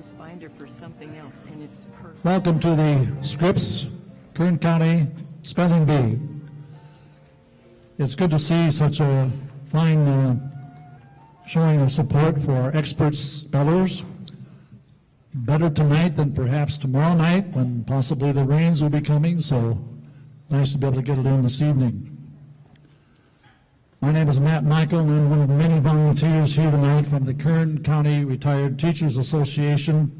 this binder for something else, and it's perfect. Welcome to the Scripps, Kern County Spelling Bee. It's good to see such a fine showing of support for our expert spellers. Better tonight than perhaps tomorrow night when possibly the rains will be coming, so nice to be able to get it in this evening. My name is Matt Michael, and I'm one of the many volunteers here tonight from the Kern County Retired Teachers Association,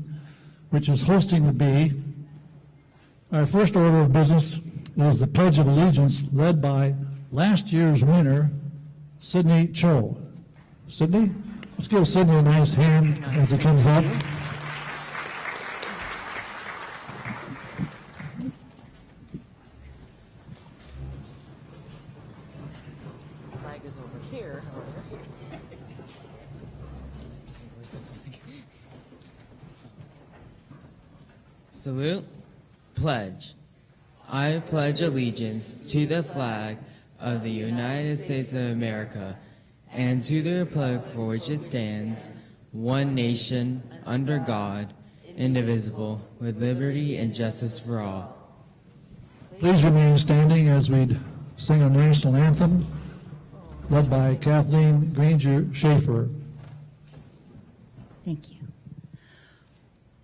which is hosting the bee. Our first order of business is the Pledge of Allegiance, led by last year's winner, Sydney Cho. Sydney? Let's give Sydney a nice hand as he comes up. Is over here, however. Salute, pledge. I pledge allegiance to the flag of the United States of America and to the republic for which it stands, one nation, under God, indivisible, with liberty and justice for all. Please remain standing as we sing our national anthem, led by Kathleen Granger Schaefer. Thank you.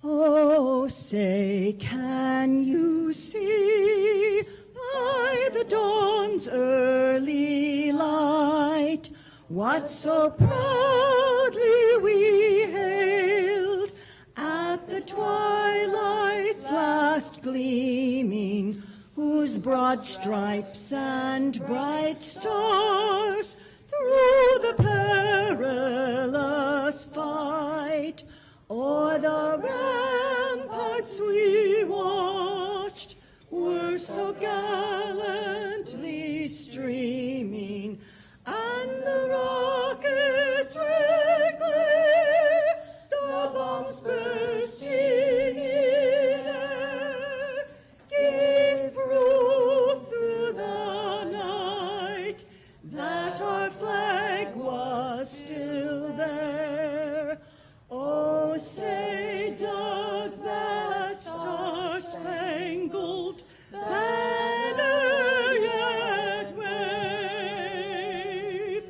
Oh, say, can you see by the dawn's early light what so proudly we hailed at the twilight's last gleaming, whose broad stripes and bright stars through the perilous fight o'er the ramparts we watched were so gallantly streaming, and the rockets red glare, the bombs bursting in air, gave proof through the night that our flag was still there. Oh, say, does that star-spangled banner yet wave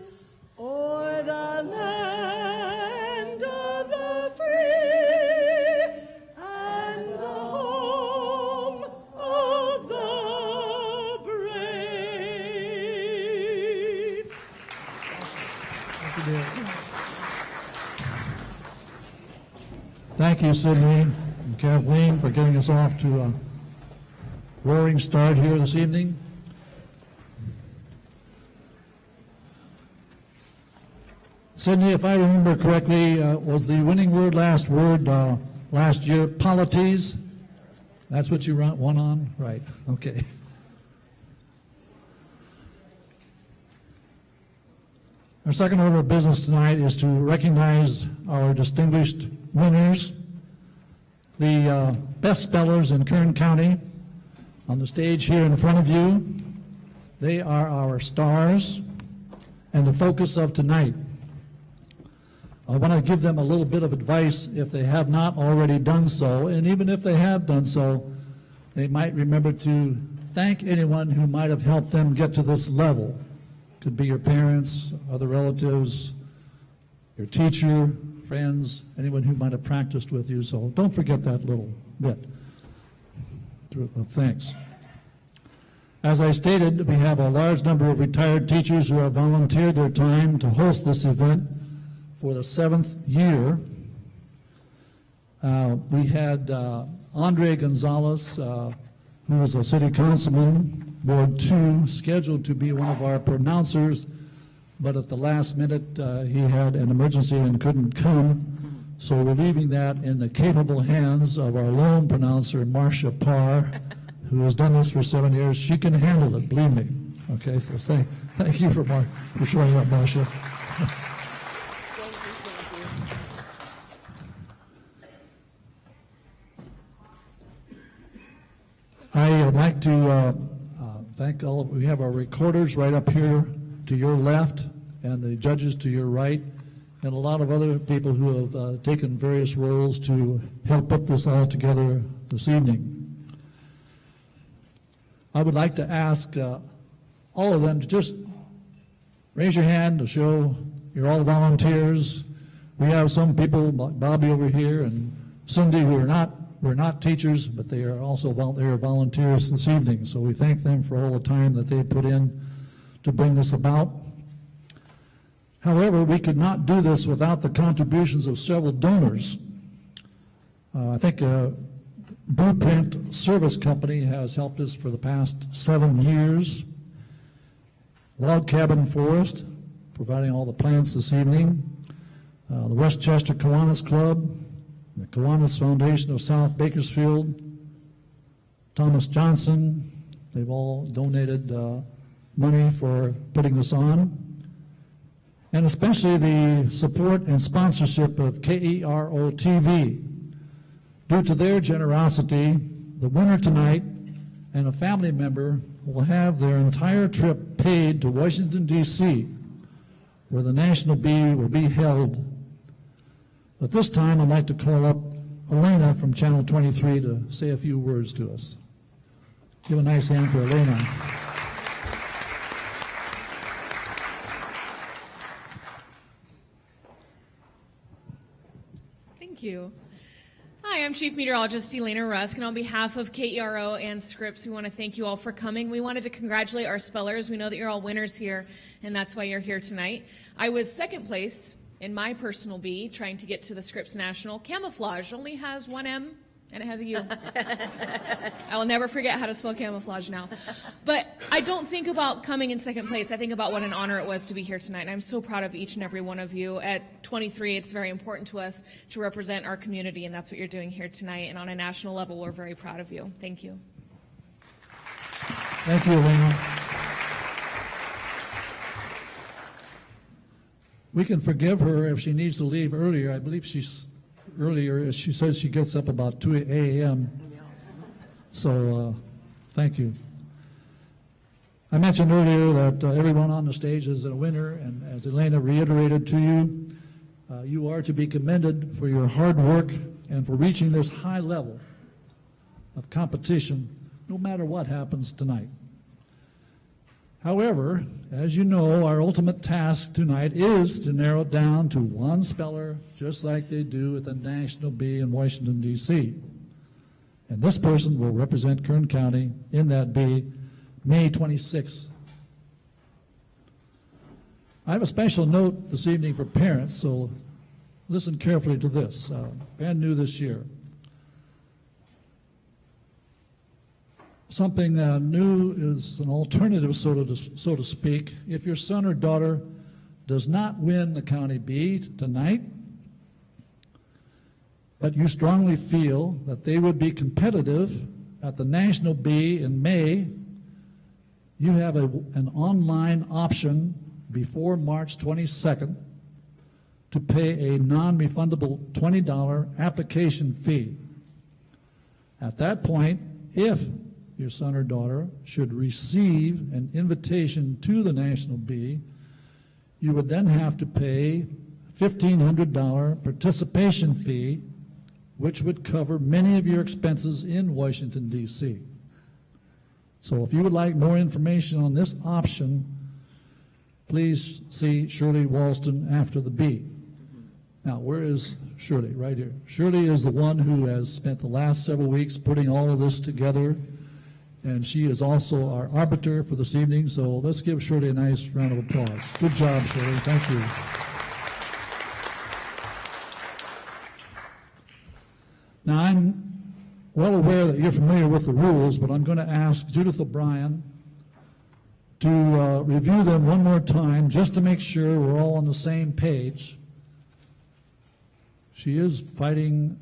o'er the land of the free and the home of the brave? Thank you, dear. Thank you, Sydney and Kathleen, for getting us off to a roaring start here this evening. Sydney, if I remember correctly, was the winning word last year polities? That's what you won on? Right, okay. Our second order of business tonight is to recognize our distinguished winners, the best spellers in Kern County. On the stage here in front of you, they are our stars and the focus of tonight. I want to give them a little bit of advice if they have not already done so, and even if they have done so, they might remember to thank anyone who might have helped them get to this level. Could be your parents, other relatives, your teacher, friends, anyone who might have practiced with you. So don't forget that little bit of thanks. As I stated, we have a large number of retired teachers who have volunteered their time to host this event for the 7th year. We had Andre Gonzalez, who was a city councilman, Ward 2, scheduled to be one of our pronouncers, but at the last minute he had an emergency and couldn't come. So we're leaving that in the capable hands of our lone pronouncer, Marcia Parr, who has done this for 7 years. She can handle it, believe me. Okay, so thank you for showing up, Marcia. I would like to thank all of, we have our recorders right up here to your left and the judges to your right. and a lot of other people who have taken various roles to help put this all together this evening. I would like to ask all of them to just raise your hand to show you're all volunteers. We have some people like Bobby over here and Cindy who we're not teachers, but they are also volunteers this evening. So we thank them for all the time that they put in to bring this about. However, we could not do this without the contributions of several donors. I think Blueprint Service Company has helped us for the past 7 years. Log Cabin Forest, providing all the plants this evening. The Westchester Kiwanis Club, the Kiwanis Foundation of South Bakersfield, Thomas Johnson, they've all donated money for putting this on. And especially the support and sponsorship of Kero TV. Due to their generosity, the winner tonight and a family member will have their entire trip paid to Washington, D.C., where the National Bee will be held. At this time, I'd like to call up Elena from Channel 23 to say a few words to us. Give a nice hand for Elena. Thank you. Hi, I'm Chief Meteorologist Elena Rusk, and on behalf of Kero and Scripps, we want to thank you all for coming. We wanted to congratulate our spellers. We know that you're all winners here, and that's why you're here tonight. I was second place in my personal bee, trying to get to the Scripps National. Camouflage only has one M, and it has a U. I will never forget how to spell camouflage now. But I don't think about coming in second place. I think about what an honor it was to be here tonight. And I'm so proud of each and every one of you. At 23, it's very important to us to represent our community, and that's what you're doing here tonight. And on a national level, we're very proud of you. Thank you. Thank you, Elena. We can forgive her if she needs to leave earlier. I believe she says she gets up about 2 a.m. So thank you. I mentioned earlier that everyone on the stage is a winner, and as Elena reiterated to you, you are to be commended for your hard work and for reaching this high level of competition, no matter what happens tonight. However, as you know, our ultimate task tonight is to narrow it down to one speller, just like they do at the National Bee in Washington, D.C. And this person will represent Kern County in that bee May 26th. I have a special note this evening for parents, so listen carefully to this. Brand new this year. Something new is an alternative, so to speak. If your son or daughter does not win the county bee tonight, but you strongly feel that they would be competitive at the National Bee in May, you have an online option before March 22nd to pay a non-refundable $20 application fee. At that point, if your son or daughter should receive an invitation to the National Bee, you would then have to pay $1,500 participation fee, which would cover many of your expenses in Washington, D.C. So if you would like more information on this option, please see Shirley Walston after the bee. Now, where is Shirley? Right here. Shirley is the one who has spent the last several weeks putting all of this together, and she is also our arbiter for this evening, so let's give Shirley a nice round of applause. Good job, Shirley. Thank you. Now, I'm well aware that you're familiar with the rules, but I'm going to ask Judith O'Brien to review them one more time just to make sure we're all on the same page. She is fighting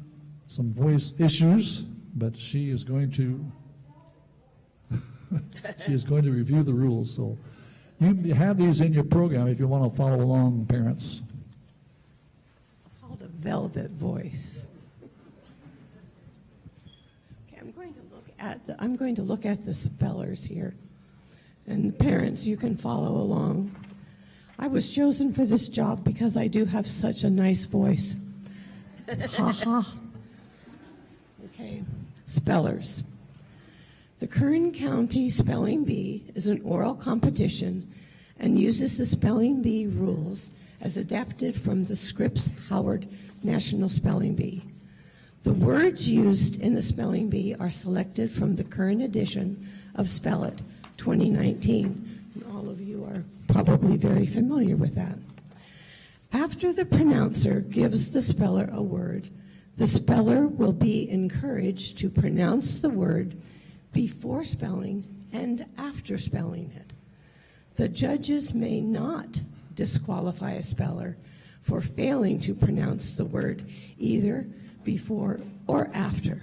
some voice issues, but she is going to review the rules. So you have these in your program if you want to follow along, parents. It's called a velvet voice. Okay, I'm going to look at the spellers here, and the parents, you can follow along. I was chosen for this job because I do have such a nice voice. Ha ha. Okay, spellers. The Kern County Spelling Bee is an oral competition and uses the Spelling Bee rules as adapted from the Scripps Howard National Spelling Bee. The words used in the Spelling Bee are selected from the current edition of Spell It 2019. And all of you are probably very familiar with that. After the pronouncer gives the speller a word, the speller will be encouraged to pronounce the word before spelling and after spelling it. The judges may not disqualify a speller for failing to pronounce the word either before or after.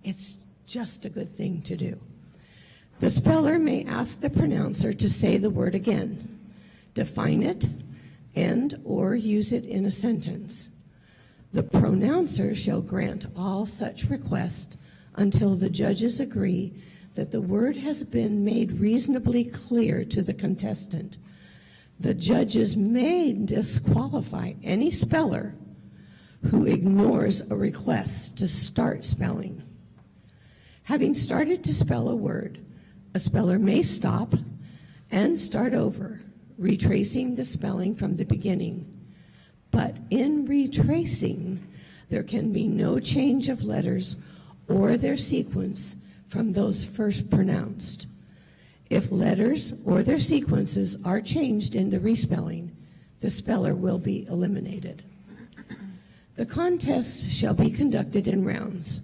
It's just a good thing to do. The speller may ask the pronouncer to say the word again, define it, and or use it in a sentence. The pronouncer shall grant all such requests until the judges agree that the word has been made reasonably clear to the contestant. The judges may disqualify any speller who ignores a request to start spelling. Having started to spell a word, a speller may stop and start over, retracing the spelling from the beginning. But in retracing, there can be no change of letters or their sequence from those first pronounced. If letters or their sequences are changed in the respelling, the speller will be eliminated. The contest shall be conducted in rounds.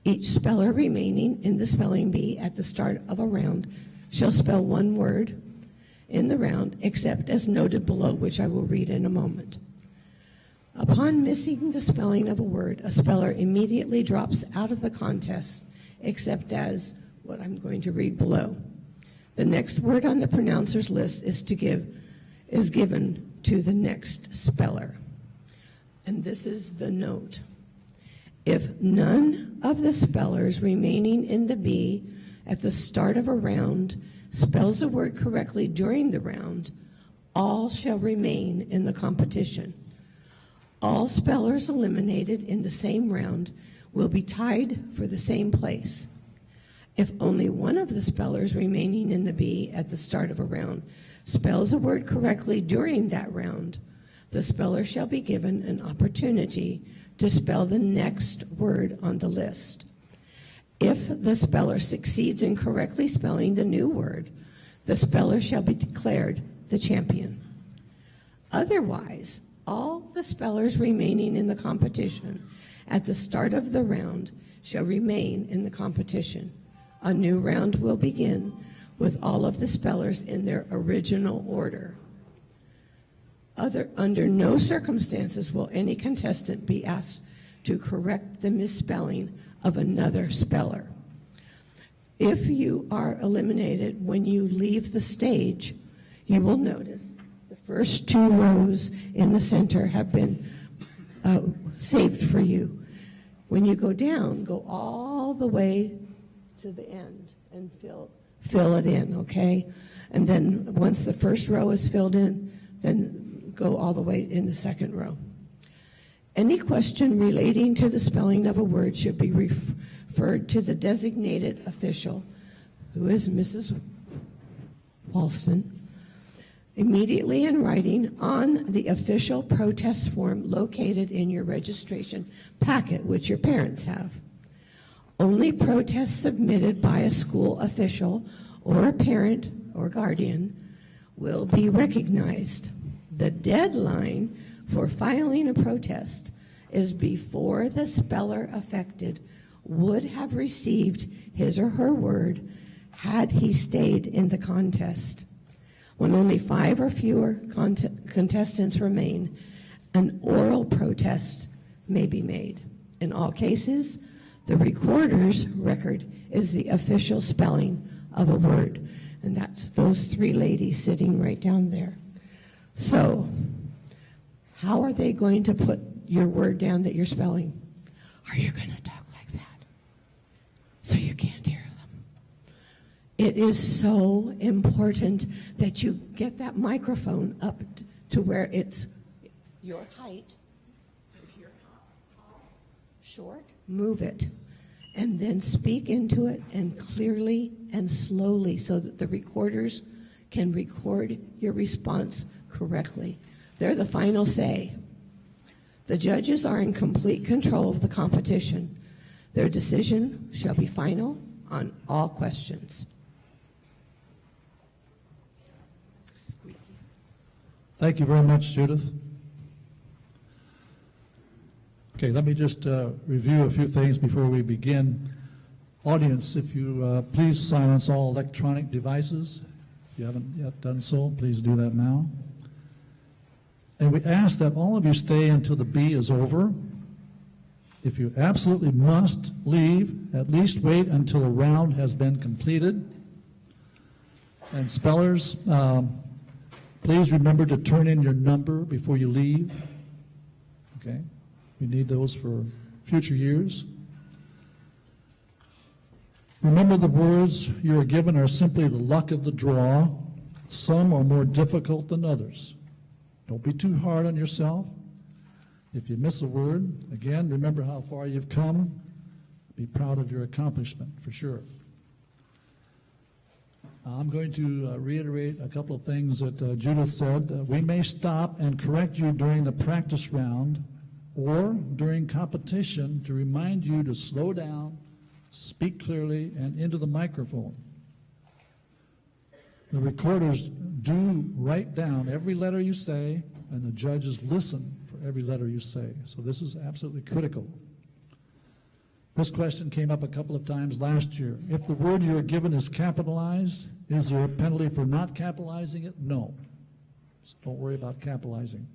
Each speller remaining in the spelling bee at the start of a round shall spell one word in the round, except as noted below, which I will read in a moment. Upon missing the spelling of a word, a speller immediately drops out of the contest, except as what I'm going to read below. The next word on the pronouncer's list is given to the next speller. And this is the note. If none of the spellers remaining in the bee at the start of a round spells a word correctly during the round, all shall remain in the competition. All spellers eliminated in the same round will be tied for the same place. If only one of the spellers remaining in the bee at the start of a round spells a word correctly during that round, the speller shall be given an opportunity to spell the next word on the list. If the speller succeeds in correctly spelling the new word, the speller shall be declared the champion. Otherwise, all the spellers remaining in the competition at the start of the round shall remain in the competition. A new round will begin with all of the spellers in their original order. Under no circumstances will any contestant be asked to correct the misspelling of another speller. If you are eliminated when you leave the stage, you will notice the first two rows in the center have been saved for you. When you go down, go all the way to the end and fill it in, okay? And then once the first row is filled in, then go all the way in the second row. Any question relating to the spelling of a word should be referred to the designated official, who is Mrs. Walston, immediately in writing on the official protest form located in your registration packet, which your parents have. Only protests submitted by a school official or a parent or guardian will be recognized. The deadline for filing a protest is before the speller affected would have received his or her word had he stayed in the contest. When only 5 or fewer contestants remain, an oral protest may be made. In all cases, the recorder's record is the official spelling of a word, and that's those 3 ladies sitting right down there. So, how are they going to put your word down that you're spelling? Are you going to talk like that so you can't hear them? It is so important that you get that microphone up to where it's your height. If you're short, move it. And then speak into it and clearly and slowly so that the recorders can record your response correctly. They're the final say. The judges are in complete control of the competition. Their decision shall be final on all questions. Thank you very much, Judith. Okay, let me just review a few things before we begin. Audience, if you please silence all electronic devices. If you haven't yet done so, please do that now. And we ask that all of you stay until the B is over. If you absolutely must leave, at least wait until a round has been completed. And spellers, please remember to turn in your number before you leave. Okay? We need those for future years. Remember, the words you are given are simply the luck of the draw. Some are more difficult than others. Don't be too hard on yourself. If you miss a word, again, remember how far you've come. Be proud of your accomplishment, for sure. I'm going to reiterate a couple of things that Judith said. We may stop and correct you during the practice round or during competition to remind you to slow down, speak clearly, and into the microphone. The recorders do write down every letter you say, and the judges listen for every letter you say. So this is absolutely critical. This question came up a couple of times last year. If the word you are given is capitalized, is there a penalty for not capitalizing it? No. So don't worry about capitalizing.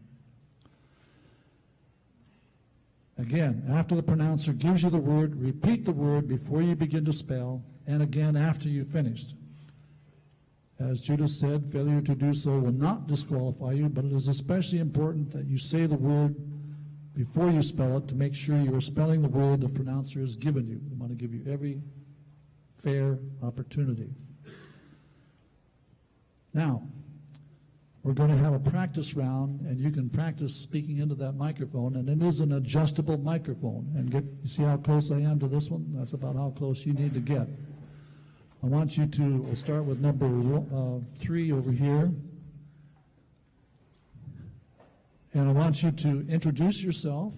Again, after the pronouncer gives you the word, repeat the word before you begin to spell, and again after you've finished. As Judith said, failure to do so will not disqualify you, but it is especially important that you say the word before you spell it to make sure you are spelling the word the pronouncer has given you. We want to give you every fair opportunity. Now, we're going to have a practice round, and you can practice speaking into that microphone, and it is an adjustable microphone. And you see how close I am to this one? That's about how close you need to get. I want you to, we'll start with number 3 over here. And I want you to introduce yourself,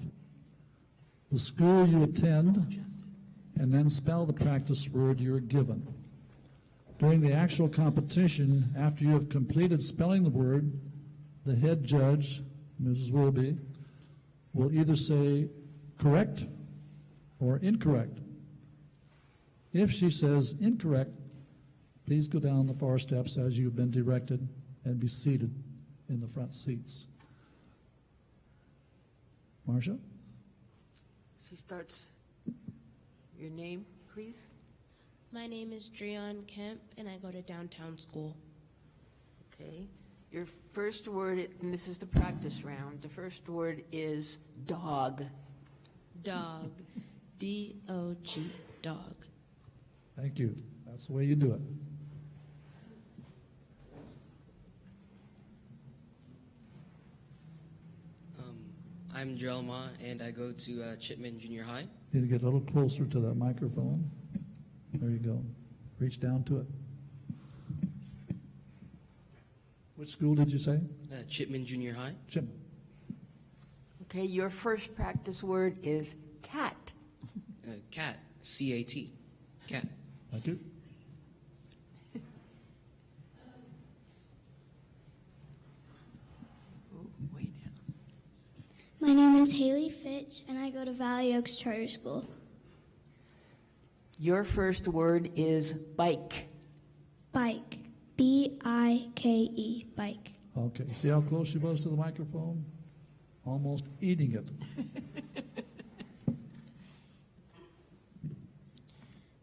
the school you attend, and then spell the practice word you're given. During the actual competition, after you have completed spelling the word, the head judge, Mrs. Wilby, will either say correct or incorrect. If she says incorrect, please go down the far steps as you've been directed and be seated in the front seats. Marcia? She starts. Your name, please. My name is Dreon Kemp, and I go to downtown school. Okay. Your first word, and this is the practice round, the first word is dog. Dog. D-O-G. Dog. Thank you. That's the way you do it. I'm Drelma, and I go to Chipman Junior High. You need to get a little closer to that microphone. There you go. Reach down to it. Which school did you say? Chipman Junior High. Chip. Okay, your first practice word is cat. Cat. C-A-T. Cat. Thank you. Way down. My name is Haley Fitch, and I go to Valley Oaks Charter School. Your first word is bike. Bike. B-I-K-E. Bike. Okay. See how close she was to the microphone? Almost eating it.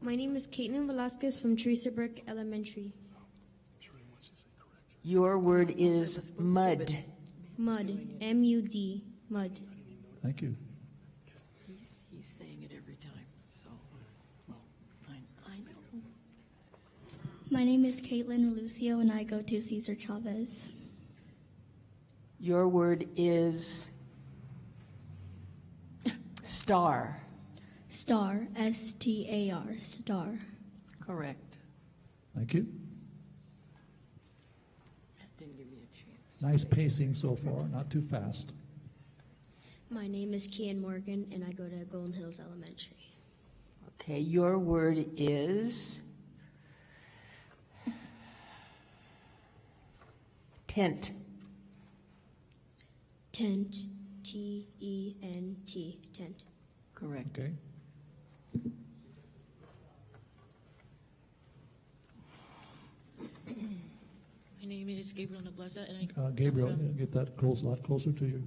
My name is Caitlin Velasquez from Teresa Burke Elementary. Your word is mud. Mud. M-U-D. Mud. Thank you. He's saying it every time, so I know. My name is Caitlin Lucio, and I go to Cesar Chavez. Your word is star. Star, S-T-A-R, star. Correct. Thank you. That didn't give me a chance. Nice pacing so far, not too fast. My name is Kian Morgan, and I go to Golden Hills Elementary. Okay, your word is tent. Tent, T-E-N-T, tent. Correct. Okay. My name is Gabriel Nobleza, and I Gabriel, come from, get that a lot closer to you.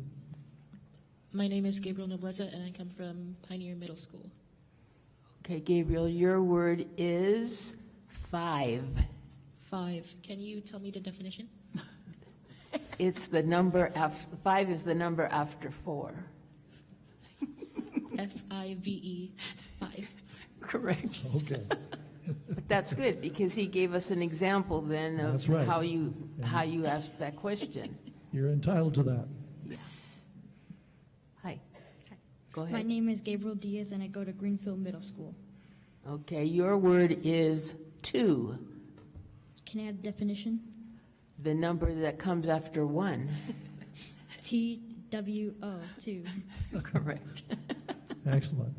My name is Gabriel Nobleza, and I come from Pioneer Middle School. Okay, Gabriel, your word is 5. 5. Can you tell me the definition? It's the number after 5 is the number after 4. F-I-V-E, 5. Correct. Okay. But that's good because he gave us an example then of That's right. how you asked that question. You're entitled to that. Yes. Hi. Go My ahead. name is Gabriel Diaz, and I go to Greenfield Middle School. Okay, your word is 2. Can I have the definition? The number that comes after 1. T-W-O, 2. Correct. Excellent.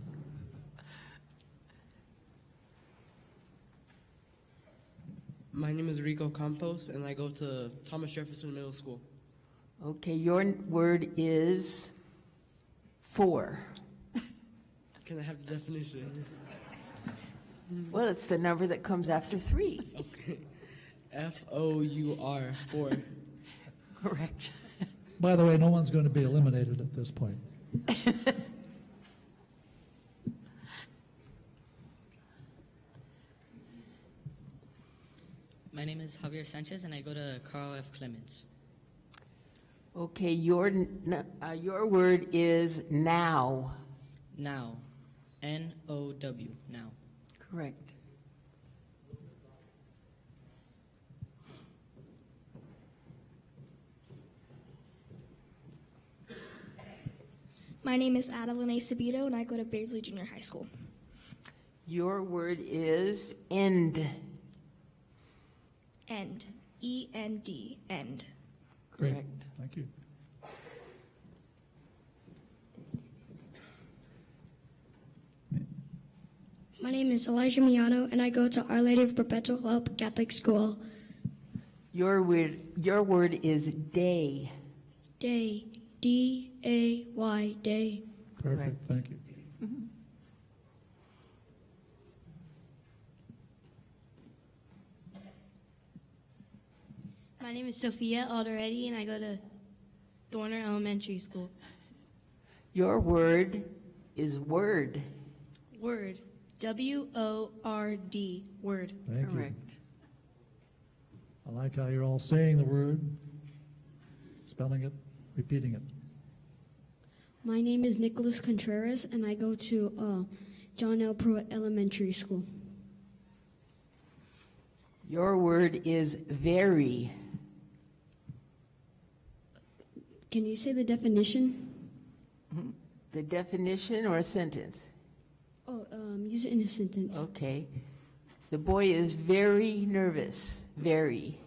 My name is Rico Campos, and I go to Thomas Jefferson Middle School. Okay, your word is 4. Can I have the definition? Well, it's the number that comes after 3. Okay. F-O-U-R, 4. Correct. By the way, no one's going to be eliminated at this point. My name is Javier Sanchez, and I go to Carl F. Clements. Okay, your word is now. Now, N-O-W, now. Correct. My name is Adeline Acevedo, and I go to Baisley Junior High School. Your word is end. End, E-N-D, end. Great. Correct. Thank you. My name is Elijah Miano, and I go to Our Lady of Perpetual Help Catholic School. Your word is day. Day, D-A-Y, day. Perfect. Correct. Thank you. My name is Sophia Alderetti, and I go to Thorner Elementary School. Your word is word. Word, W-O-R-D, word. Thank you. Correct. I like how you're all saying the word, spelling it, repeating it. My name is Nicholas Contreras, and I go to John L. Pruitt Elementary School. Your word is very. Can you say the definition? The definition or a sentence? Oh, use it in a sentence. Okay. The boy is very nervous. Very.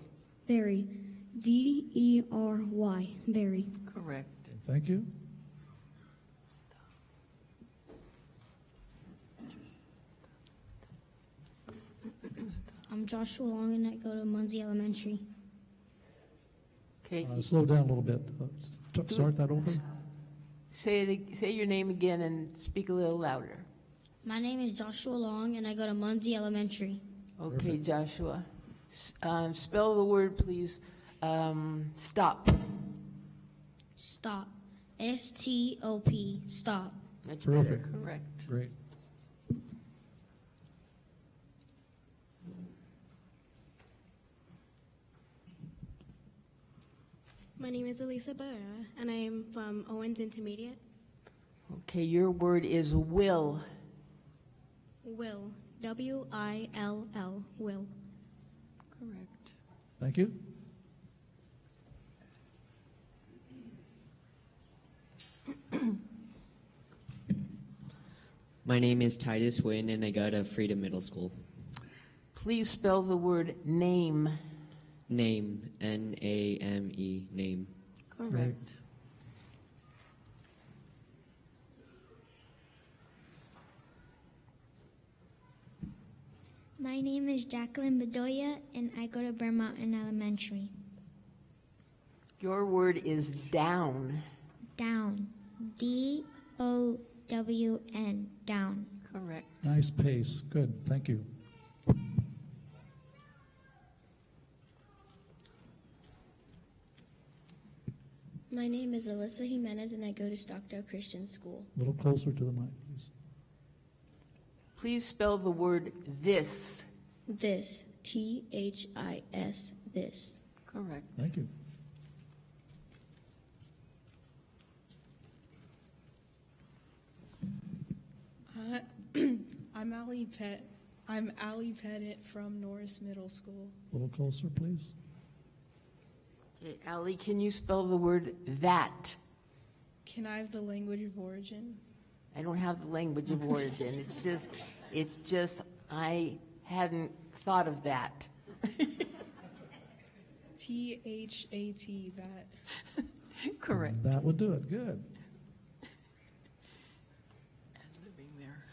Very. V-E-R-Y, very. Correct. Thank you. I'm Joshua Long, and I go to Muncie Elementary. Okay. Slow down a little bit. Start that over. Say your name again and speak a little louder. My name is Joshua Long, and I go to Muncie Elementary. Okay, Perfect. Joshua. Spell the word, please. Stop. Stop. S-T-O-P, stop. Much Perfect. better. Correct. Great. My name is Elisa Barrera, and I am from Owens Intermediate. Okay, your word is will. Will, W-I-L-L, will. Correct. Thank you. My name is Titus Wynn, and I go to Freedom Middle School. Please spell the word name. Name, N-A-M-E, name. Correct. My name is Jacqueline Bedoya, and I go to Bear Mountain Elementary. Your word is down. Down. D-O-W-N. Down. Correct. Nice pace. Good. Thank you. My name is Alyssa Jimenez, and I go to Stockdale Christian School. A little closer to the mic, please. Please spell the word this. This. T-H-I-S. This. Correct. Thank you. I'm Allie Pettit from Norris Middle School. A little closer, please. Okay, Allie, can you spell the word that? Can I have the language of origin? I don't have the language of origin. It's just, I hadn't thought of that. T-H-A-T, that. Correct. That would do it. Good. Living there.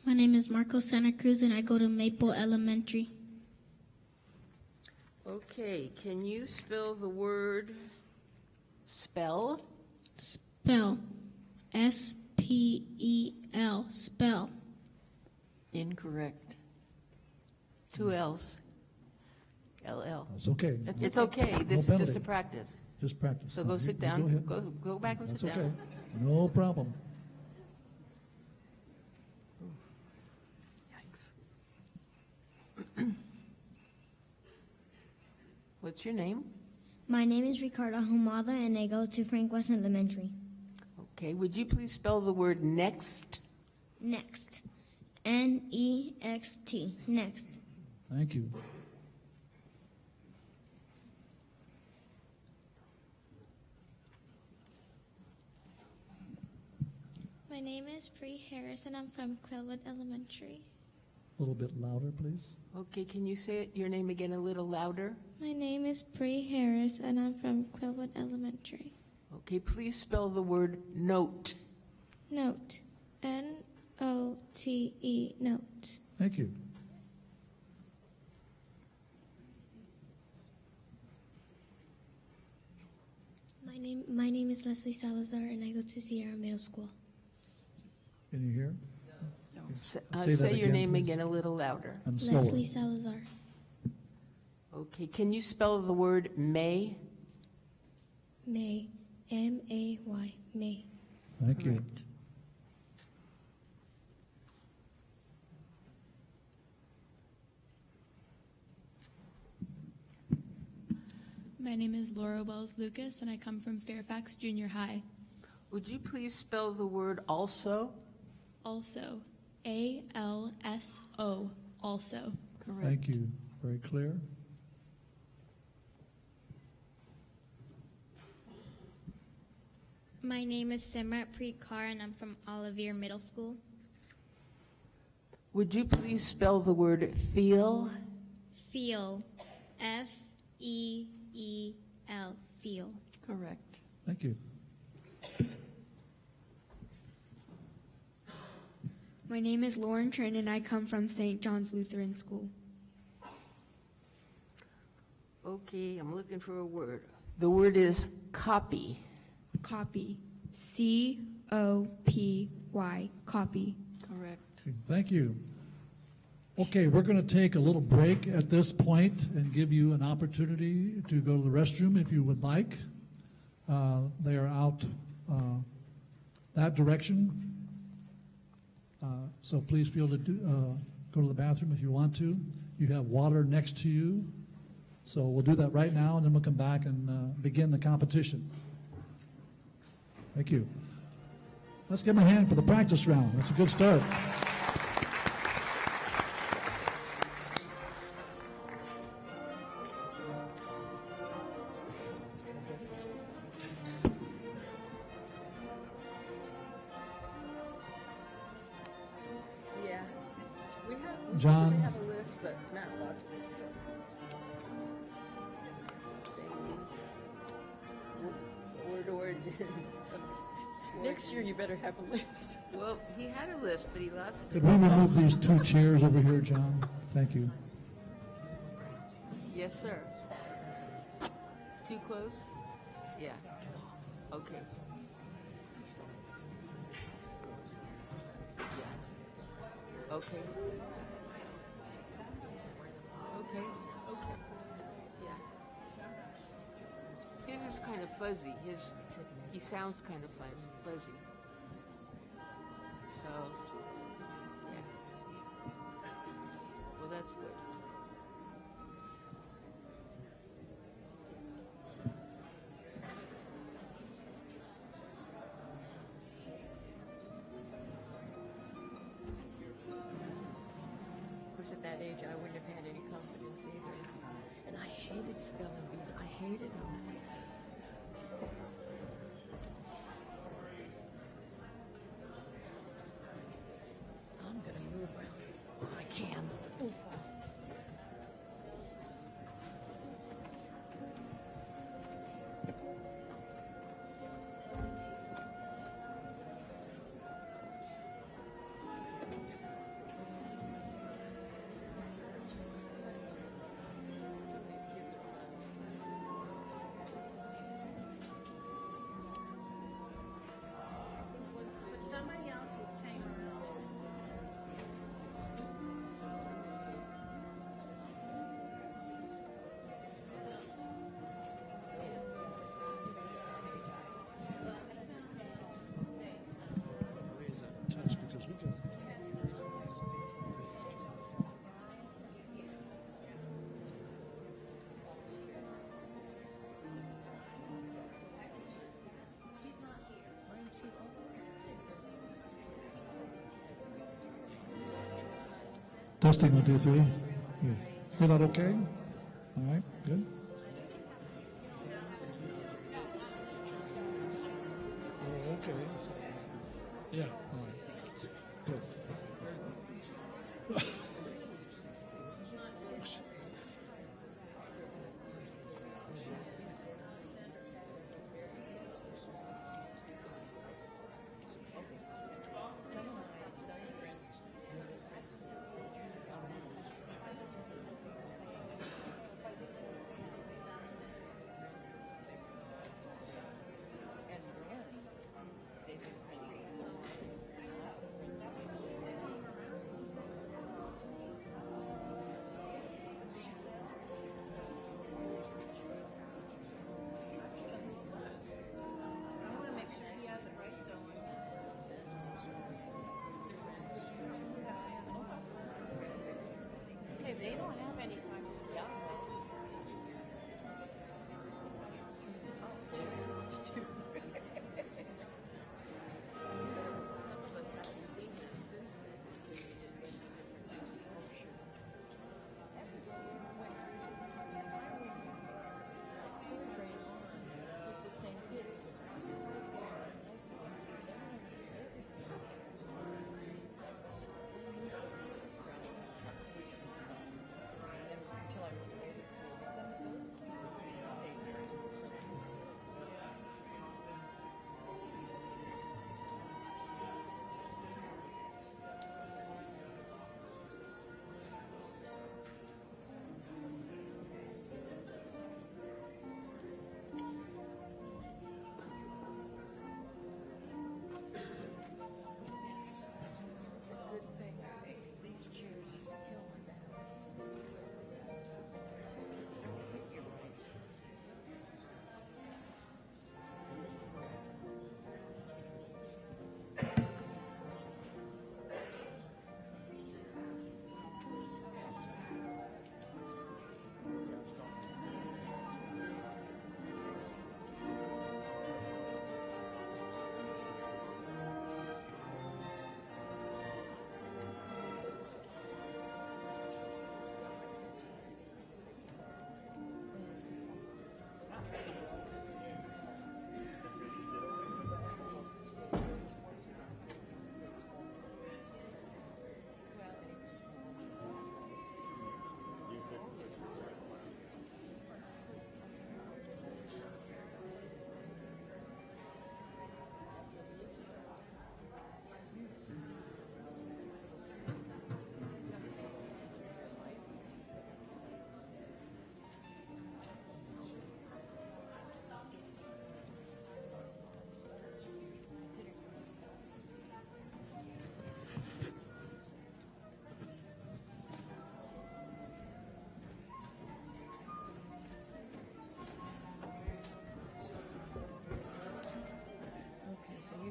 My name is Marco Santa Cruz, and I go to Maple Elementary. Okay, can you spell the word spell? Spell. S-P-E-L. Spell. Incorrect. 2 L's. L-L. It's okay. It's okay. This is just a practice. Just practice. So go sit Go down. ahead. Go back and That's sit okay. down. No problem. Yikes. What's your name? My name is Ricardo Humada, and I go to Frank West Elementary. Okay, would you please spell the word next? Next. N-E-X-T. Next. Thank you. My name is Bree Harris, and I'm from Quillwood Elementary. A little bit louder, please. Okay, can you say your name again a little louder? My name is Bree Harris, and I'm from Quillwood Elementary. Okay, please spell the word note. Note. N-O-T-E. Note. Thank you. My name is Leslie Salazar, and I go to Sierra Middle School. Can you hear? Say that your again, name please. again a little louder. And slower. Leslie Salazar. Okay, can you spell the word may? May. M-A-Y. May. Thank you. Correct. My name is Laura Wells Lucas, and I come from Fairfax Junior High. Would you please spell the word also? Also, A-L-S-O, also. Correct. Thank you. Very clear. My name is Simrat Preet-Kaur, and I'm from Olivier Middle School. Would you please spell the word feel? Feel. F-E-E-L. Feel. Correct. Thank you. My name is Lauren Trent, and I come from St. John's Lutheran School. Okay, I'm looking for a word. The word is copy. Copy. C-O-P-Y. Copy. Correct. Thank you. Okay, we're going to take a little break at this point and give you an opportunity to go to the restroom if you would like. They are out that direction. So please feel to go to the bathroom if you want to. You have water next to you. So we'll do that right now, and then we'll come back and begin the competition. Thank you. Let's give them a hand for the practice round. That's a good start. John. I have a list, but Matt lost it. Word origin. Next year you better have a list. Well, he had a list, but he lost it. Could we remove these 2 chairs over here, John? Thank you. Yes, sir. Too close? Yeah. Okay. Yeah. Okay. Okay. Okay. Yeah. His is kind of fuzzy. He sounds kind of fuzzy. So, yeah. Well, that's good. Of course, at that age, I wouldn't have had any confidence either. And I hated spelling bees. I hated them. I'm going to move around. I can. Oof. Testing 1, 2, 3. You feel that okay? All right, good. Oh, okay. Yeah, all right. Good.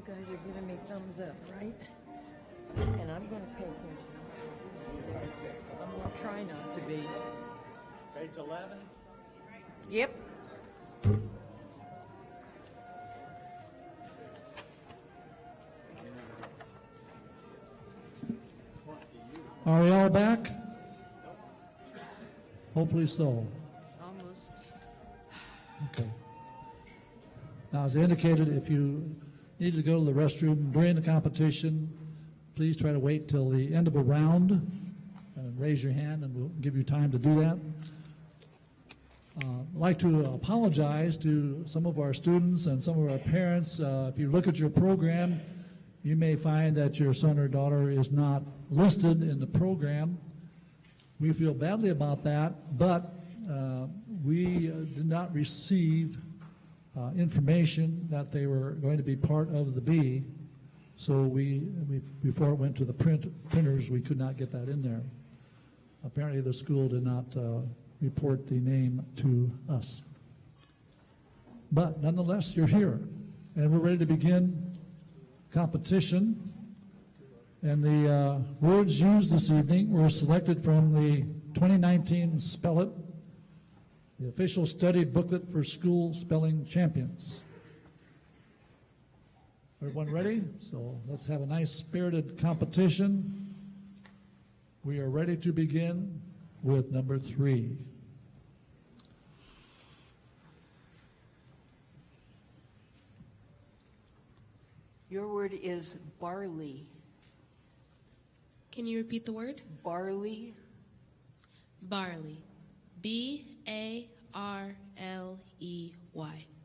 guys are giving me thumbs up, right? And I'm going to pay attention. I'm going to try not to be. Page 11. Yep. Are we all back? Hopefully so. Almost. Okay. Now, as I indicated, if you need to go to the restroom during the competition, please try to wait till the end of a round and raise your hand, and we'll give you time to do that. I'd like to apologize to some of our students and some of our parents. If you look at your program, you may find that your son or daughter is not listed in the program. We feel badly about that, but we did not receive information that they were going to be part of the B. So we before it went to the printers, we could not get that in there. Apparently the school did not report the name to us. But nonetheless, you're here, and we're ready to begin competition. And the words used this evening were selected from the 2019 Spell It, the official study booklet for school spelling champions. Everyone ready? So let's have a nice spirited competition. We are ready to begin with number 3. Your word is barley. Can you repeat the word? Barley. Barley. B-A-R-L-E-Y.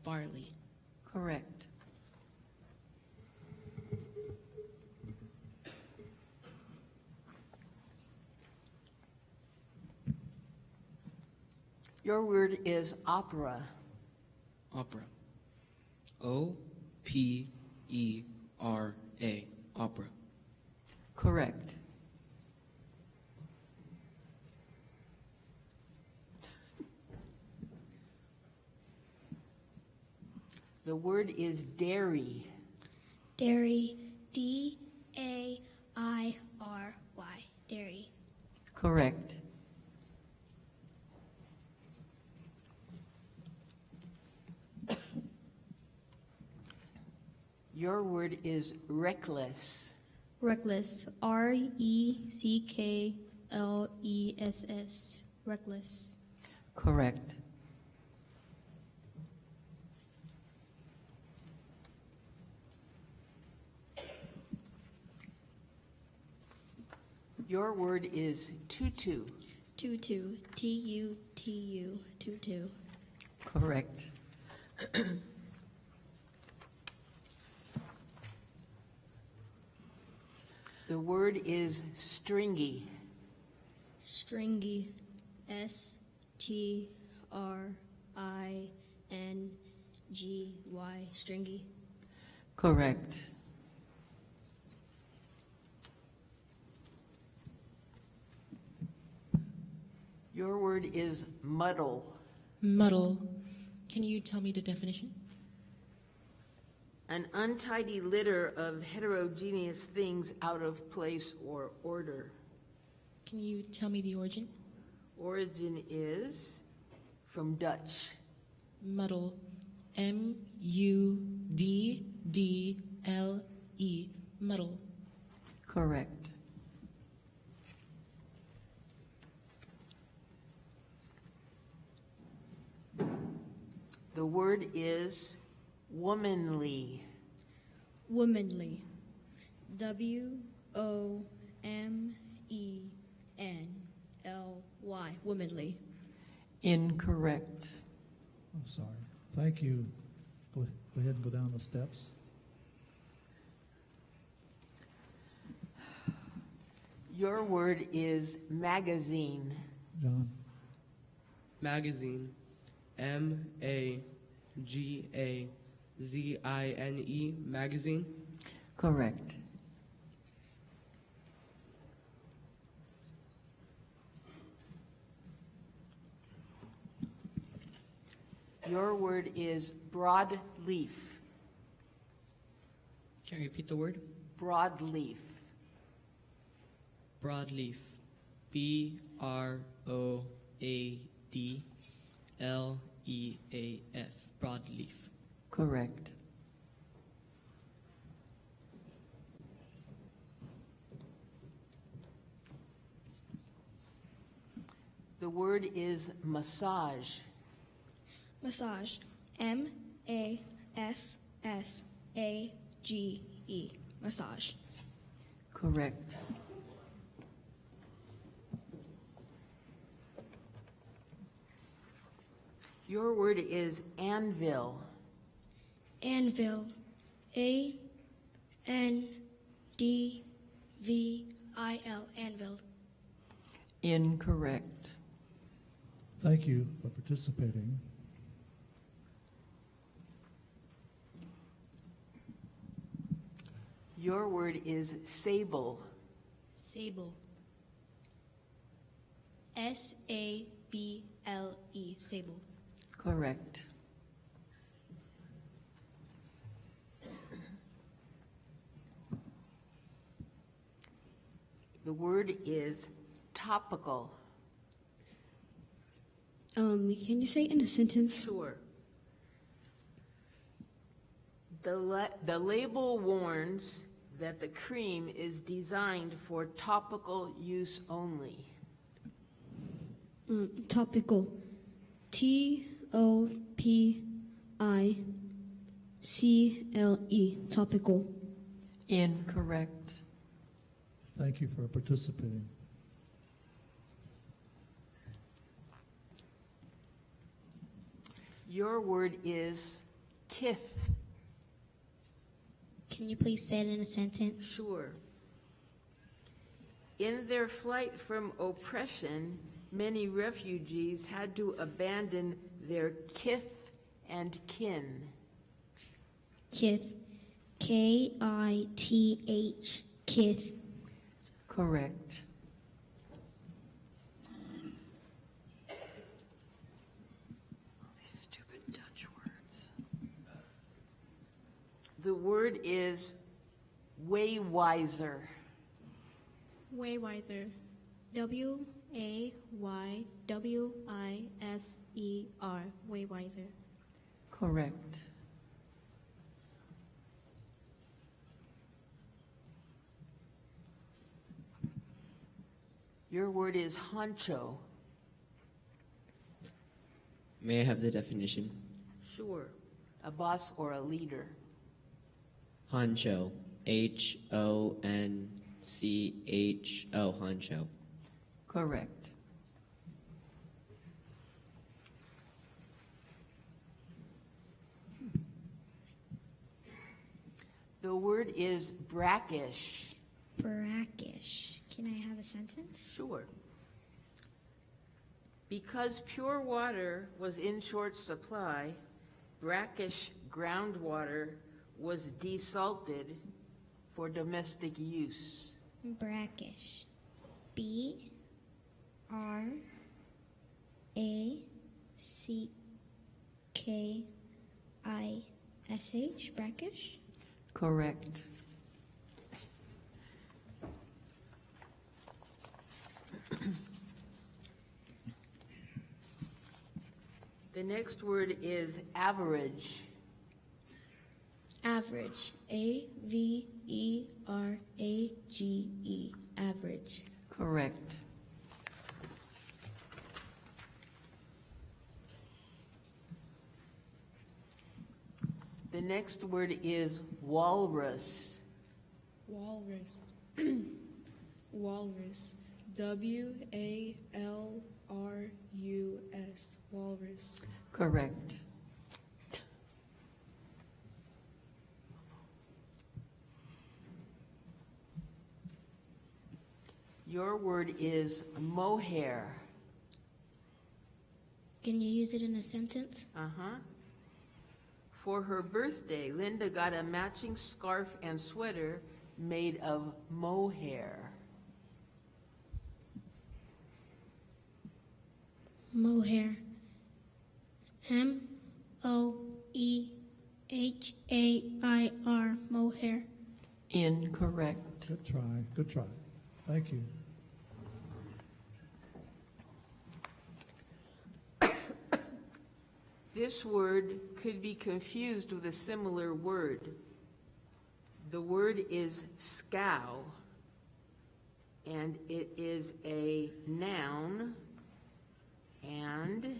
Barley. Correct. Your word is opera. Opera. O-P-E-R-A. Opera. Correct. The word is dairy. Dairy. D-A-I-R-Y. Dairy. Correct. Your word is reckless. Reckless. R-E-C-K-L-E-S-S. Reckless. Correct. Your word is tutu. Tutu. T-U-T-U. Tutu. Correct. The word is stringy. Stringy. S-T-R-I-N-G-Y. Stringy. Correct. Your word is muddle. Muddle. Can you tell me the definition? An untidy litter of heterogeneous things out of place or order. Can you tell me the origin? Origin is from Dutch. Muddle. M-U-D-D-L-E. Muddle. Correct. The word is womanly. Womanly. W-O-M-E-N-L-Y. Womanly. Incorrect. I'm sorry. Thank you. Go ahead and go down the steps. Your word is magazine. John. Magazine. M-A-G-A-Z-I-N-E. Magazine. Correct. Your word is broadleaf. Can you repeat the word? Broadleaf. Broadleaf. B-R-O-A-D-L-E-A-F. Broadleaf. Correct. The word is massage. Massage. M-A-S-S-A-G-E. Massage. Correct. Your word is anvil. Anvil. A-N-D-V-I-L. Anvil. Incorrect. Thank you for participating. Your word is sable. Sable. S-A-B-L-E. Sable. Correct. The word is topical. Can you say it in a sentence? Sure. The label warns that the cream is designed for topical use only. Topical. T-O-P-I-C-L-E. Topical. Incorrect. Thank you for participating. Your word is kith. Can you please say it in a sentence? Sure. In their flight from oppression, many refugees had to abandon their kith and kin. Kith. K-I-T-H. Kith. Correct. These stupid Dutch words. The word is way wiser. Way wiser. W-A-Y-W-I-S-E-R. Way wiser. Correct. Your word is honcho. May I have the definition? Sure. A boss or a leader. Honcho. H-O-N-C-H-O. Honcho. Correct. The word is brackish. Brackish. Can I have a sentence? Sure. Because pure water was in short supply, brackish groundwater was desalted for domestic use. Brackish. B-R-A-C-K-I-S-H. Brackish. Correct. The next word is average. Average. A-V-E-R-A-G-E. Average. Correct. The next word is walrus. Walrus. Walrus. W-A-L-R-U-S. Walrus. Correct. Your word is mohair. Can you use it in a sentence? Uh-huh. For her birthday, Linda got a matching scarf and sweater made of mohair. Mohair. M-O-E-H-A-I-R. Mohair. Incorrect. Good try, good try. Thank you. This word could be confused with a similar word. The word is scow, and it is a noun, and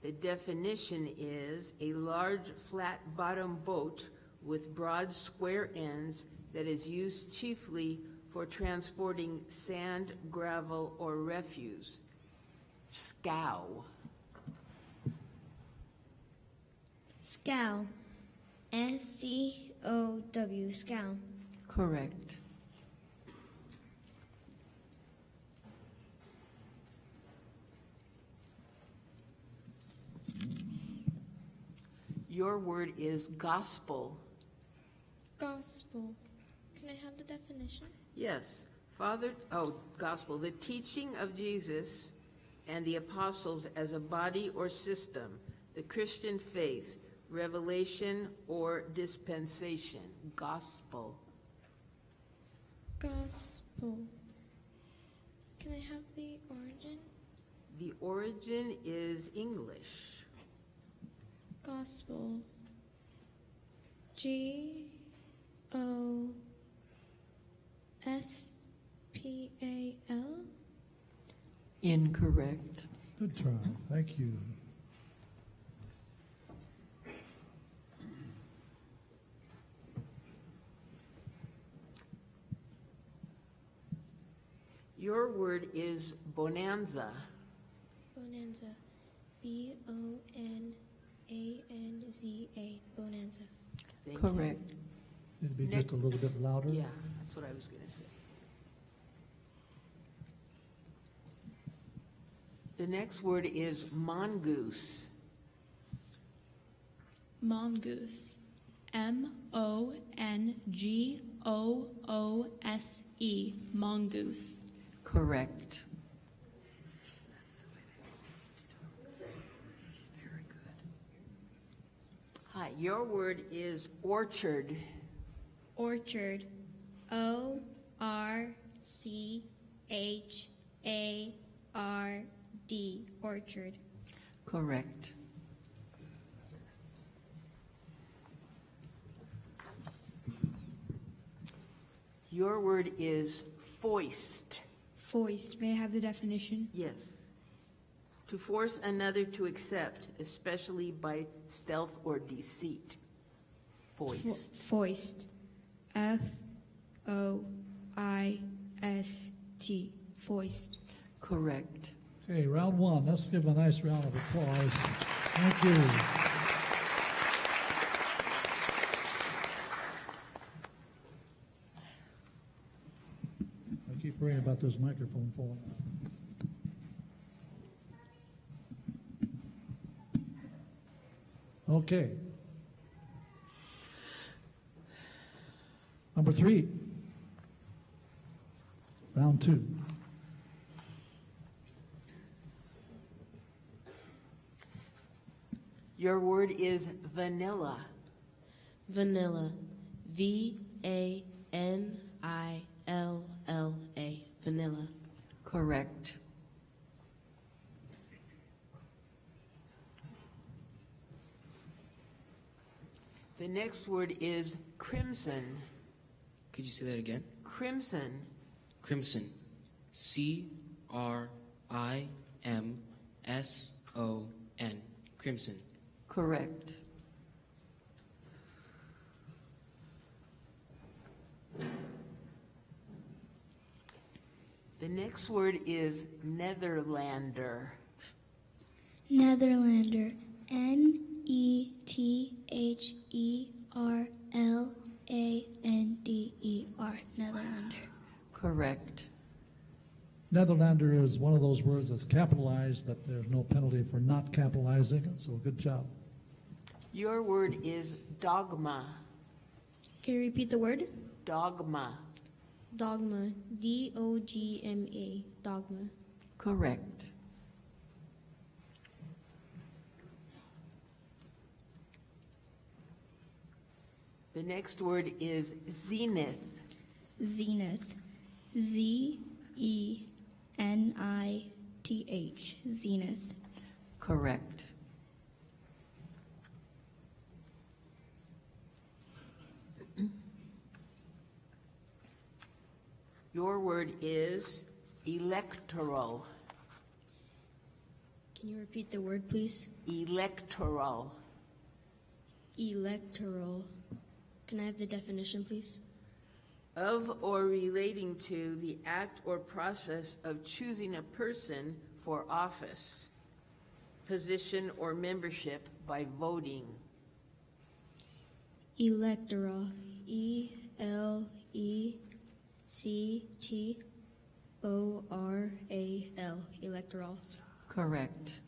the definition is a large flat bottom boat with broad square ends that is used chiefly for transporting sand, gravel, or refuse. Scow. Scow. S-C-O-W. Scow. Correct. Your word is gospel. Gospel. Can I have the definition? Yes. Gospel, the teaching of Jesus and the apostles as a body or system, the Christian faith, revelation or dispensation. Gospel. Gospel. Can I have the origin? The origin is English. Gospel. G-O-S-P-A-L? Incorrect. Good try, thank you. Your word is bonanza. Bonanza. B-O-N-A-N-Z-A. Bonanza. Thank Correct. It'd be just a little bit louder. Yeah, that's what I was going to say. The next word is mongoose. Mongoose. M-O-N-G-O-O-S-E. Mongoose. Correct. Hi, your word is orchard. Orchard. O-R-C-H-A-R-D. Orchard. Correct. Your word is foist. Foist. May I have the definition? Yes. To force another to accept, especially by stealth or deceit. Foist. Foist. F-O-I-S-T. Foist. Correct. Okay, round one. Let's give a nice round of applause. Thank you. I keep worrying about this microphone falling. Okay. Number 3. Round 2. Your word is vanilla. Vanilla. V-A-N-I-L-L-A. Vanilla. Correct. The next word is crimson. Could you say that again? Crimson. Crimson. C-R-I-M-S-O-N. Crimson. Correct. The next word is Netherlander. Netherlander. N-E-T-H-E-R-L-A-N-D-E-R. Netherlander. Correct. Netherlander is one of those words that's capitalized, but there's no penalty for not capitalizing it, so good job. Your word is dogma. Can you repeat the word? Dogma. Dogma. D-O-G-M-A. Dogma. Correct. The next word is zenith. Zenith. Z-E-N-I-T-H. Zenith. Correct. Your word is electoral. Can you repeat the word, please? Electoral. Electoral. Can I have the definition, please? Of or relating to the act or process of choosing a person for office, position, or membership by voting. Electoral. E-L-E-C-T-O-R-A-L. Electoral. Correct.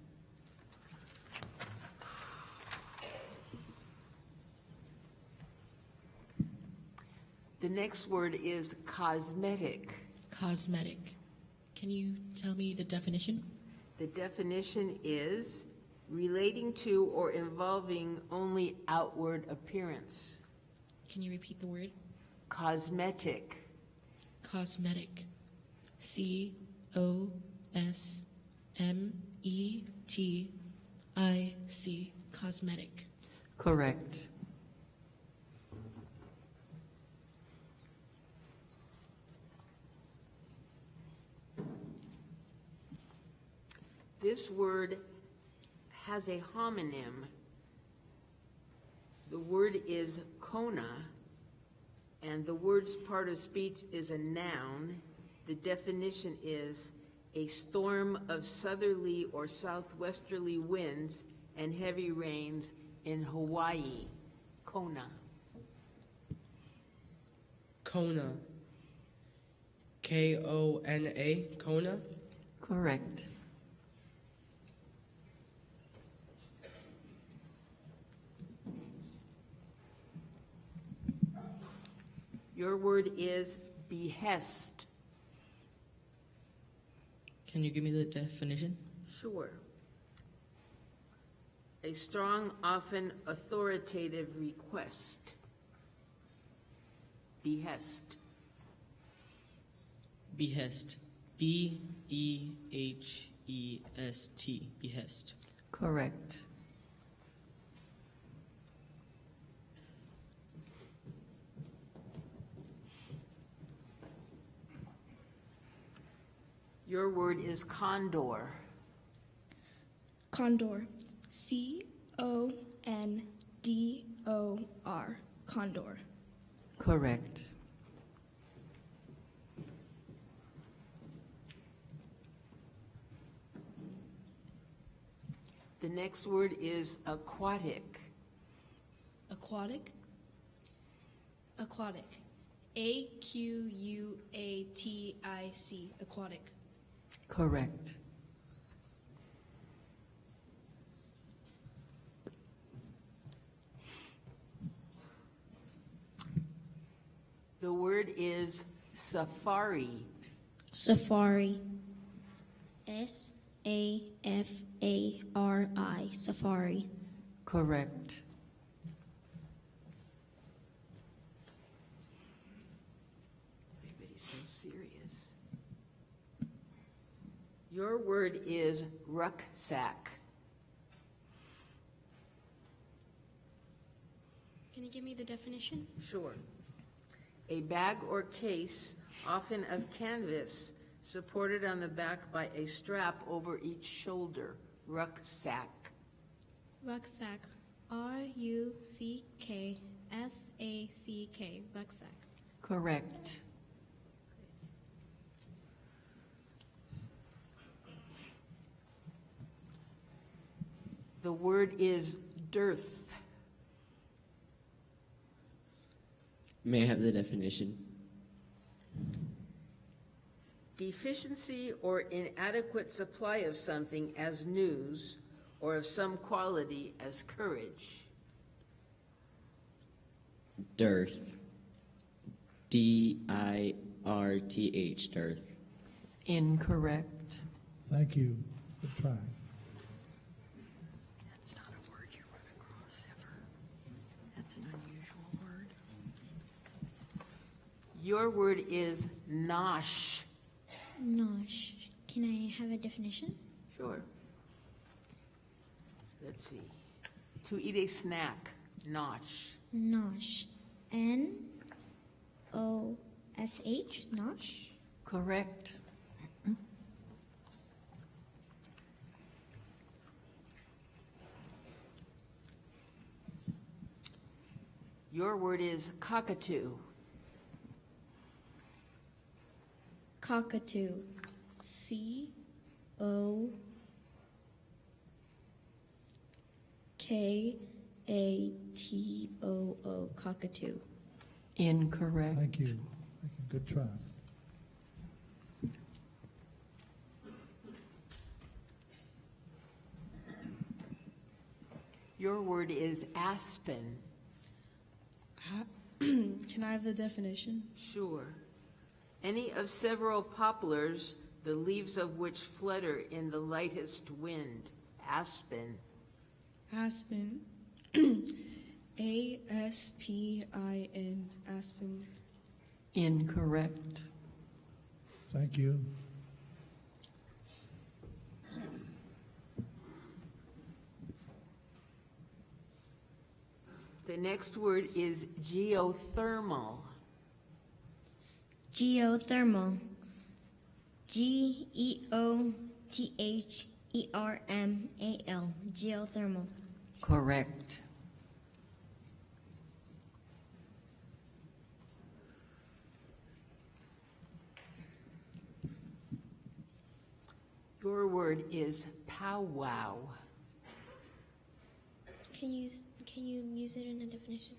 The next word is cosmetic. Cosmetic. Can you tell me the definition? The definition is relating to or involving only outward appearance. Can you repeat the word? Cosmetic. Cosmetic. C-O-S-M-E-T-I-C. Cosmetic. Correct. This word has a homonym. The word is Kona, and the word's part of speech is a noun. The definition is a storm of southerly or southwesterly winds and heavy rains in Hawaii. Kona. Kona. K-O-N-A. Kona. Correct. Your word is behest. Can you give me the definition? Sure. A strong, often authoritative request. Behest. Behest. B-E-H-E-S-T. Behest. Correct. Your word is condor. Condor. C-O-N-D-O-R. Condor. Correct. The next word is aquatic. Aquatic. Aquatic. A-Q-U-A-T-I-C. Aquatic. Correct. The word is safari. Safari. S-A-F-A-R-I. Safari. Correct. Everybody's so serious. Your word is rucksack. Can you give me the definition? Sure. A bag or case, often of canvas, supported on the back by a strap over each shoulder. Rucksack. Rucksack. R-U-C-K-S-A-C-K. Rucksack. Correct. The word is dearth. May I have the definition? Deficiency or inadequate supply of something as news, or of some quality as courage. Dearth. D-I-R-T-H. Dearth. Incorrect. Thank you. Good try. That's not a word you run across ever. That's an unusual word. Your word is nosh. Nosh. Can I have a definition? Sure. Let's see. To eat a snack, nosh. Nosh. N-O-S-H. Nosh. Correct. Your word is cockatoo. Cockatoo. C-O-K-A-T-O-O. Cockatoo. Incorrect. Thank you. Good try. Your word is aspen. Can I have the definition? Sure. Any of several poplars, the leaves of which flutter in the lightest wind. Aspen. Aspen. A-S-P-I-N. Aspen. Incorrect. Thank you. The next word is geothermal. Geothermal. G-E-O-T-H-E-R-M-A-L. Geothermal. Correct. Your word is powwow. Can you use it in a definition?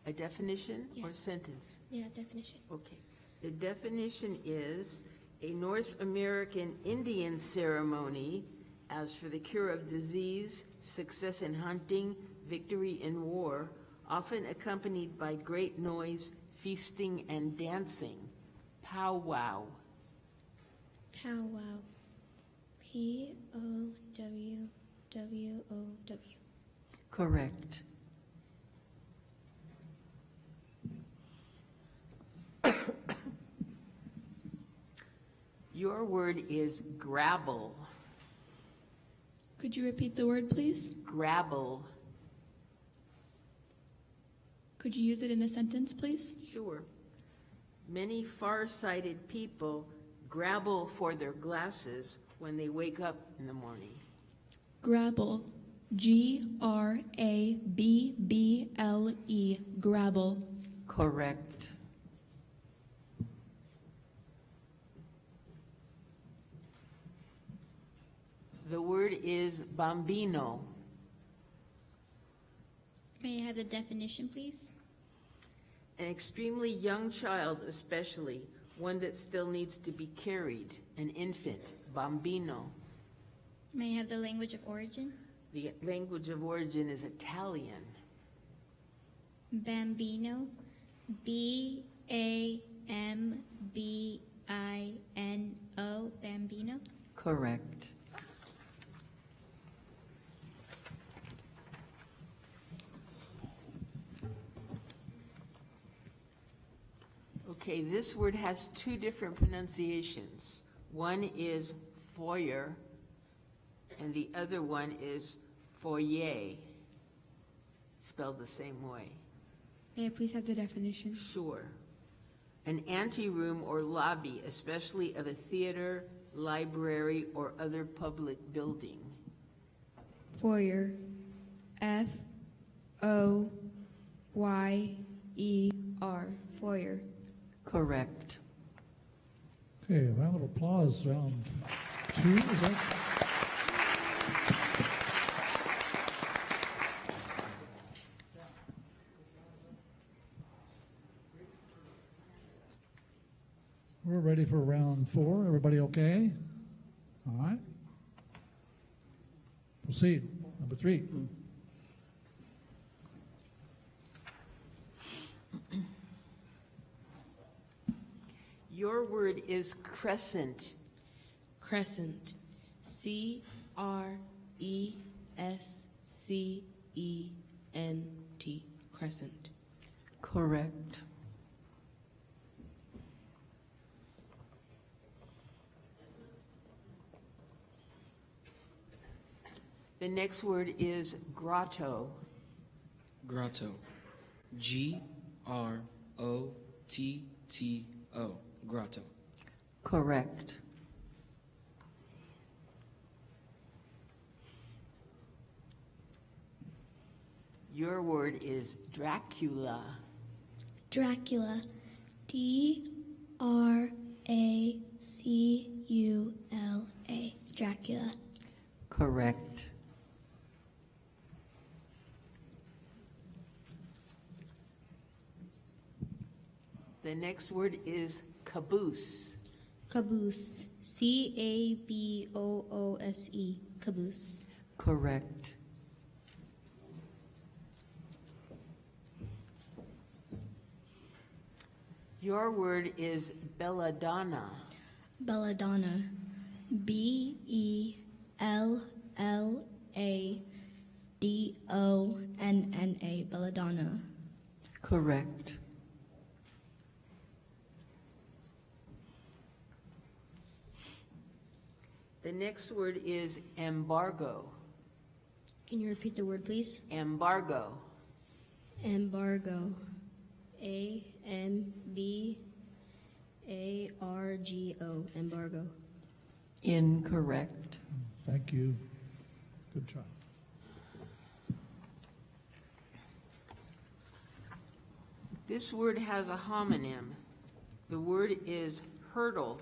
A definition Yeah. or sentence? Yeah, definition. Okay. The definition is a North American Indian ceremony as for the cure of disease, success in hunting, victory in war, often accompanied by great noise, feasting, and dancing. Powwow. Powwow. P-O-W-W-O-W. Correct. Your word is grabble. Could you repeat the word, please? Grabble. Could you use it in a sentence, please? Sure. Many far-sighted people grabble for their glasses when they wake up in the morning. Grabble. G-R-A-B-B-L-E. Grabble. Correct. The word is bambino. May I have the definition, please? An extremely young child, especially, one that still needs to be carried, an infant, bambino. May I have the language of origin? The language of origin is Italian. Bambino. B-A-M-B-I-N-O. Bambino. Correct. Okay, this word has two different pronunciations. One is foyer, and the other one is foyer, spelled the same way. May I please have the definition? Sure. An anteroom or lobby, especially of a theater, library, or other public building. Foyer. F-O-Y-E-R. Foyer. Correct. Okay, a round of applause, round two, is that? We're ready for round four. Everybody okay? All right. Proceed. Number three. Your word is crescent. Crescent. C-R-E-S-C-E-N-T. Crescent. Correct. The next word is grotto. Grotto. Grotto. Grotto. Correct. Your word is Dracula. Dracula. Dracula. Dracula. Correct. The next word is caboose. Caboose. Caboose. Caboose. Correct. Your word is belladonna. Belladonna. Belladonna. Belladonna. Correct. The next word is embargo. Can you repeat the word, please? Embargo. Embargo. Ambargo. Embargo. Incorrect. Thank you. Good try. This word has a homonym. The word is hurdle.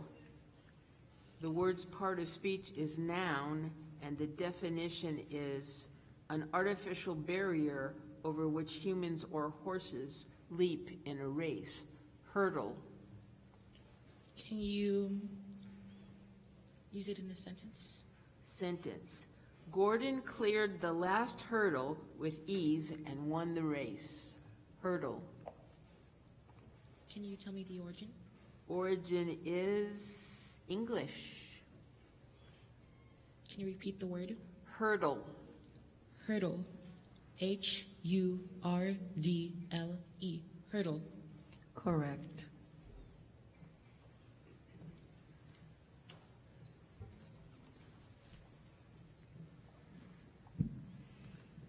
The word's part of speech is noun, and the definition is an artificial barrier over which humans or horses leap in a race. Hurdle. Can you use it in a sentence? Sentence. Gordon cleared the last hurdle with ease and won the race. Hurdle. Can you tell me the origin? Origin is English. Can you repeat the word? Hurdle. Hurdle. Hurdle. Hurdle. Correct.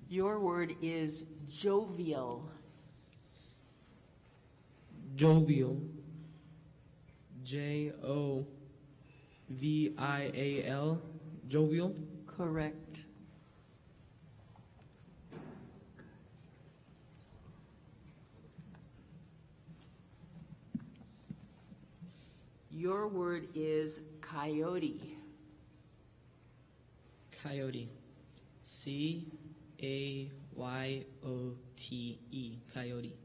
Your word is jovial. Jovial. Jovial. Jovial. Correct. Your word is coyote. Coyote. Cayote. Coyote.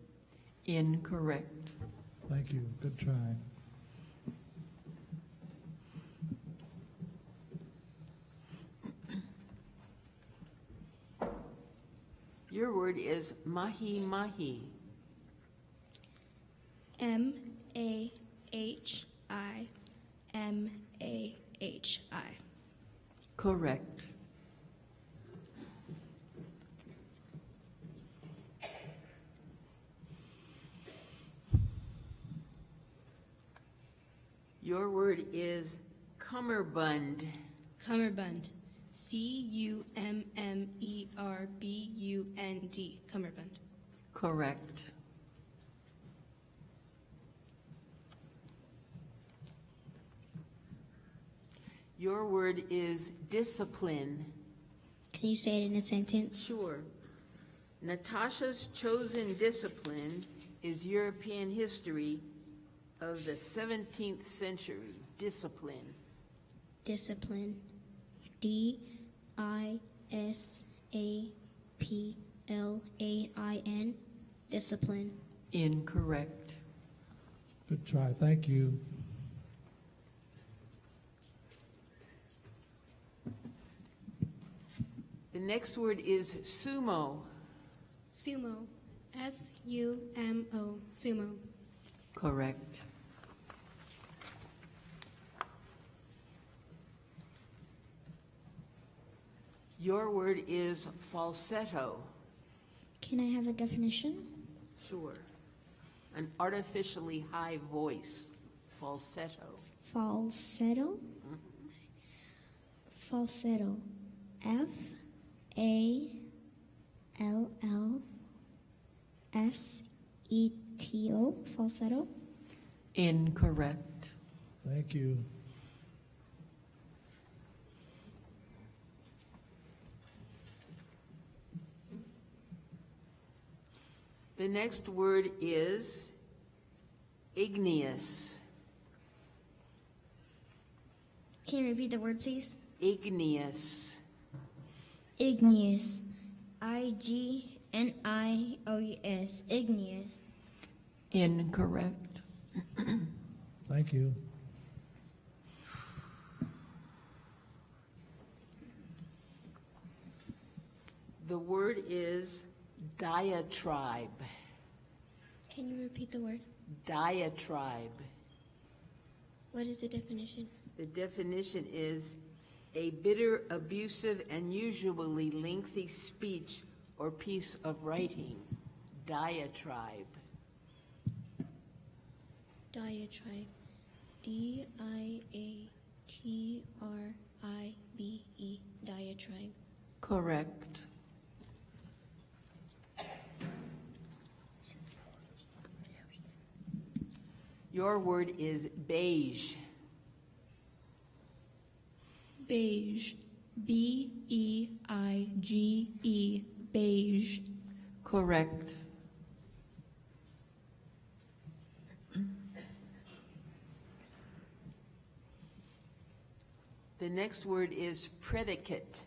Incorrect. Thank you. Good try. Your word is mahi-mahi. Mahi. Correct. Your word is cummerbund. Cummerbund. Cummerbund. Cummerbund. Correct. Your word is discipline. Can you say it in a sentence? Sure. Natasha's chosen discipline is European history of the 17th century. Discipline. Discipline. Discipline. Discipline. Incorrect. Good try. Thank you. The next word is sumo. Sumo. Sumo. Sumo. Correct. Your word is falsetto. Can I have a definition? Sure. An artificially high voice. Falsetto. Falsetto. Falsetto. A-L-L-S-E-T-O, falsetto. Incorrect. Thank you. The next word is igneous. Can you repeat the word, please? Igneous. Igneous. I-G-N-I-O-U-S. Igneous. Incorrect. Thank you. The word is diatribe. Can you repeat the word? Diatribe. What is the definition? The definition is a bitter, abusive, and usually lengthy speech or piece of writing. Diatribe. Diatribe. D-I-A-T-R-I-B-E. Diatribe. Correct. Your word is beige. Beige. B-E-I-G-E. Beige. Correct. The next word is predicate.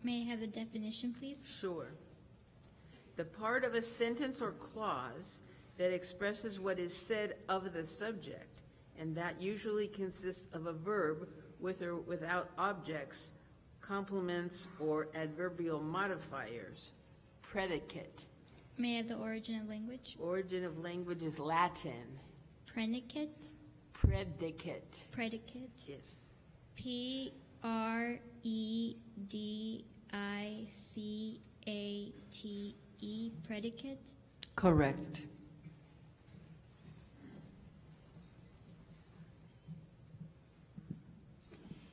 May I have the definition, please? Sure. The part of a sentence or clause that expresses what is said of the subject, and that usually consists of a verb with or without objects, complements, or adverbial modifiers. Predicate. May I have the origin of language? Origin of language is Latin. Predicate? Predicate. Predicate? Yes. P-R-E-D-I-C-A-T-E. Predicate? Correct.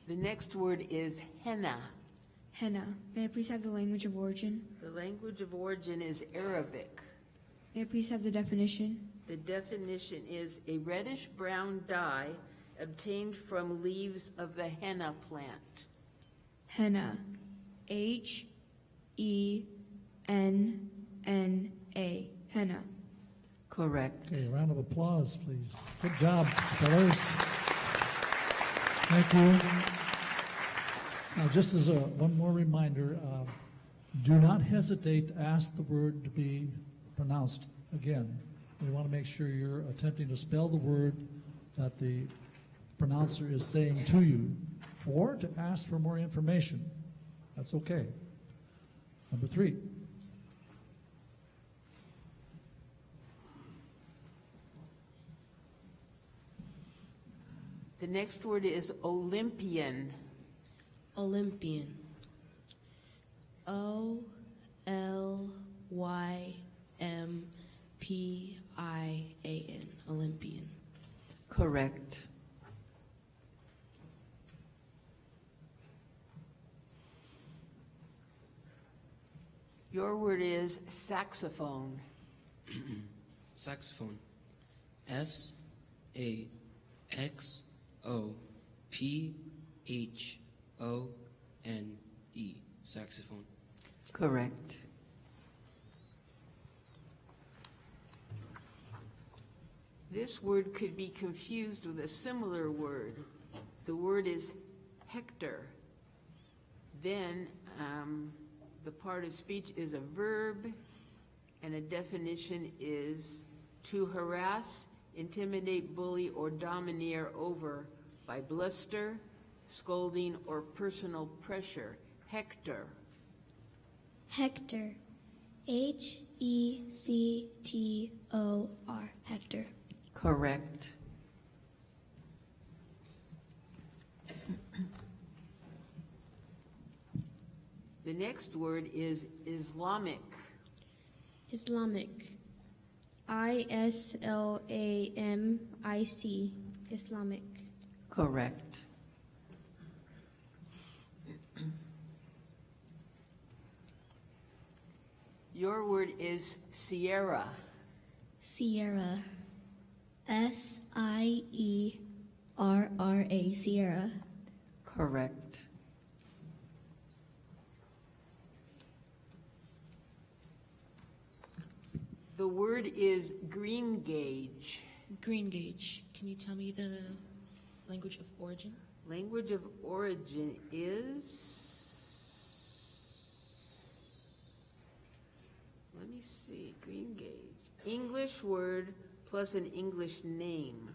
The next word is henna. Henna. May I please have the language of origin? The language of origin is Arabic. May I please have the definition? The definition is a reddish-brown dye obtained from leaves of the henna plant. Henna. H-E-N-N-A. Henna. Correct. Okay, round of applause, please. Good job, fellows. Thank you. Now, just as one more reminder, do not hesitate to ask the word to be pronounced again. We want to make sure you're attempting to spell the word that the pronouncer is saying to you, or to ask for more information. That's okay. Number 3. The next word is Olympian. Olympian. O-L-Y-M-P-I-A-N. Olympian. Correct. Your word is saxophone. Saxophone. S-A-X-O-P-H-O-N-E. Saxophone. Correct. This word could be confused with a similar word. The word is hector. Then the part of speech is a verb, and a definition is to harass, intimidate, bully, or domineer over by bluster, scolding, or personal pressure. Hector. Hector. H-E-C-T-O-R. Hector. Correct. The next word is Islamic. Islamic. I-S-L-A-M-I-C. Islamic. Correct. Your word is Sierra. Sierra. Sierra. Sierra. Correct. The word is green gauge. Green gauge. Can you tell me the language of origin? Language of origin is, let me see, green gauge. English word plus an English name.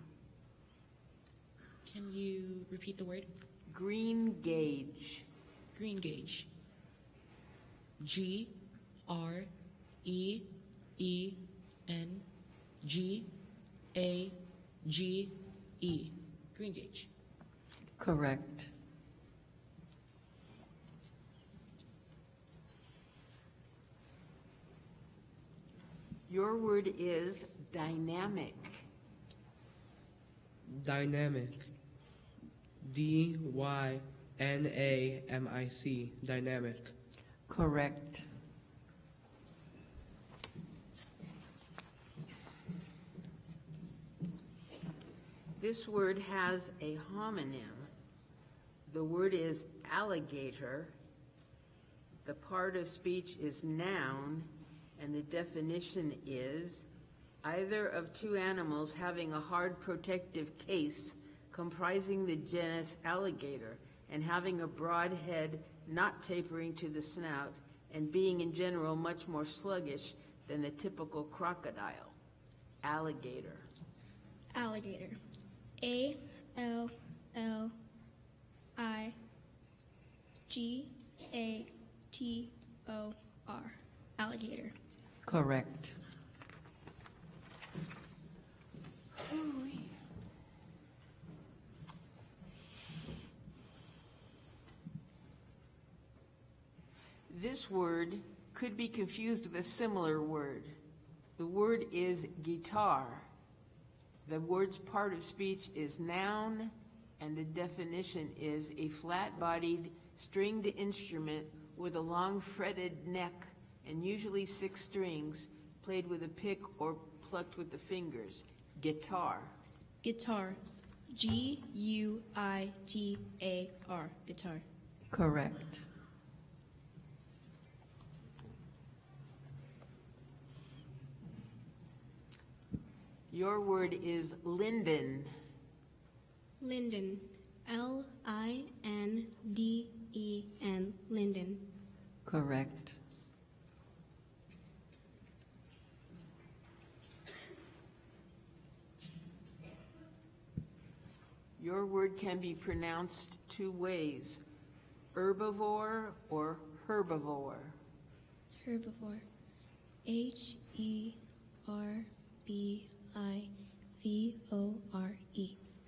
Can you repeat the word? Green gauge. Green gauge. Green-E-N-G-A-G-E. Green gauge. Correct. Your word is dynamic. Dynamic. D-Y-N-A-M-I-C. Dynamic. Correct. This word has a homonym. The word is alligator. The part of speech is noun, and the definition is either of two animals having a hard protective case comprising the genus alligator and having a broad head not tapering to the snout and being in general much more sluggish than the typical crocodile. Alligator. Alligator. A-L-L-I-G-A-T-O-R. Alligator. Correct. This word could be confused with a similar word. The word is guitar. The word's part of speech is noun, and the definition is a flat-bodied, stringed instrument with a long fretted neck and usually 6 strings, played with a pick or plucked with the fingers. Guitar. Guitar. G-U-I-T-A-R. Guitar. Correct. Your word is linden. Linden. L-I-N-D-E-N. Linden. Correct. Your word can be pronounced 2 ways, herbivore or herbivore. Herbivore. H-E-R-B-I-V-O-R-E.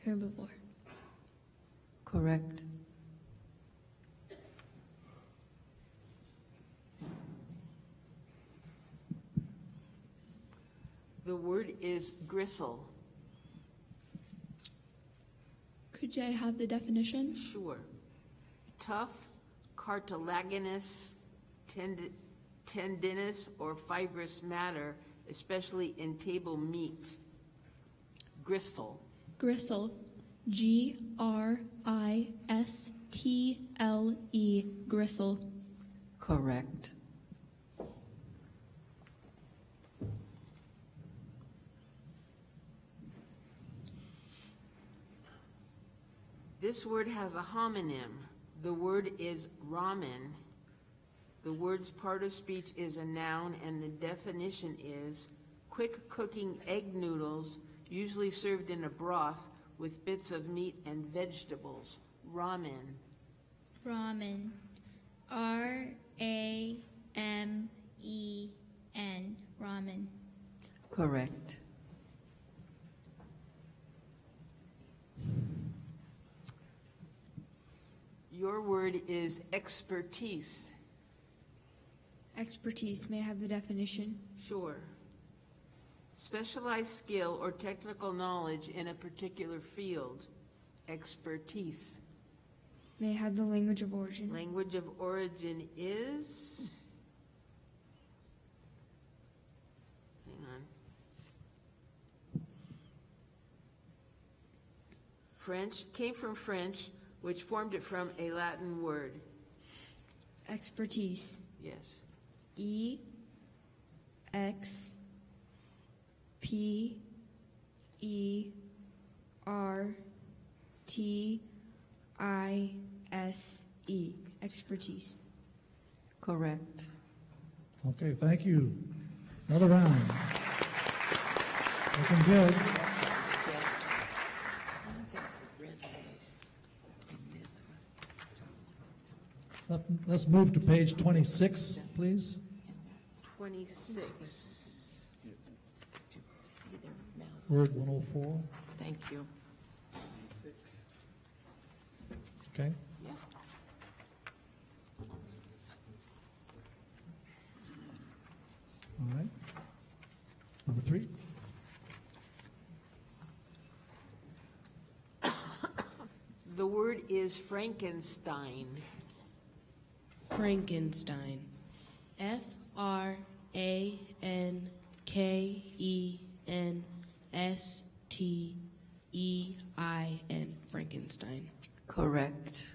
Herbivore. Correct. The word is gristle. Could I have the definition? Sure. Tough, cartilaginous, tendinous, or fibrous matter, especially in table meat. Gristle. Gristle. G-R-I-S-T-L-E. Gristle. Correct. This word has a homonym. The word is ramen. The word's part of speech is a noun, and the definition is quick cooking egg noodles, usually served in a broth with bits of meat and vegetables. Ramen. Ramen. R-A-M-E-N. Ramen. Correct. Your word is expertise. Expertise. May I have the definition? Sure. Specialized skill or technical knowledge in a particular field. Expertise. May I have the language of origin? Language of origin is came from French, which formed it from a Latin word. Expertise. Yes. E X P E R T I S E. Expertise. Correct. Okay, thank you. Another round. Looking good. Let's move to page 26, please. 26. Word 104. Thank you. Okay. Yeah. All right. Number 3. The word is Frankenstein. Frankenstein. Frankenstein. Frankenstein. Correct.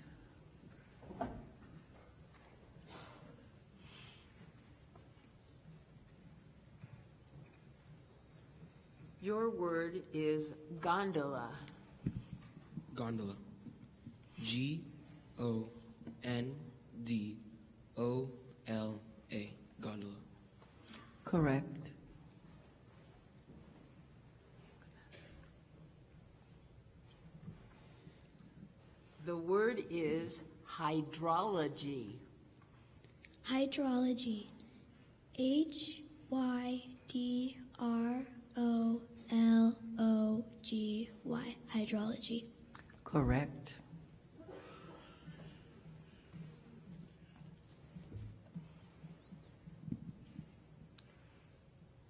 Your word is gondola. Gondola. Gondola. Gondola. Correct. The word is hydrology. Hydrology. HYDROLOGY. Hydrology. Correct.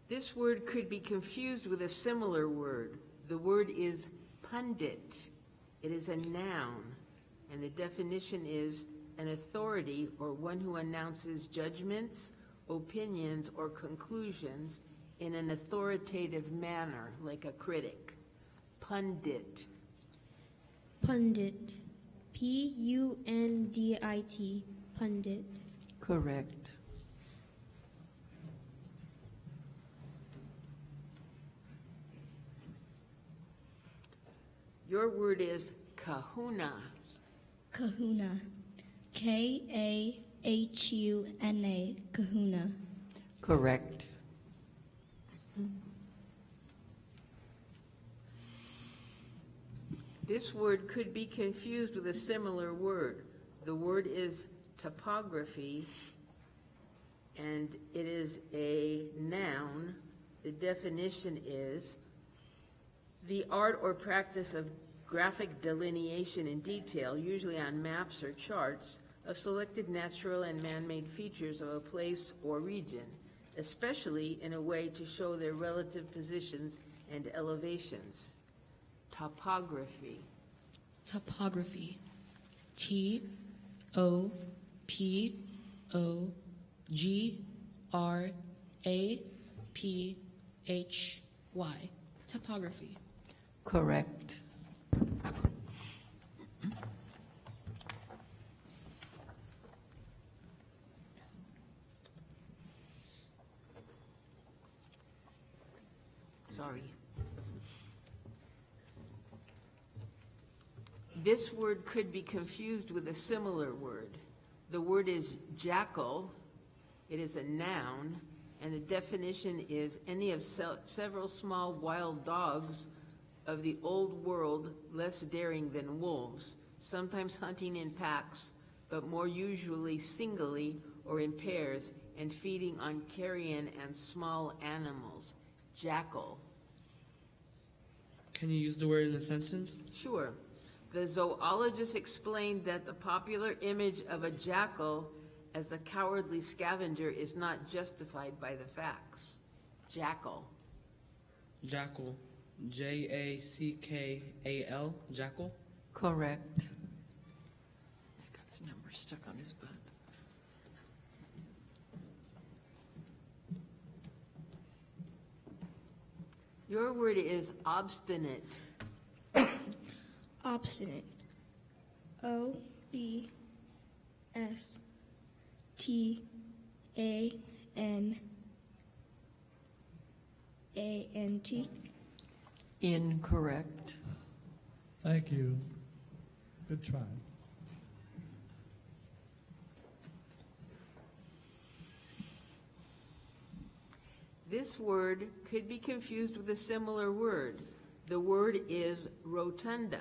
This word could be confused with a similar word. The word is pundit. It is a noun, and the definition is an authority or one who announces judgments, opinions, or conclusions in an authoritative manner, like a critic. Pundit. Pundit. Pundit. Pundit. Correct. Your word is kahuna. Kahuna. Kahuna. Kahuna. Correct. This word could be confused with a similar word. The word is topography, and it is a noun. The definition is the art or practice of graphic delineation in detail, usually on maps or charts, of selected natural and man-made features of a place or region, especially in a way to show their relative positions and elevations. Topography. Topography. Topography. Topography. Correct. Sorry. This word could be confused with a similar word. The word is jackal. It is a noun, and the definition is any of several small wild dogs of the old world, less daring than wolves, sometimes hunting in packs, but more usually singly or in pairs, and feeding on carrion and small animals. Jackal. Can you use the word in a sentence? Sure. The zoologist explained that the popular image of a jackal as a cowardly scavenger is not justified by the facts. Jackal. Jackal. Jackal. Jackal. Correct. He's got his number stuck on his butt. Your word is obstinate. Obstinate. OBSTANANT. Incorrect. Thank you. Good try. This word could be confused with a similar word. The word is rotunda.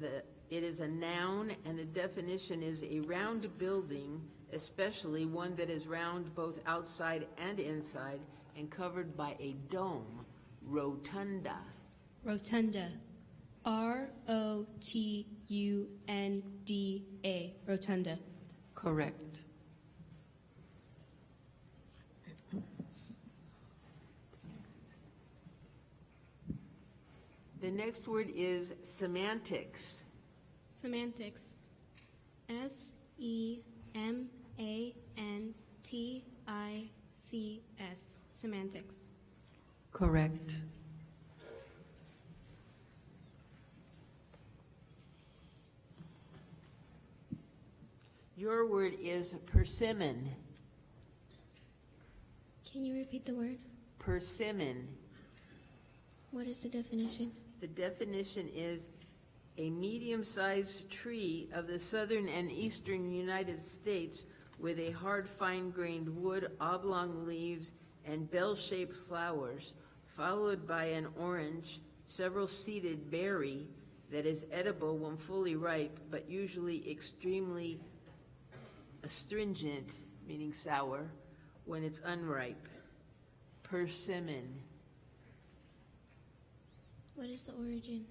It is a noun, and the definition is a round building, especially one that is round both outside and inside and covered by a dome. Rotunda. Rotunda. ROTUNDA. Rotunda. Correct. The next word is semantics. Semantics. SEMANTICS. Semantics. Correct. Your word is persimmon. Can you repeat the word? Persimmon. What is the definition? The definition is a medium-sized tree of the southern and eastern United States with a hard, fine-grained wood, oblong leaves, and bell-shaped flowers, followed by an orange, several-seeded berry that is edible when fully ripe, but usually extremely astringent, meaning sour, when it's unripe. Persimmon. What is the origin?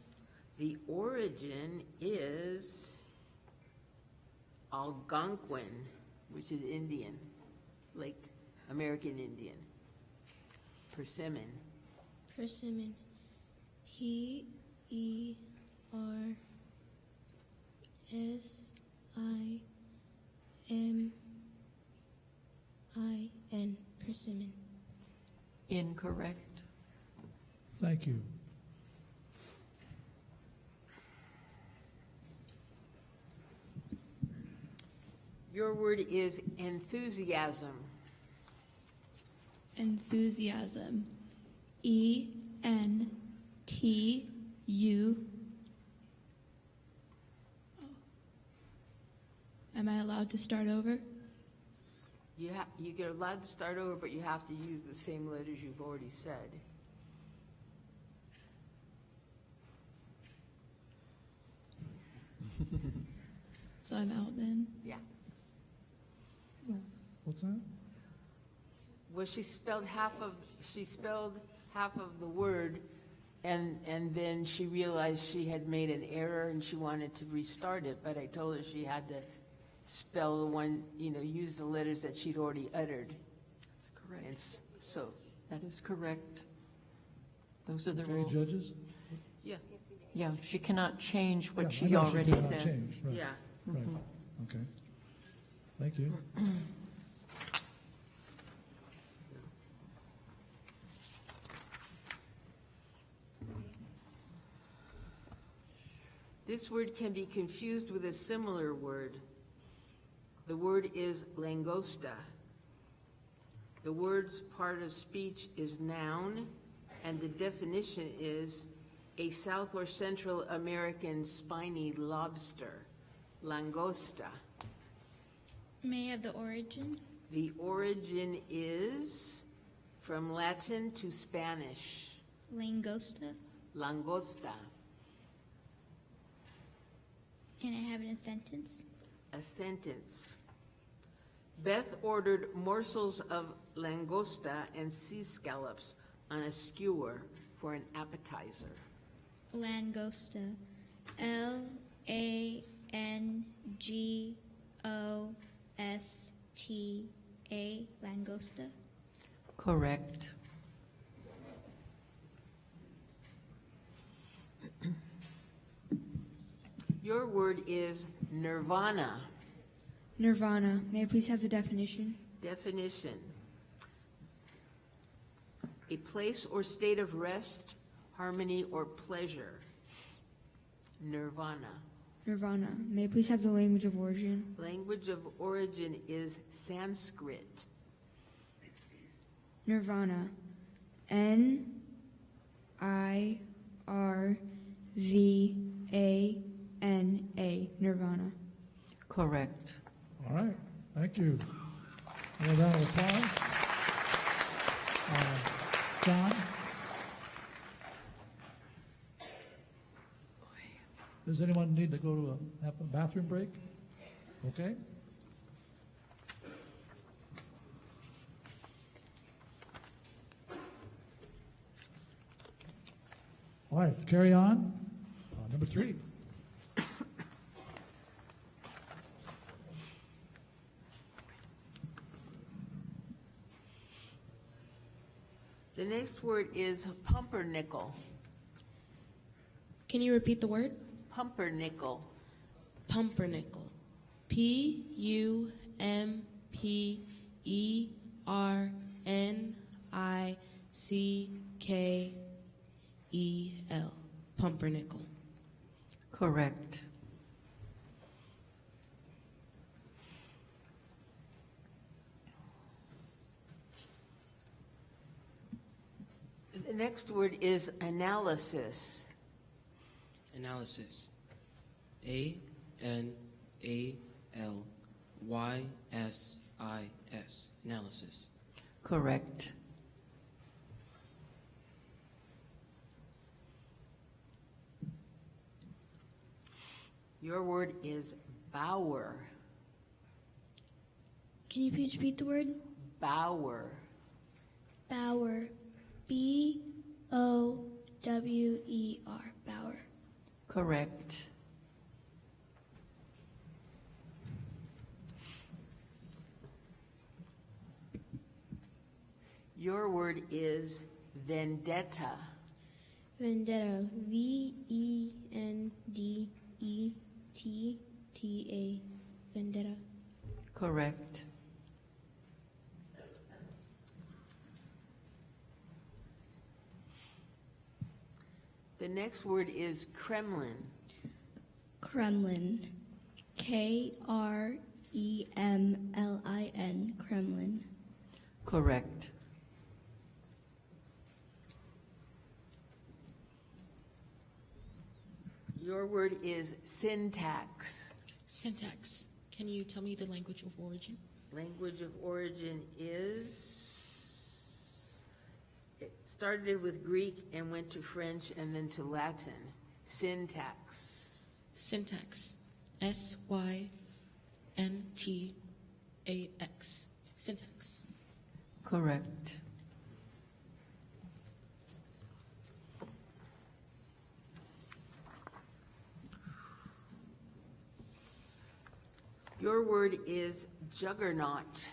The origin is Algonquin, which is Indian, like American Indian. Persimmon. Persimmon. PERSIMIN. Persimmon. Incorrect. Thank you. Your word is enthusiasm. Enthusiasm. ENTU. Am I allowed to start over? You get allowed to start over, but you have to use the same letters you've already said. So I'm out then? Yeah. What's that? Well, she spelled half of the word, and then she realized she had made an error and she wanted to restart it, but I told her she had to spell the one, use the letters that she'd already uttered. That's correct. And so. That is correct. Those are the Okay, rules. judges? Yeah. Yeah, she cannot change what Yeah, I she know already cannot said. change, right. Yeah. Right, okay. Thank you. This word can be confused with a similar word. The word is langosta. The word's part of speech is noun, and the definition is a South or Central American spiny lobster. Langosta. May I have the origin? The origin is from Latin to Spanish. Langosta. Langosta. Can I have it in a sentence? A sentence. Beth ordered morsels of langosta and sea scallops on a skewer for an appetizer. Langosta. LANGOSTA. Langosta. Correct. Your word is nirvana. Nirvana. May I please have the definition? Definition. A place or state of rest, harmony, or pleasure. Nirvana. Nirvana. May I please have the language of origin? Language of origin is Sanskrit. Nirvana. Nirvana. Nirvana. Correct. All right, thank you. Well done, applause. John? Does anyone need to go to have a bathroom break? Okay. All right, carry on. Number 3. The next word is pumpernickel. Can you repeat the word? Pumpernickel. Pumpernickel. Pumpernickel. Pumpernickel. Correct. The next word is analysis. Analysis. A-N-A-L-Y-S-I-S. Analysis. Correct. Your word is bower. Can you please repeat the word? Bower. Bower. B-O-W-E-R. Bower. Correct. Your word is vendetta. Vendetta. V-E-N-D-E-T-T-A. Vendetta. Correct. The next word is Kremlin. Kremlin. K-R-E-M-L-I-N. Kremlin. Correct. Your word is syntax. Syntax. Can you tell me the language of origin? Language of origin is... It started with Greek and went to French and then to Latin. Syntax. Syntax. S-Y-N-T-A-X. Syntax. Correct. Your word is juggernaut.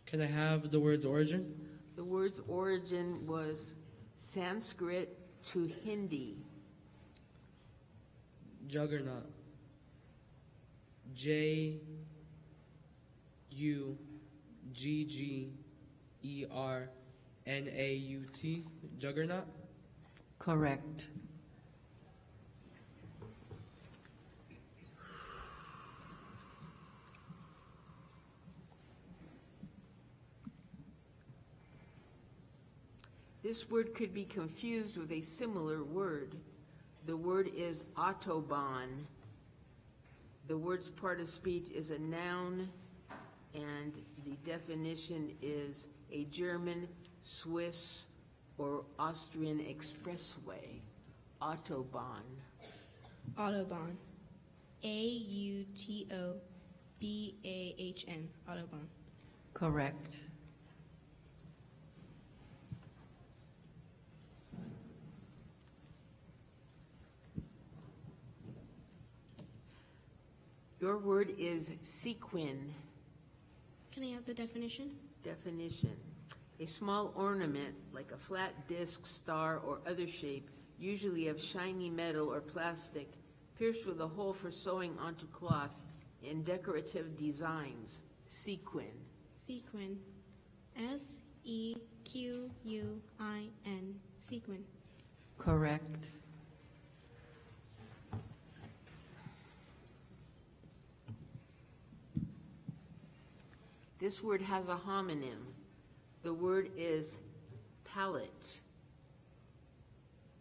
Can I have the word's origin? The word's origin was Sanskrit to Hindi. Juggernaut. J-U-G-G-E-R-N-A-U-T. Juggernaut? Correct. This word could be confused with a similar word. The word is Autobahn. The word's part of speech is a noun, and the definition is a German, Swiss, or Austrian expressway. Autobahn. Autobahn. A-U-T-O-B-A-H-N. Autobahn. Correct. Your word is sequin. Can I have the definition? Definition. A small ornament, like a flat disc, star, or other shape, usually of shiny metal or plastic, pierced with a hole for sewing onto cloth in decorative designs. Sequin. Sequin. S-E-Q-U-I-N. Sequin. Correct. This word has a homonym. The word is palate.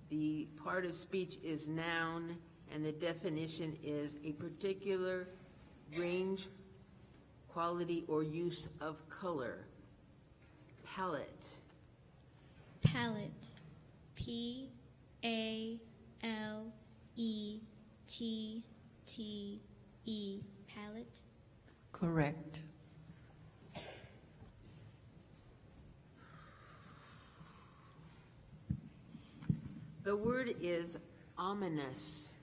The part of speech is noun, and the definition is a particular range, quality, or use of color. Palette. Palette. P-A-L-E-T-T-E. Palette. Correct. The word is ominous.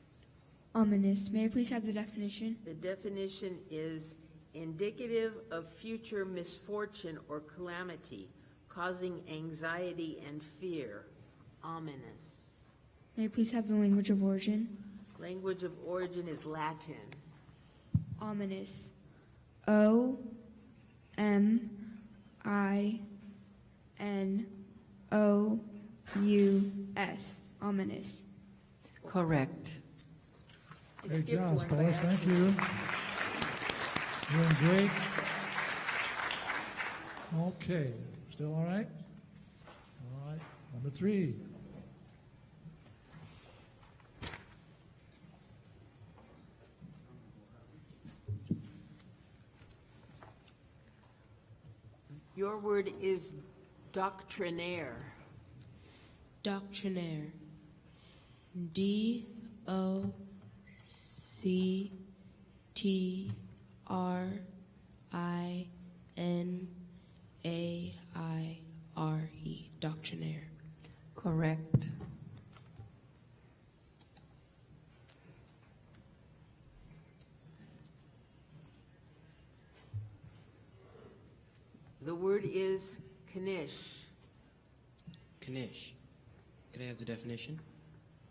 Ominous. May I please have the definition? The definition is indicative of future misfortune or calamity, causing anxiety and fear. Ominous. May I please have the language of origin? Language of origin is Latin. Ominous. O-M-I-N-O-U-S. Ominous. Correct. Great job, spellers. Thank you. Doing great. Okay, still all right? All right, number 3. Your word is doctrinaire. Doctrinaire. D-O-C-T-R-I-N-A-I-R-E. Doctrinaire. Correct. The word is knish. Knish. Could I have the definition?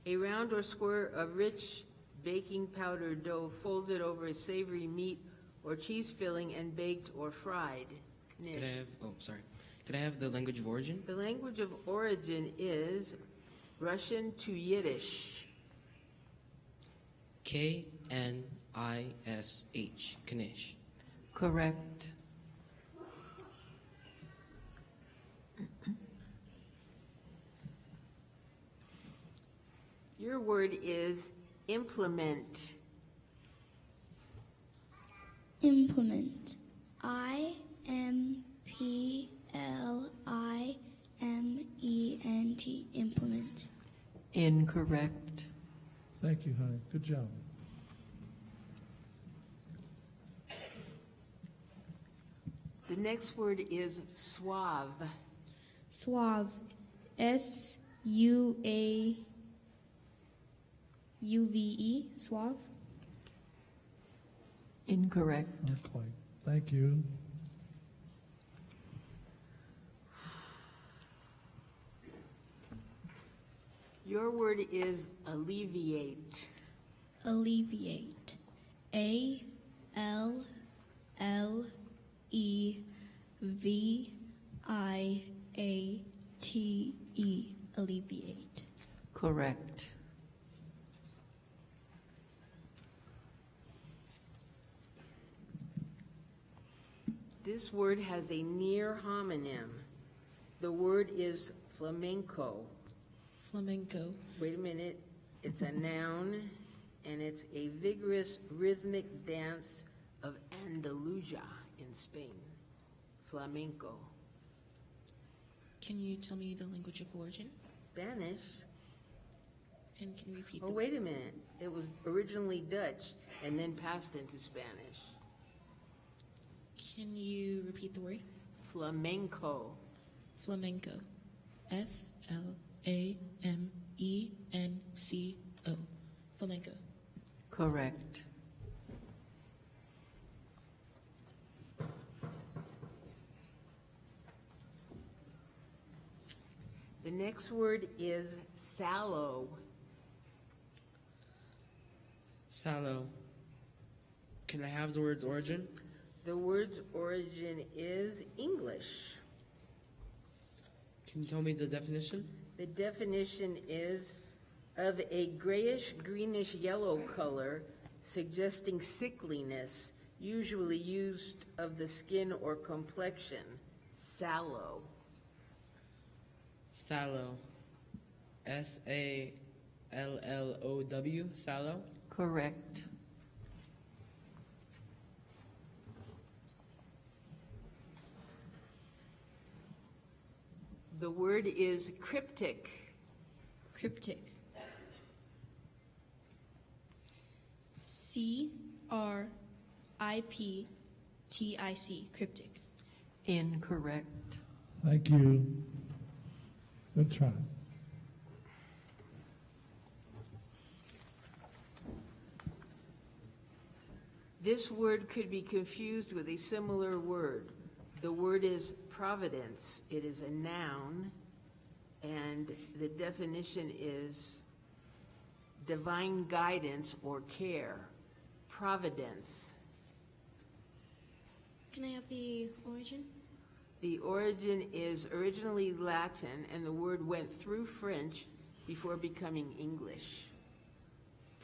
A round or square of rich baking powder dough folded over a savory meat or cheese filling and baked or fried. Knish. Could I have, oh, sorry. Could I have the language of origin? The language of origin is Russian to Yiddish. K-N-I-S-H. Knish. Correct. Your word is implement. Implement. I-M-P-L-I-M-E-N-T. Implement. Incorrect. Thank you, honey. Good job. The next word is suave. Suave. S-U-A-U-V-E. Suave. Incorrect. Not quite. Thank you. Your word is alleviate. Alleviate. A-L-L-E-V-I-A-T-E. Alleviate. Correct. This word has a near homonym. The word is flamenco. Flamenco. Wait a minute. It's a noun, and it's a vigorous rhythmic dance of Andalusia in Spain. Flamenco. Can you tell me the language of origin? Spanish. And can you repeat Oh, the wait a minute. It was originally Dutch and then passed into Spanish. Can you repeat the word? Flamenco. Flamenco. F-L-A-M-E-N-C-O. Flamenco. Correct. The next word is sallow. Sallow. Can I have the word's origin? The word's origin is English. Can you tell me the definition? The definition is of a grayish, greenish, yellow color, suggesting sickliness, usually used of the skin or complexion. Sallow. Sallow. S-A-L-L-O-W. Sallow. Correct. The word is cryptic. Cryptic. C-R-I-P-T-I-C. Cryptic. Incorrect. Thank you. Good try. This word could be confused with a similar word. The word is providence. It is a noun, and the definition is divine guidance or care. Providence. Can I have the origin? The origin is originally Latin, and the word went through French before becoming English.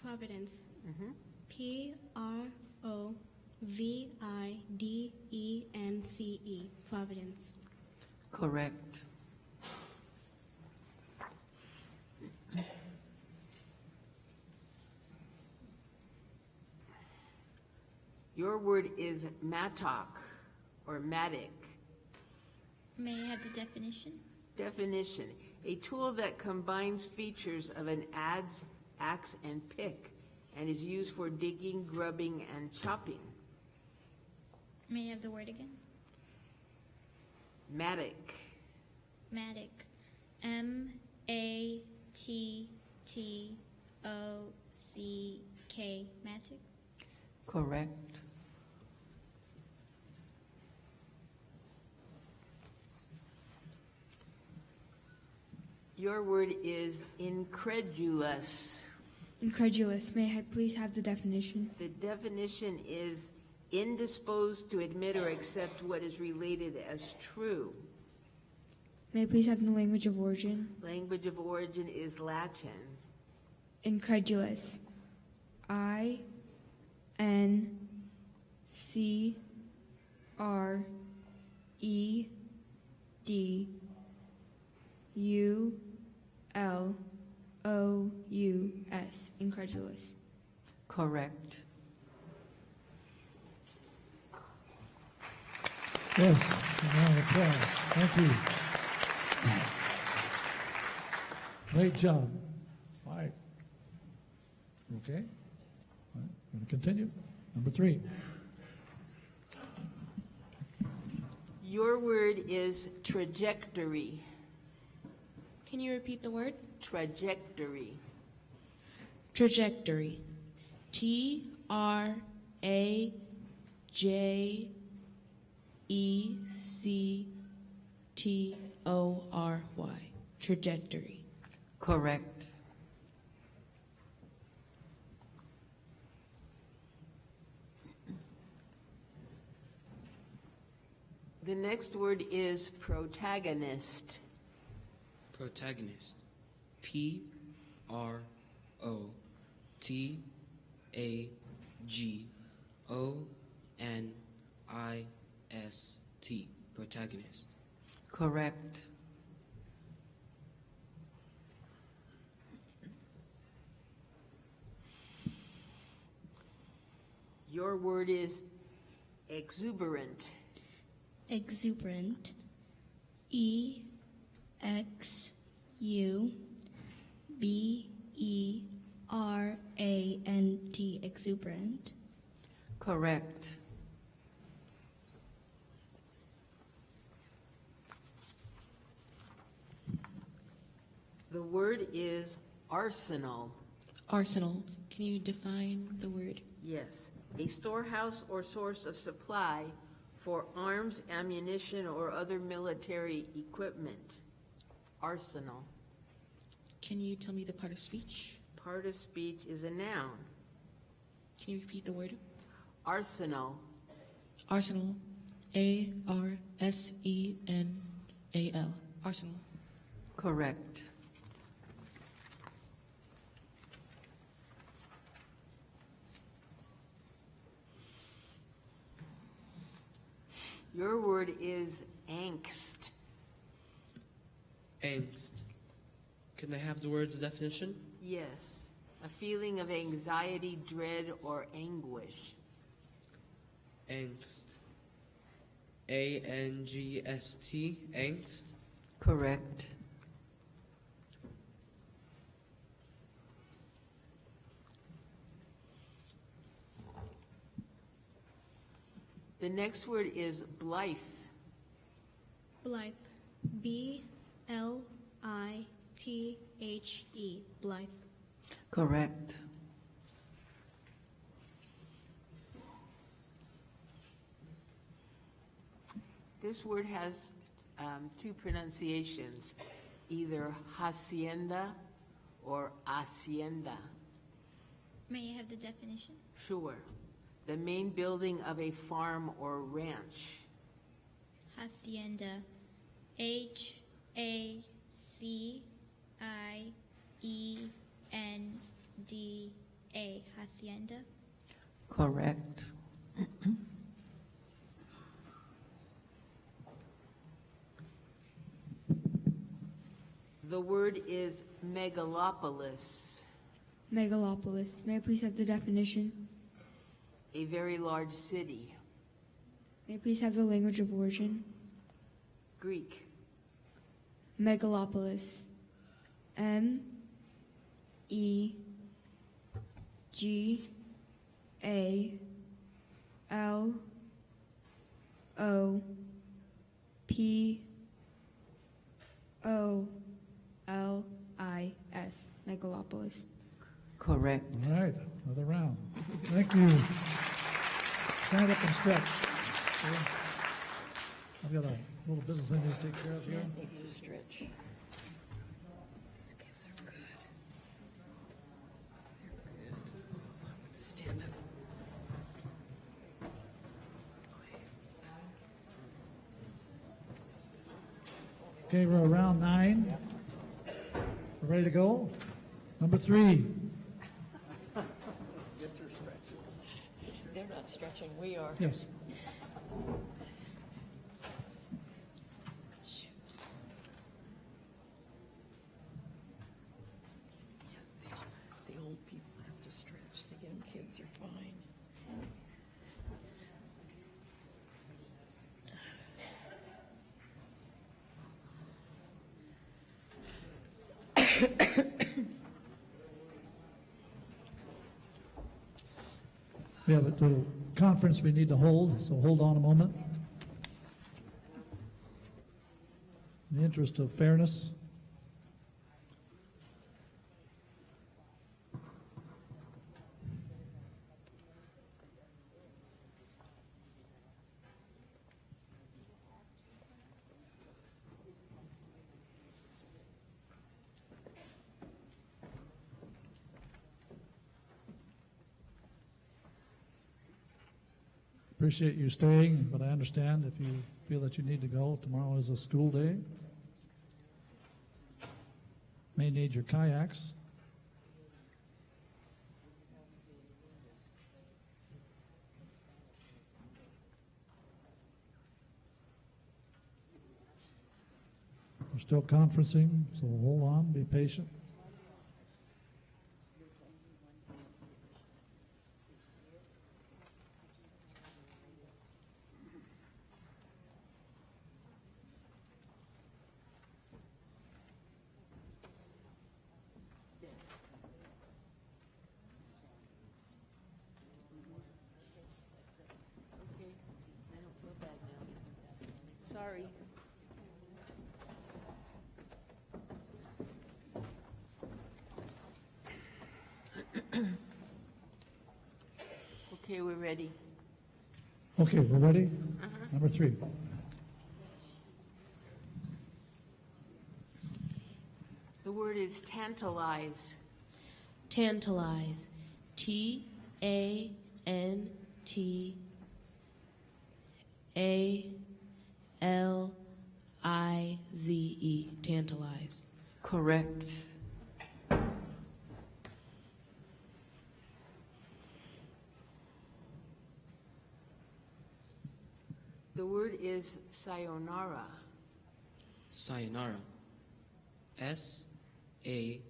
Providence. Mhm. P-R-O-V-I-D-E-N-C-E. Providence. Correct. Your word is mattock or mattock. May I have the definition? Definition: a tool that combines features of an axe and pick and is used for digging, grubbing, and chopping. May I have the word again? Mattock. Mattock. M-A-T-T-O-C-K. Mattock. Correct. Your word is incredulous. Incredulous. May I please have the definition? The definition is indisposed to admit or accept what is related as true. May I please have the language of origin? Language of origin is Latin. Incredulous. I-N-C-R-E-D-U-L-O-U-S. Incredulous. Correct. Yes, a round of applause. Thank you. Great job. All right. Okay. All right. Going to continue. Number 3. Your word is trajectory. Can you repeat the word? Trajectory. Trajectory. T-R-A-J-E-C-T-O-R-Y. Trajectory. Correct. The next word is protagonist. Protagonist. P-R-O-T-A-G-O-N-I-S-T. Protagonist. Correct. Your word is exuberant. Exuberant. E-X-U-B-E-R-A-N-T. Exuberant. Correct. The word is arsenal. Arsenal. Can you define the word? Yes. A storehouse or source of supply for arms, ammunition, or other military equipment. Arsenal. Can you tell me the part of speech? Part of speech is a noun. Can you repeat the word? Arsenal. Arsenal. A-R-S-E-N-A-L. Arsenal. Correct. Your word is angst. Angst. Can I have the word's definition? Yes, a feeling of anxiety, dread, or anguish. Angst. A-N-G-S-T, angst. Correct. The next word is blithe. Blythe. B-L-I-T-H-E. Blythe. Correct. This word has two pronunciations, either hacienda or hacienda. May I have the definition? Sure. The main building of a farm or ranch. Hacienda. H-A-C-I-E-N-D-A. Hacienda. Correct. The word is megalopolis, Megalopolis. May I please have the definition? a very large city. May I please have the language of origin? Greek. Megalopolis. M-E-G-A-L-O-P-O-L-I-S. Megalopolis. Correct. All right, another round. Thank you. Stand up and stretch. Okay. I've got a little business I need to take care of here. That needs to stretch. These kids are good. They're good. I'm going to stand up. Okay, we're around 9. We're ready to go. Number 3. They're not stretching, we are. Yes. The old people have to stretch, the young kids are fine. We have a little conference we need to hold, so hold on a moment. In the interest of fairness. Appreciate you staying, but I understand if you feel that you need to go. Tomorrow is a school day. May need your kayaks. We're still conferencing, so hold on, be patient. Okay, I don't feel bad now. Sorry. Okay, we're ready. Okay, we're ready? Number 3. The word is tantalize. Tantalize. Tantalize. Tantalize. Correct. The The word is sayonara. Sayonara. S-A-Y-O-N-A-R-A.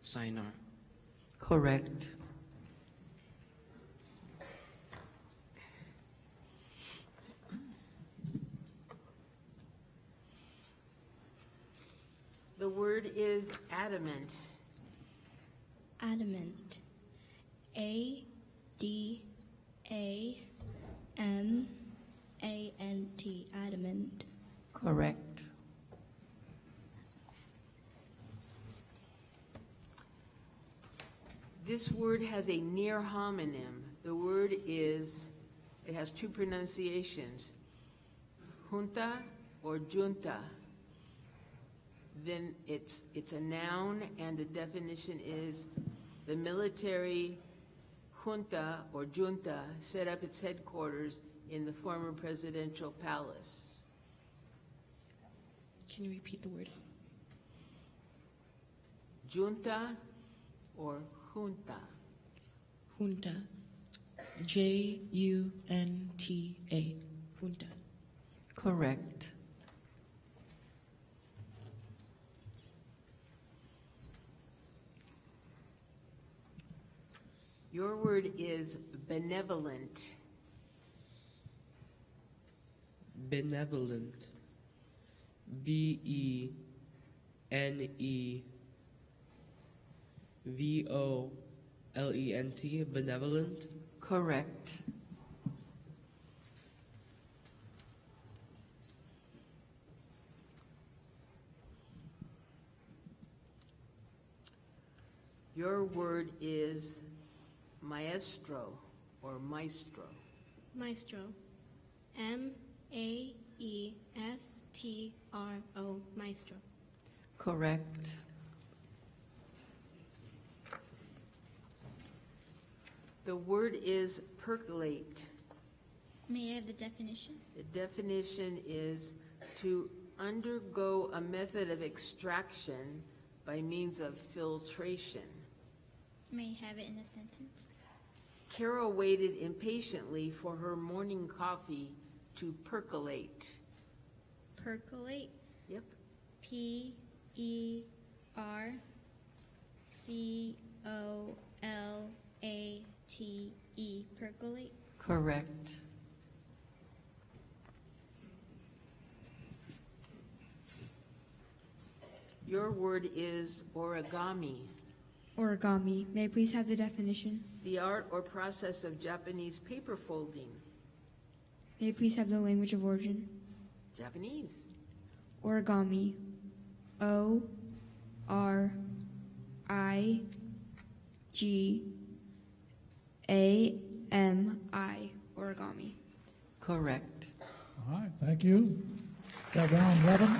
Sayonara. Correct. The word is adamant. Adamant. A-D-A-M-A-N-T. Adamant. Correct. This word has a near homonym. The word is, it has two pronunciations, junta or junta. Then it's a noun, and the definition is the military junta or junta set up its headquarters in the former presidential palace. Can you repeat the word? Junta or junta? Junta. J-U-N-T-A. Junta. Correct. Your word is benevolent. Benevolent. B-E-N-E-V-O-L-E-N-T. Benevolent. Correct. Your word is maestro or maestro. Maestro. M-A-E-S-T-R-O. Maestro. Correct. The word is percolate. May I have the definition? The definition is to undergo a method of extraction by means of filtration. May I have it in a sentence? Kero waited impatiently for her morning coffee to percolate. Percolate? Yep. P-E-R-C-O-L-A-T-E. Percolate? Correct. Your word is origami. Origami. May I please have the definition? The art or process of Japanese paper folding. May I please have the language of origin? Japanese. Origami. O-R-I-G-A-M-I. Origami. Correct. All right, thank you. Is that round 11?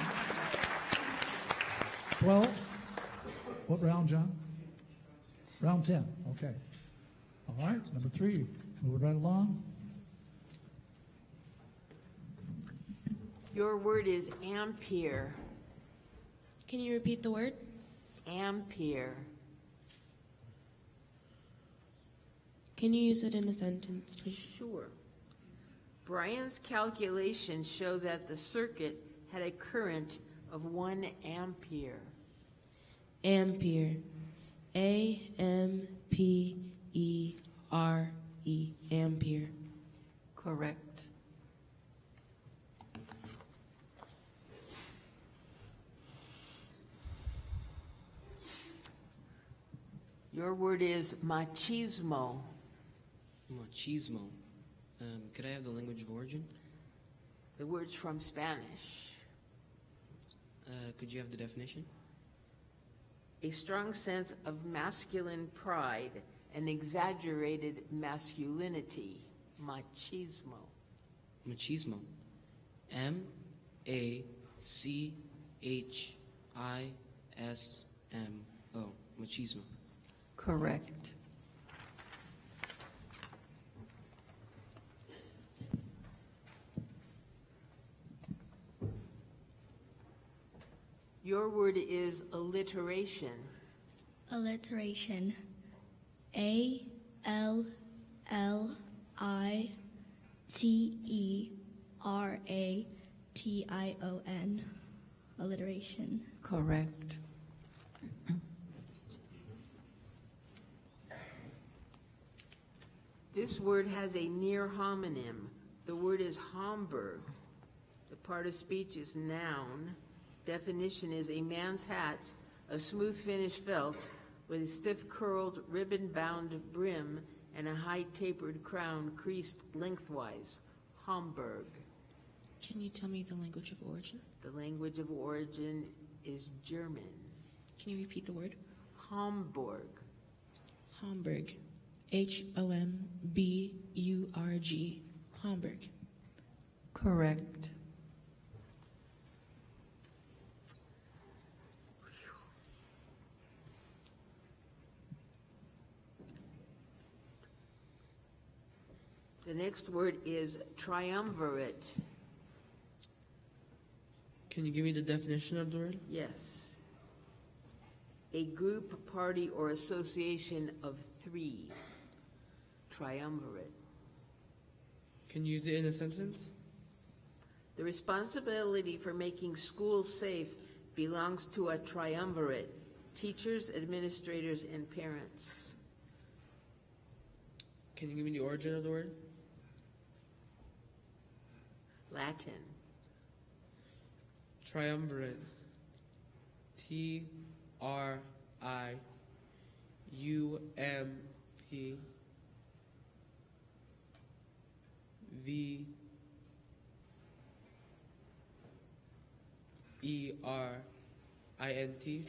12? What round, John? Round 10, okay. All right, number 3, moving right along. Your word is ampere. Can you repeat the word? Ampere. Can you use it in a sentence, please? Sure. Brian's calculations show that the circuit had a current of 1 ampere. Ampere. A-M-P-E-R-E. Ampere. Correct. Your word is machismo. Machismo. Could I have the language of origin? The word's from Spanish. Could you have the definition? A strong sense of masculine pride and exaggerated masculinity. Machismo. Machismo. M-A-C-H-I-S-M-O. Machismo. Correct. Your word is alliteration. Alliteration. ALLITERATION. Alliteration. Correct. This word has a near homonym. The word is Homburg. The part of speech is noun. Definition is a man's hat of smooth finished felt with a stiff curled ribbon-bound brim and a high tapered crown creased lengthwise. Homburg. Can you tell me the language of origin? The language of origin is German. Can you repeat the word? Homburg. Homburg. HOMBURG. Homburg. Correct. The next word is triumvirate. Can you give me the definition of the word? Yes. A group, party, or association of three. Triumvirate. Can you use it in a sentence? The responsibility for making schools safe belongs to a triumvirate: teachers, administrators, and parents. Can you give me the origin of the word? Latin. Triumvirate. TRIUMVIRATE.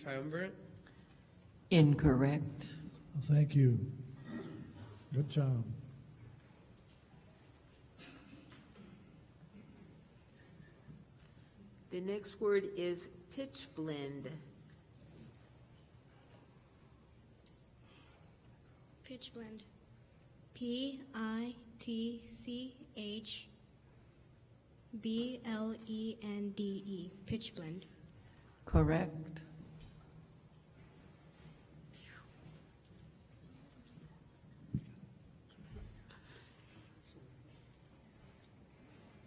Triumvirate. Incorrect. Thank you. Good job. The next word is pitch blend. Pitch blend. PITCHBLENDE. Pitch blend. Correct.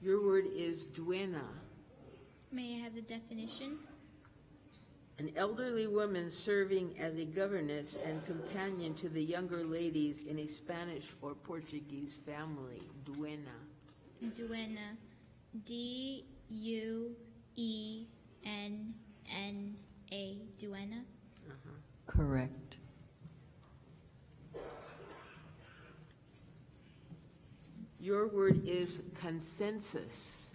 Your word is duenna. May I have the definition? An elderly woman serving as a governess and companion to the younger ladies in a Spanish or Portuguese family. Duenna. Duenna. DUENNA. Duenna. Correct. Your word is consensus.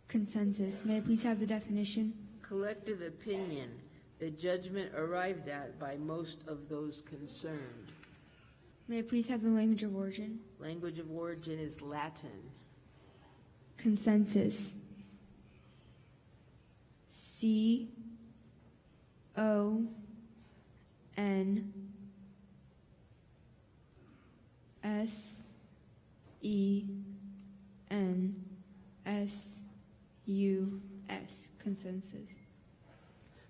Consensus. May I please have the definition? Collective opinion, the judgment arrived at by most of those concerned. May I please have the language of origin? Language of origin is Latin. Consensus. CONSENSUS. Consensus.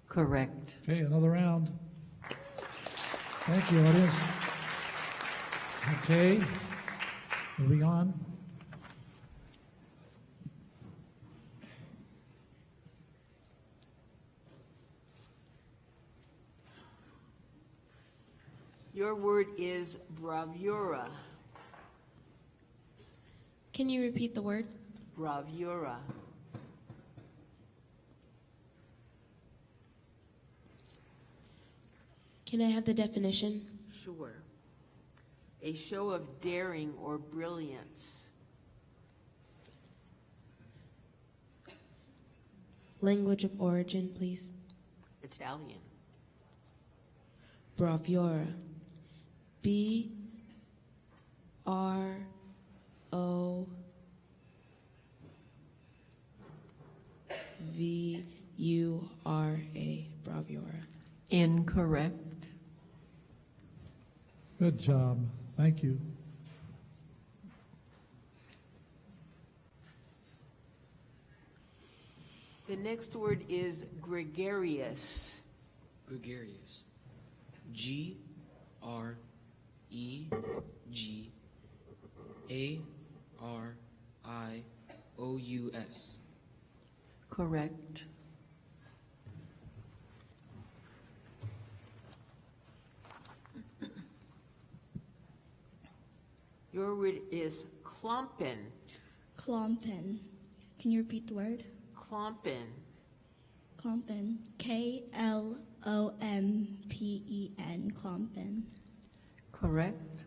Correct. Okay, another round. Thank you, audience. Okay, moving on. Your word is bravura. Can you repeat the word? Bravura. Can I have the definition? Sure. A show of daring or brilliance. Language of origin, please. Italian. Bravura. BROVURA. Bravura. Incorrect. Good job. Thank you. The next word is gregarious. Gregarious. Egarious. Correct. Your word is klompen. Klompen. Can you repeat the word? Klompen. Klompen. Klompen. Klompen. Correct.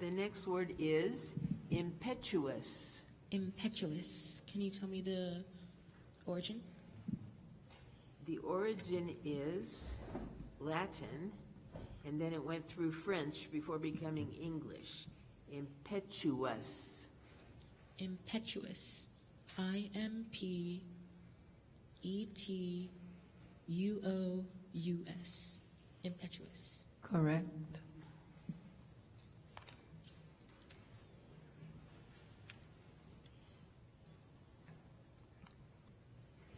The next word is impetuous. Impetuous. Can you tell me the origin? The origin is Latin, and then it went through French before becoming English. Impetuous. Impetuous. Impetuous. Impetuous. Correct.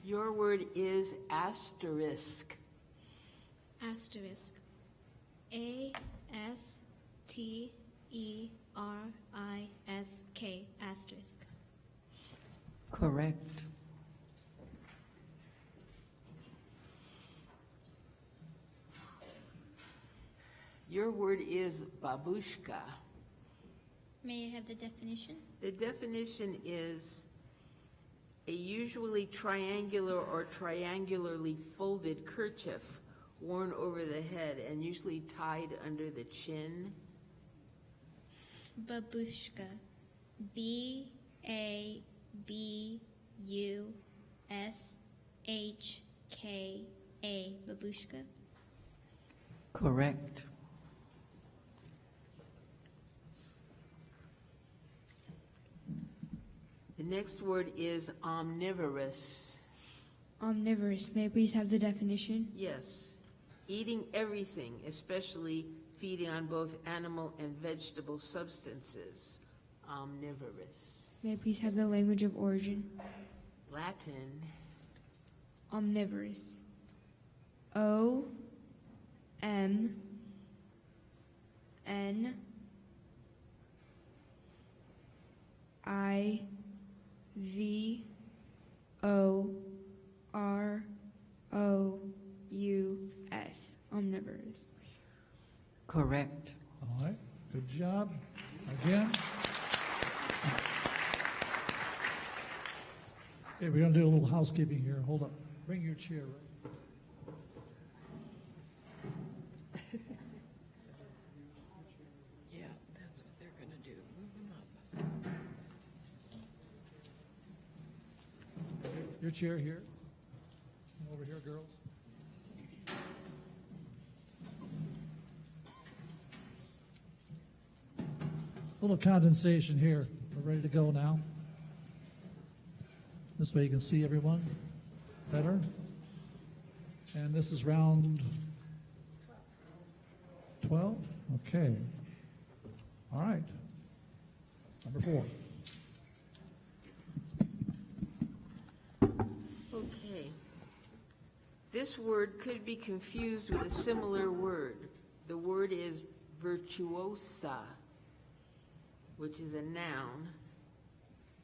Your word is asterisk. Asterisk. ASTERISK. Asterisk. Correct. Your word is babushka. May I have the definition? The definition is a usually triangular or triangularly folded kerchief worn over the head and usually tied under the chin. Babushka. BABUSHKA. Babushka. Correct. The next word is omnivorous. Omnivorous. May I please have the definition? Yes. Eating everything, especially feeding on both animal and vegetable substances. Omnivorous. May I please have the language of origin? Latin. Omnivorous. O M N I V O R O U S. Omnivorous. Correct. All right, good job. Again. Okay, we're going to do a little housekeeping here. Hold up. Bring your chair right. Yeah, that's what they're going to do. Move them up. Your chair here. Over here, girls. A little condensation here. We're ready to go now. This way you can see everyone better. And this is round 12? Okay. All right. Number 4. Okay. This word could be confused with a similar word. The word is virtuosa, which is a noun.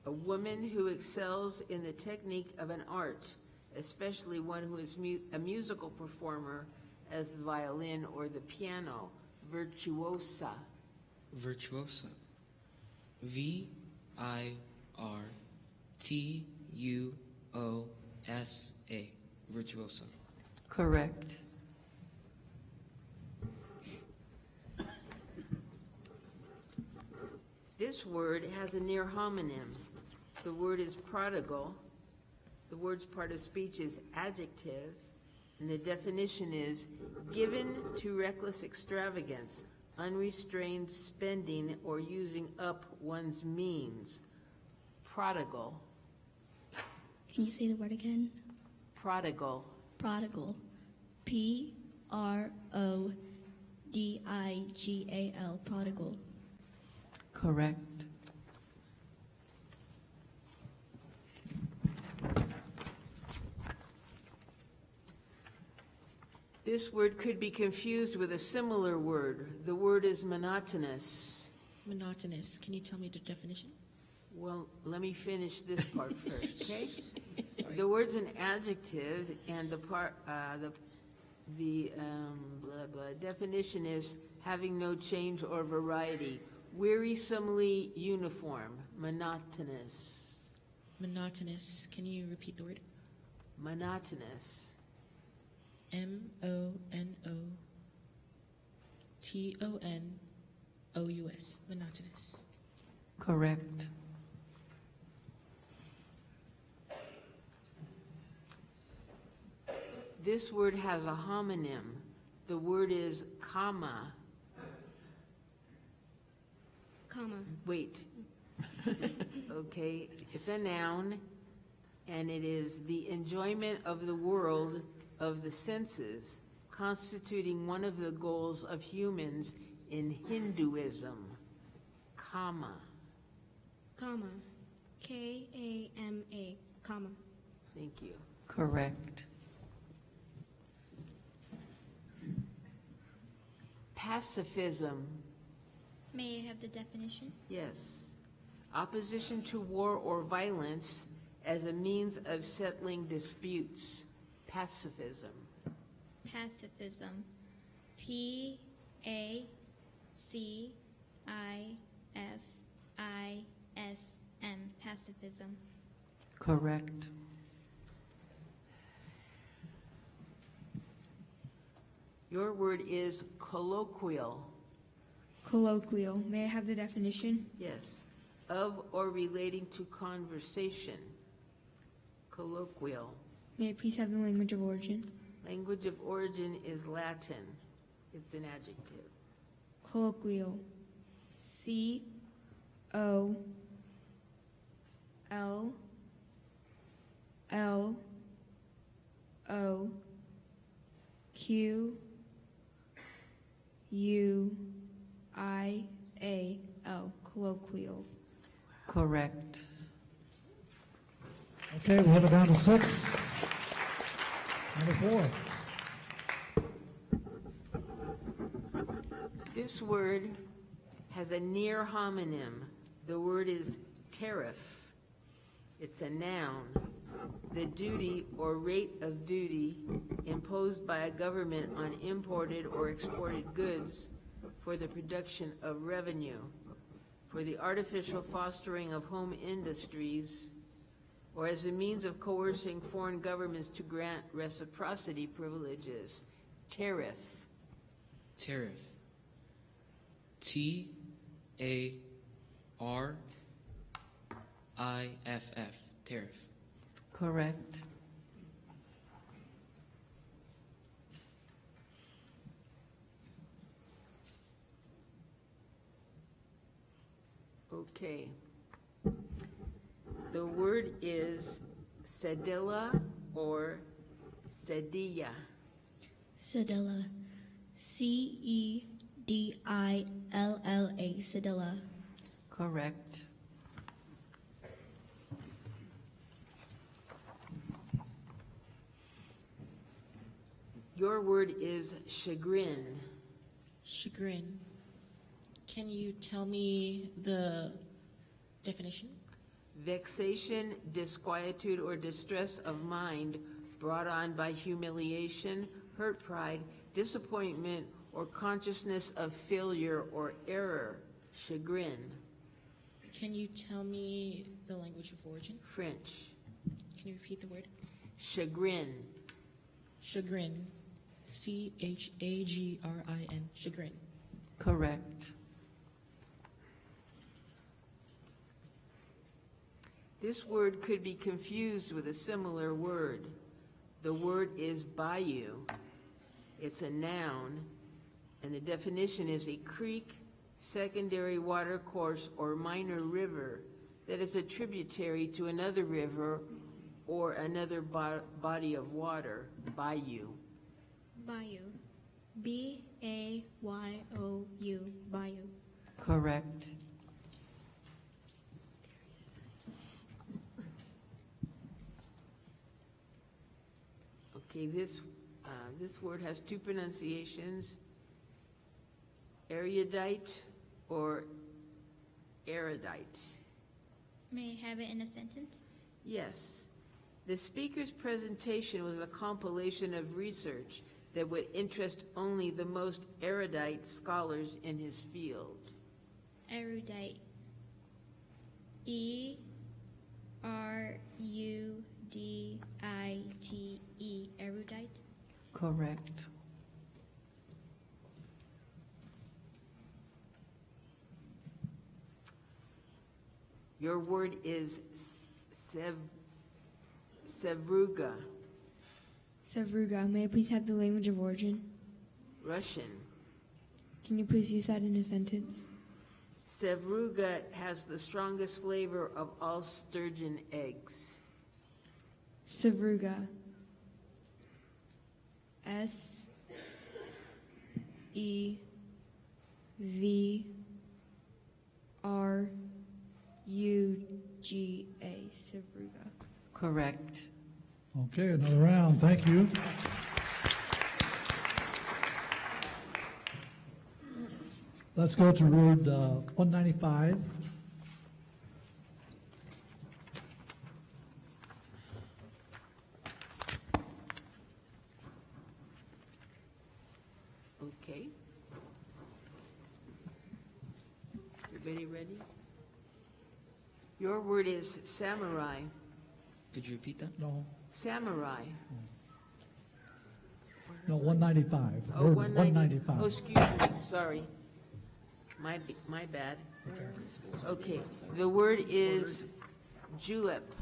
A woman who excels in the technique of an art, especially one who is a musical performer as the violin or the piano. Virtuosa. Virtuosa. VIRTUOSA. Virtuosa. Correct. This word has a near homonym. The word is prodigal. The word's part of speech is adjective, and the definition is given to reckless extravagance, unrestrained spending, or using up one's means. Prodigal. Can you say the word again? Prodigal. Prodigal. PRODIGAL. Prodigal. Correct. This word could be confused with a similar word. The word is monotonous. Monotonous. Can you tell me the definition? Well, let me finish this part first, okay? The word's an adjective, and the definition is having no change or variety, wearisomely uniform, monotonous. Monotonous. Can you repeat the word? Monotonous. M-O-N-O-T-O-N-O-U-S. Monotonous. Correct. This word has a homonym. The word is comma. Comma. Wait. Okay, it's a noun, and it is the enjoyment of the world of the senses, constituting one of the goals of humans in Hinduism. Comma. Comma. K-A-M-A. Comma. Thank you. Correct. Pacifism. May I have the definition? Yes. Opposition to war or violence as a means of settling disputes. Pacifism. Pacifism. P-A-C-I-F-I-S-M. Pacifism. Correct. Your word is colloquial. Colloquial. May I have the definition? Yes. Of or relating to conversation. Colloquial. May I please have the language of origin? Language of origin is Latin. It's an adjective. Colloquial. C-O-L-L-O-Q-U-I-A-L. Colloquial. Correct. Okay, we have it down to 6. Number 4. This word has a near homonym. The word is tariff. It's a noun. The duty or rate of duty imposed by a government on imported or exported goods for the production of revenue, for the artificial fostering of home industries, or as a means of coercing foreign governments to grant reciprocity privileges. Tariff. Tariff. T-A-R-I-F-F. Tariff. Correct. Okay. The word is cedilla or cedilla. Cedilla. C-E-D-I-L-L-A. Cedilla. Correct. Your word is chagrin. Chagrin. Can you tell me the definition? Vexation, disquietude, or distress of mind brought on by humiliation, hurt pride, disappointment, or consciousness of failure or error. Chagrin. Can you tell me the language of origin? French. Can you repeat the word? Chagrin. Chagrin. C-H-A-G-R-I-N. Chagrin. Correct. This word could be confused with a similar word. The word is bayou. It's a noun, and the definition is a creek, secondary water course, or minor river that is a tributary to another river or another body of water. Bayou. Bayou. B-A-Y-O-U. Bayou. Correct. Okay, this This word has two pronunciations, erudite or erudite. May I have it in a sentence? Yes. The speaker's presentation was a compilation of research that would interest only the most erudite scholars in his field. Erudite. E-R-U-D-I-T-E. Erudite. Correct. Your word is sevruga. Sevruga, may I please have the language of origin? Russian. Can you please use that in a sentence? Sevruga has the strongest flavor of all sturgeon eggs. Sevruga. S-E-V-R-U-G-A. Sevruga. Correct. Okay, another round. Thank you. Let's go to word 195. Okay. Everybody ready? Your word is samurai. Could you repeat that? No. Samurai. No, 195. Oh, Word 195. Oh, excuse me, sorry. My bad. Okay, the word is julep.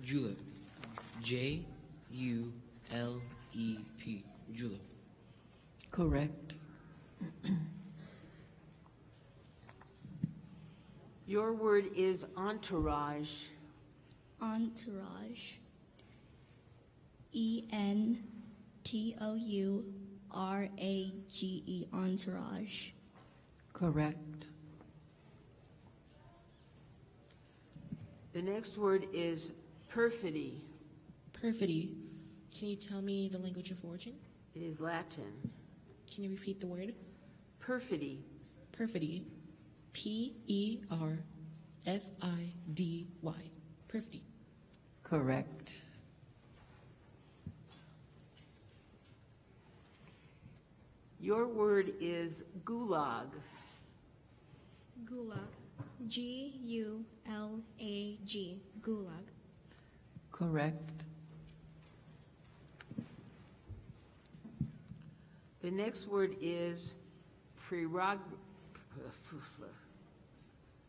Julep. J-U-L-E-P. Julep. Correct. Your word is entourage. Entourage. E-N-T-O-U-R-A-G-E. Entourage. Correct. The next word is perfidy. Perfidy. Can you tell me the language of origin? It is Latin. Can you repeat the word? Perfidy. Perfidy. P-E-R-F-I-D-Y. Perfidy. Correct. Your word is gulag. Gulag. G-U-L-A-G. Gulag. Correct. The next word is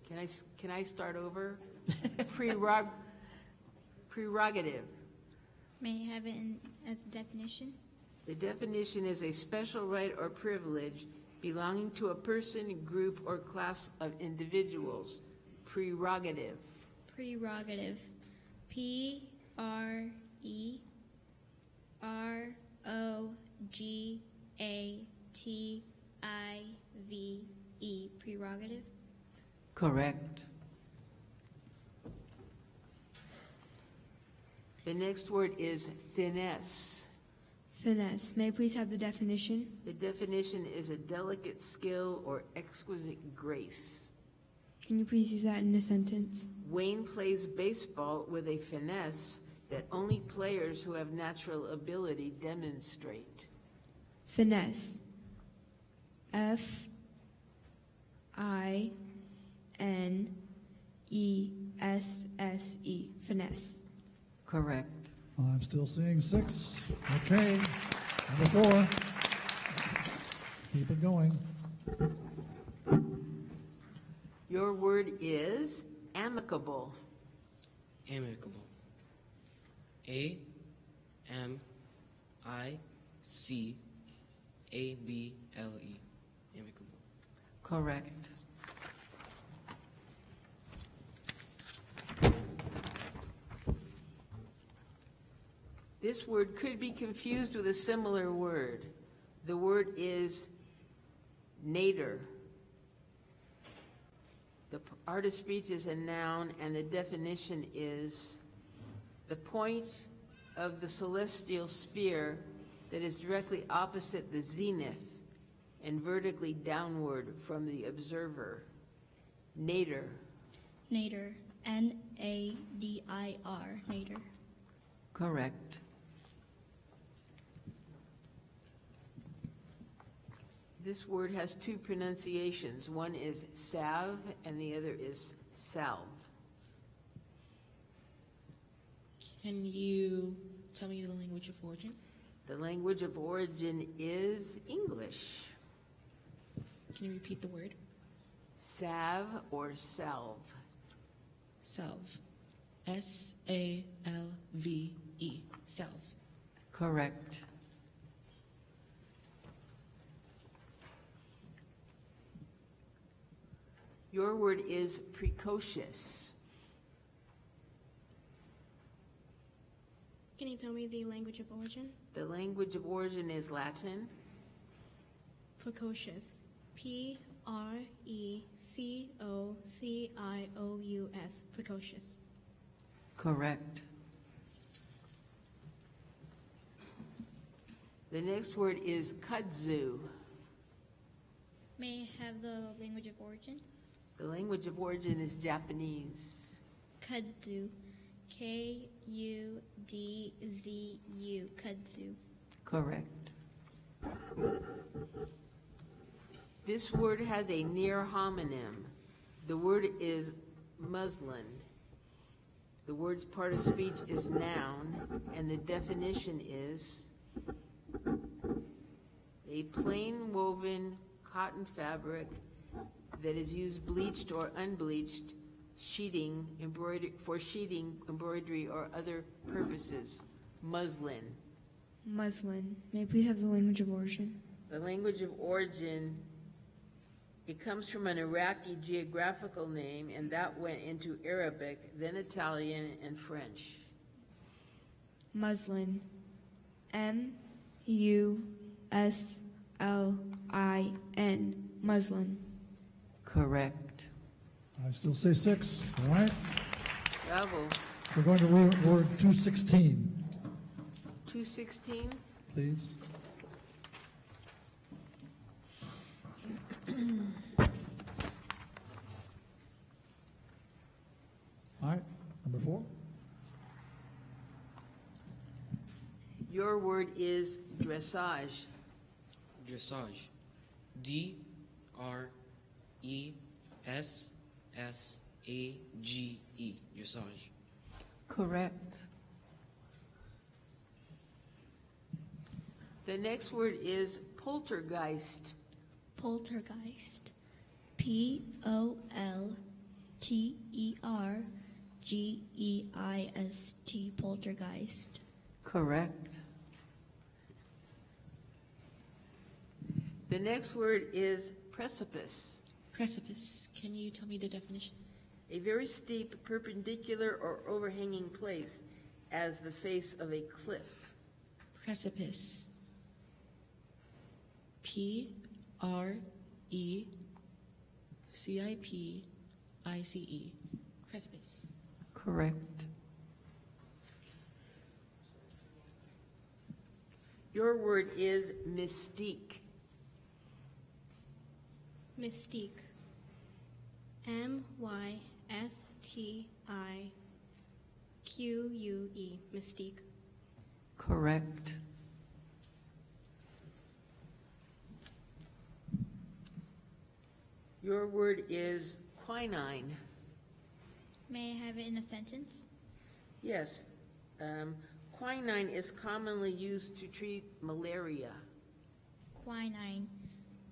Can I start over? Prerogative. May I have it as a definition? The definition is a special right or privilege belonging to a person, group, or class of individuals. Prerogative. Prerogative. P-R-E-R-O-G-A-T-I-V-E. Prerogative. Correct. The next word is finesse. Finesse. May I please have the definition? The definition is a delicate skill or exquisite grace. Can you please use that in a sentence? Wayne plays baseball with a finesse that only players who have natural ability demonstrate. Finesse. F-I-N-E-S-S-E. Finesse. Correct. I'm still seeing 6. Okay, number 4. Keep it going. Your word is amicable. Amicable. A-M-I-C-A-B-L-E. Amicable. Correct. This word could be confused with a similar word. The word is nadir. The art of speech is a noun, and the definition is the point of the celestial sphere that is directly opposite the zenith and vertically downward from the observer. Nadir. Nadir. N-A-D-I-R. Nadir. Correct. This word has two pronunciations. One is salve and the other is salve. Can you tell me the language of origin? The language of origin is English. Can you repeat the word? Salve or salve. Salve. S-A-L-V-E. Salve. Correct. Your word is precocious. Can you tell me the language of origin? The language of origin is Latin. Precocious. P-R-E-C-O-C-I-O-U-S. Precocious. Correct. The next word is kudzu. May I have the language of origin? The language of origin is Japanese. Kudzu. K-U-D-Z-U. Kudzu. Correct. This word has a near homonym. The word is muslin. The word's part of speech is noun, and the definition is a plain woven cotton fabric that is used bleached or unbleached, sheeting, embroidery, or other purposes. Muslin. Muslin. May I please have the language of origin? The language of origin, it comes from an Iraqi geographical name, and that went into Arabic, then Italian, and French. Muslin. M-U-S-L-I-N. Muslin. Correct. I still say 6, all right? Bravo. We're going to word 216, 216. please. All right, number 4. Your word is dressage. Dressage. D-R-E-S-S-A-G-E. Dressage. Correct. The next word is poltergeist. Poltergeist. P-O-L-T-E-R-G-E-I-S-T. Poltergeist. Correct. The next word is precipice. Precipice. Can you tell me the definition? A very steep, perpendicular, or overhanging place as the face of a cliff. Precipice. P-R-E-C-I-P-I-C-E. Precipice. Correct. Your word is mystique. Mystique. M-Y-S-T-I-Q-U-E. Mystique. Correct. Your word is quinine. May I have it in a sentence? Yes. Quinine is commonly used to treat malaria. Quinine.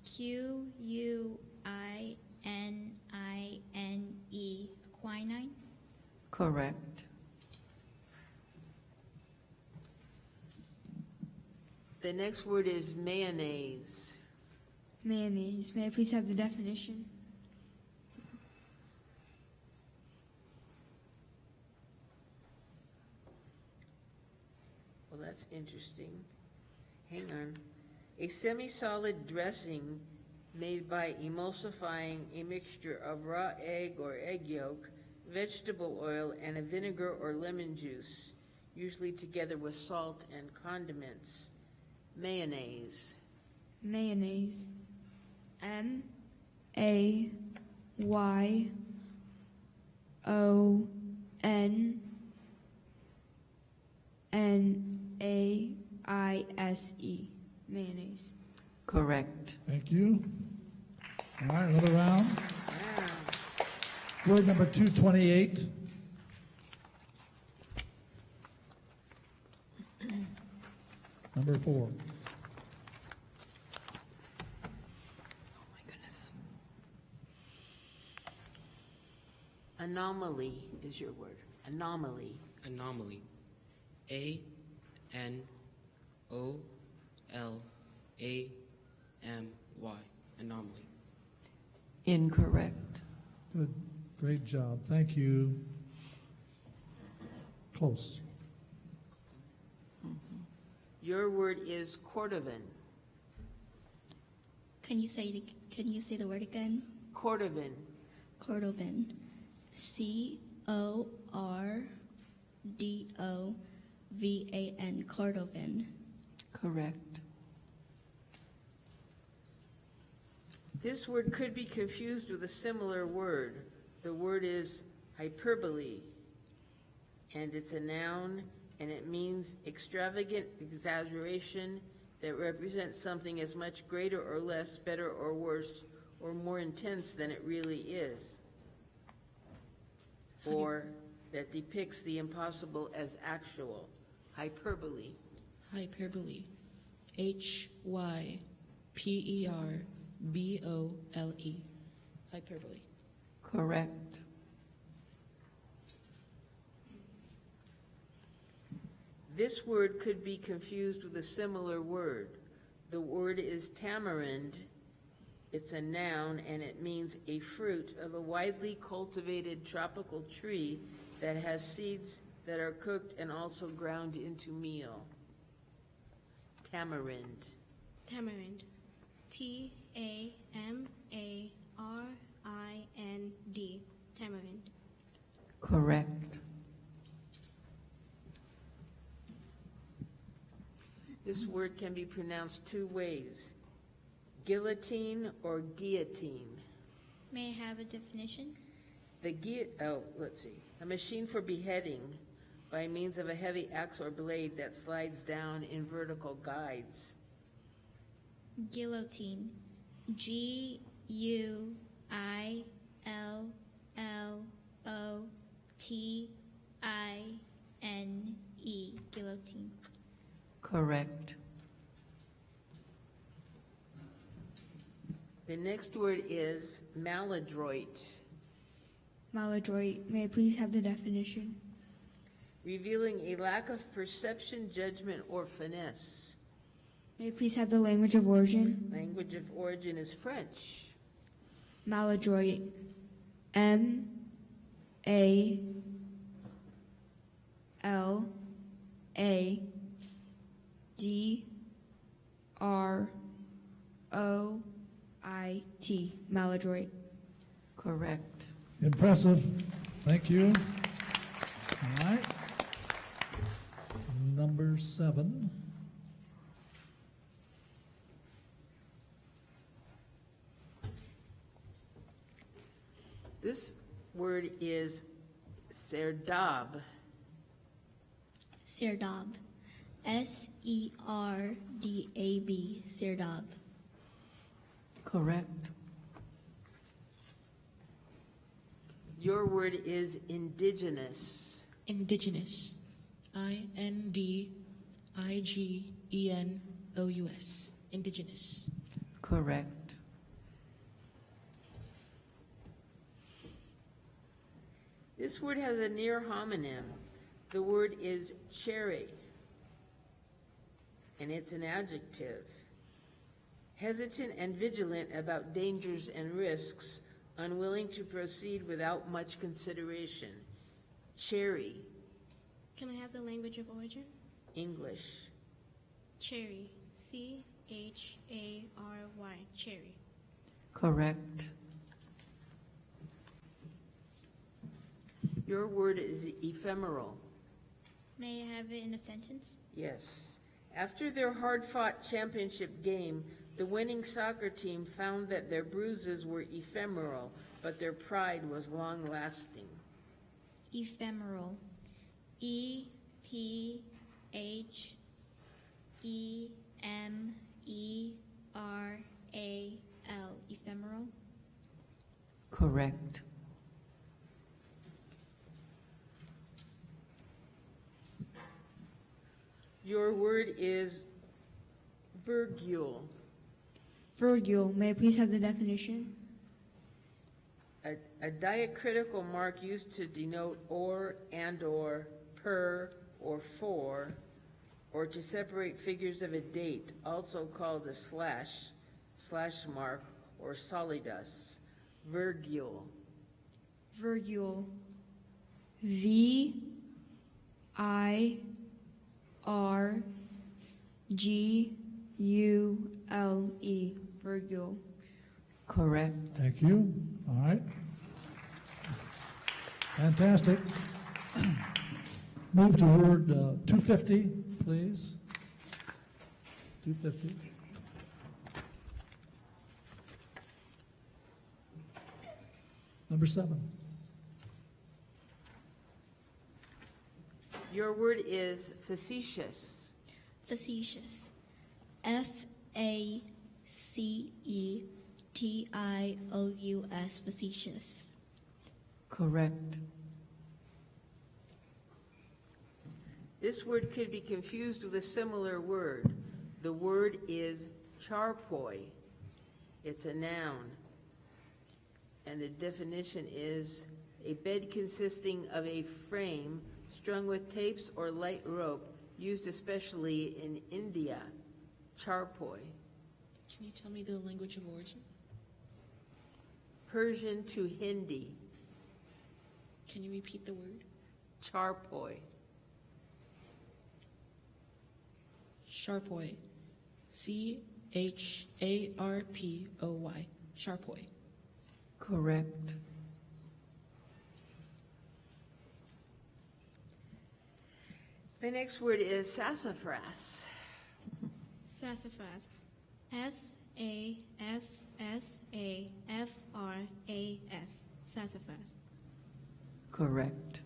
Q-U-I-N-I-N-E. Quinine. Correct. The next word is mayonnaise. Mayonnaise. May I please have the definition? Well, that's interesting. Hang on. A semi-solid dressing made by emulsifying a mixture of raw egg or egg yolk, vegetable oil, and a vinegar or lemon juice, usually together with salt and condiments. Mayonnaise. Mayonnaise. Mayonnaise. Mayonnaise. Correct. Thank you. All right, another round. Word number 228. Number 4. Oh my goodness. Anomaly is your word. Anomaly. Anomaly. A-N-O-L-A-M-Y. Anomaly. Incorrect. Good. Great job. Thank you. Close. Your word is Cordovan. Can you say the word again? Cordovan. Cordovan. C-O-R-D-O-V-A-N. Cordovan. Correct. This word could be confused with a similar word. The word is hyperbole, and it's a noun, and it means extravagant exaggeration that represents something as much greater or less, better or worse, or more intense than it really is, or that depicts the impossible as actual. Hyperbole. Hyperbole. Hyperbole. Hyperbole. Correct. This word could be confused with a similar word. The word is tamarind. It's a noun, and it means a fruit of a widely cultivated tropical tree that has seeds that are cooked and also ground into meal. Tamarind. Tamarind. T-A-M-A-R-I-N-D. Tamarind. Correct. This word can be pronounced two ways: guillotine or guillotine. May I have a definition? Let's see. A machine for beheading by means of a heavy axe or blade that slides down in vertical guides. Guillotine. Guillotine. Guillotine. Correct. The next word is maladroit. Maladroit. May I please have the definition? Revealing a lack of perception, judgment, or finesse. May I please have the language of origin? Language of origin is French. Maladroit. M-A-L-A-D-R-O-I-T. Maladroit. Correct. Impressive. Thank you. All right. Number 7. This word is serdab. Serdab. S-E-R-D-A-B. Serdab. Correct. Your word is indigenous. Indigenous. I-N-D-I-G-E-N-O-U-S. Indigenous. Correct. This word has a near homonym. The word is cherry, and it's an adjective. Hesitant and vigilant about dangers and risks, unwilling to proceed without much consideration. Cherry. Can I have the language of origin? English. Cherry. C-H-A-R-Y. Cherry. Correct. Your word is ephemeral. May I have it in a sentence? Yes. After their hard-fought championship game, the winning soccer team found that their bruises were ephemeral, but their pride was long-lasting. Ephemeral. E-P-H-E-M-E-R-A-L. Ephemeral. Correct. Your word is virgule. Virgule. May I please have the definition? A diacritical mark used to denote or and/or, per, or for, or to separate figures of a date, also called a slash mark, or solidus. Virgule. Virgule. V-I-R-G-U-L-E. Virgule. Correct. Thank you. All right. Fantastic. Move to word 250, please. 250. Number 7. Your word is facetious. Facetious. F-A-C-E-T-I-O-U-S. Facetious. Correct. This word could be confused with a similar word. The word is charpoi. It's a noun. And the definition is a bed consisting of a frame strung with tapes or light rope, used especially in India. Charpoi. Can you tell me the language of origin? Persian to Hindi. Can you repeat the word? Charpoi. Sharpoi. C-H-A-R-P-O-Y. Sharpoi. Correct. The next word is sassafras. Sassafras. S-A-S-S-A-F-R-A-S. Sassafras. Correct.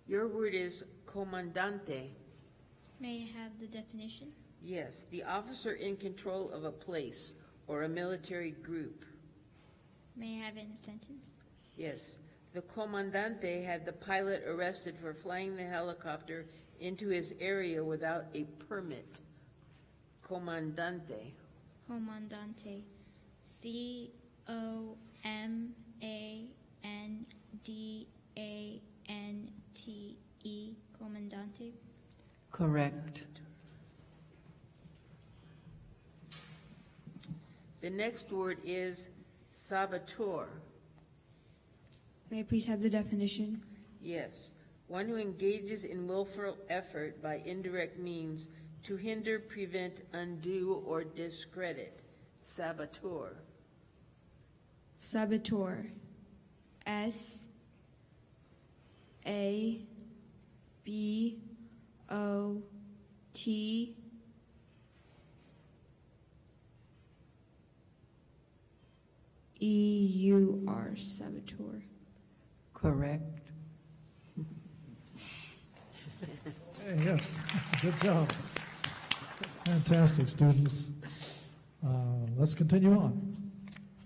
Your word is comandante. May I have the definition? Yes, the officer in control of a place or a military group. May I have it in a sentence? Yes, the comandante had the pilot arrested for flying the helicopter into his area without a permit. Comandante. Comandante. C-O-M-A-N-D-A-N-T-E. Comandante. Correct. The next word is saboteur. May I please have the definition? Yes, one who engages in willful effort by indirect means to hinder, prevent, undo, or discredit. Saboteur. Saboteur. S-A-B-O-T-E-U-R. Saboteur. Correct. Hey, yes, good job. Fantastic, students. Let's continue on.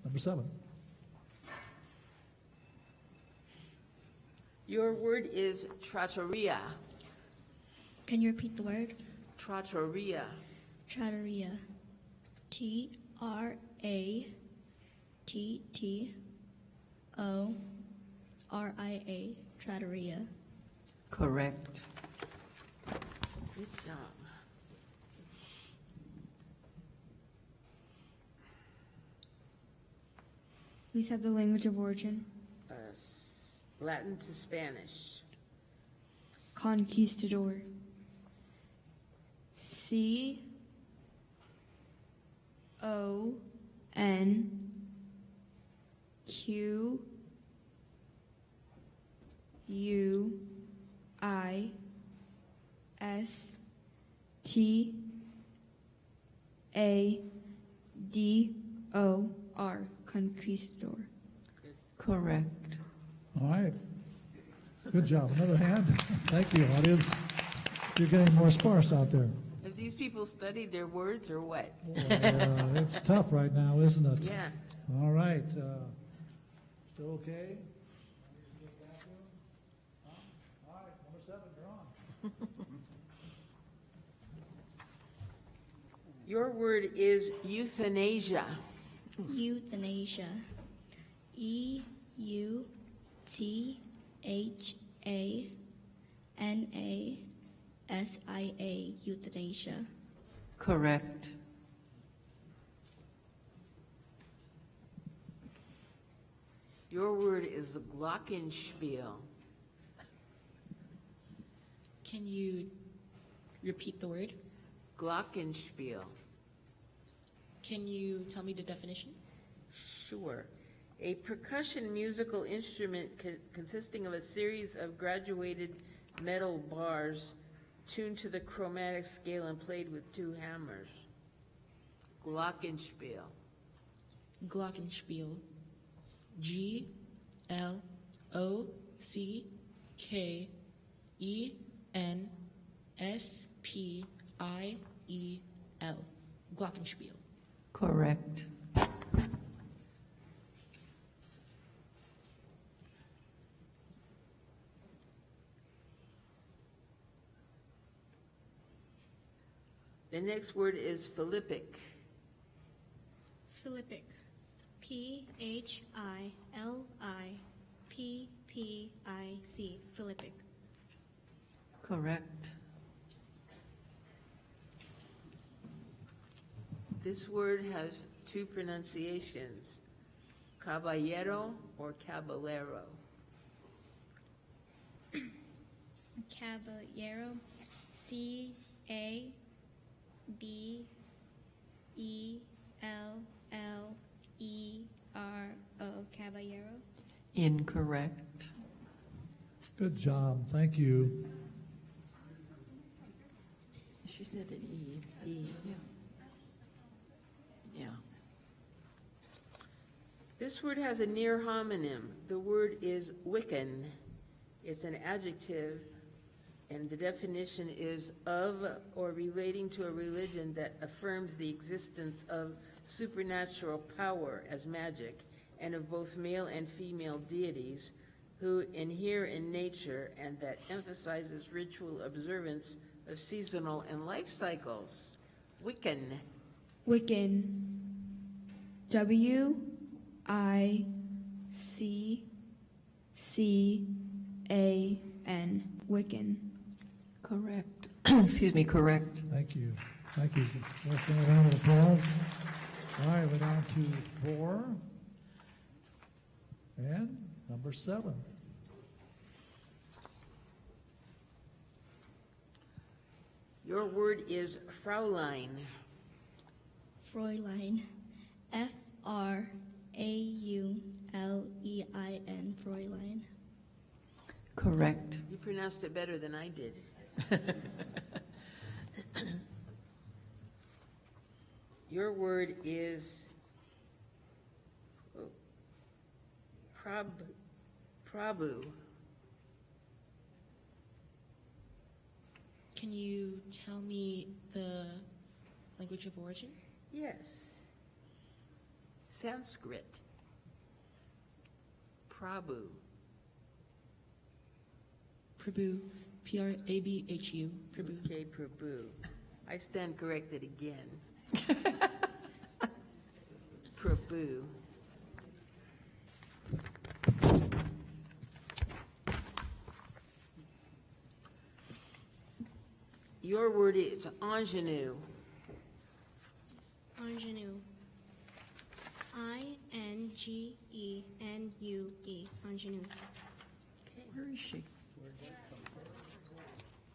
Number 7. Your word is trattoria. Can you repeat the word? Trattoria. Trattoria. T-R-A-T-T-O-R-I-A. Trattoria. Correct. Good job. Please have the language of origin. Latin to Spanish. Conquistador. C-O-N-Q-U-I-S-T-A-D-O-R. I S T A D O R, conquistador. Correct. All right. Good job. Another hand. Thank you, audience. You're getting more sparse out there. Have these people studied their words or what? It's tough right now, isn't it? Yeah. All right. Still okay? All right, number 7, you're on. Your word is euthanasia. Euthanasia. EUTHANASIA. Euthanasia. Correct. Your word is glockenspiel. Can you repeat the word? Glockenspiel. Can you tell me the definition? Sure. A percussion musical instrument consisting of a series of graduated metal bars tuned to the chromatic scale and played with 2 hammers. Glockenspiel. Glockenspiel. GLOCKENSPIEL. Glockenspiel. Correct. The next word is Philippic. Philippic. PHILIPPIC. Philippic. Correct. This word has 2 pronunciations, caballero or caballero. Caballero. CABELLERO. Caballero. Incorrect. Good job. Thank you. She said an E. Yeah. This word has a near homonym. The word is Wiccan. It's an adjective, and the definition is of or relating to a religion that affirms the existence of supernatural power as magic, and of both male and female deities who inhere in nature, and that emphasizes ritual observance of seasonal and life cycles. Wiccan. Wiccan. WICCAN. Wiccan. Correct. Excuse me, correct. Thank you. Thank you. Let's give a round of applause. All right, we're down to 4. And number 7. Your word is Fraulein. Fräulein. FRAULEIN. Fräulein. Correct. You pronounced it better than I did. Your word is Prabhu. Can you tell me the language of origin? Yes. Sanskrit. Prabhu. Prabhu. Prabhu. Prabhu. Okay, Prabhu. I stand corrected again. Prabhu. Your word is ingenue. Ingenue. INGENUE. Ingenue. Where is she?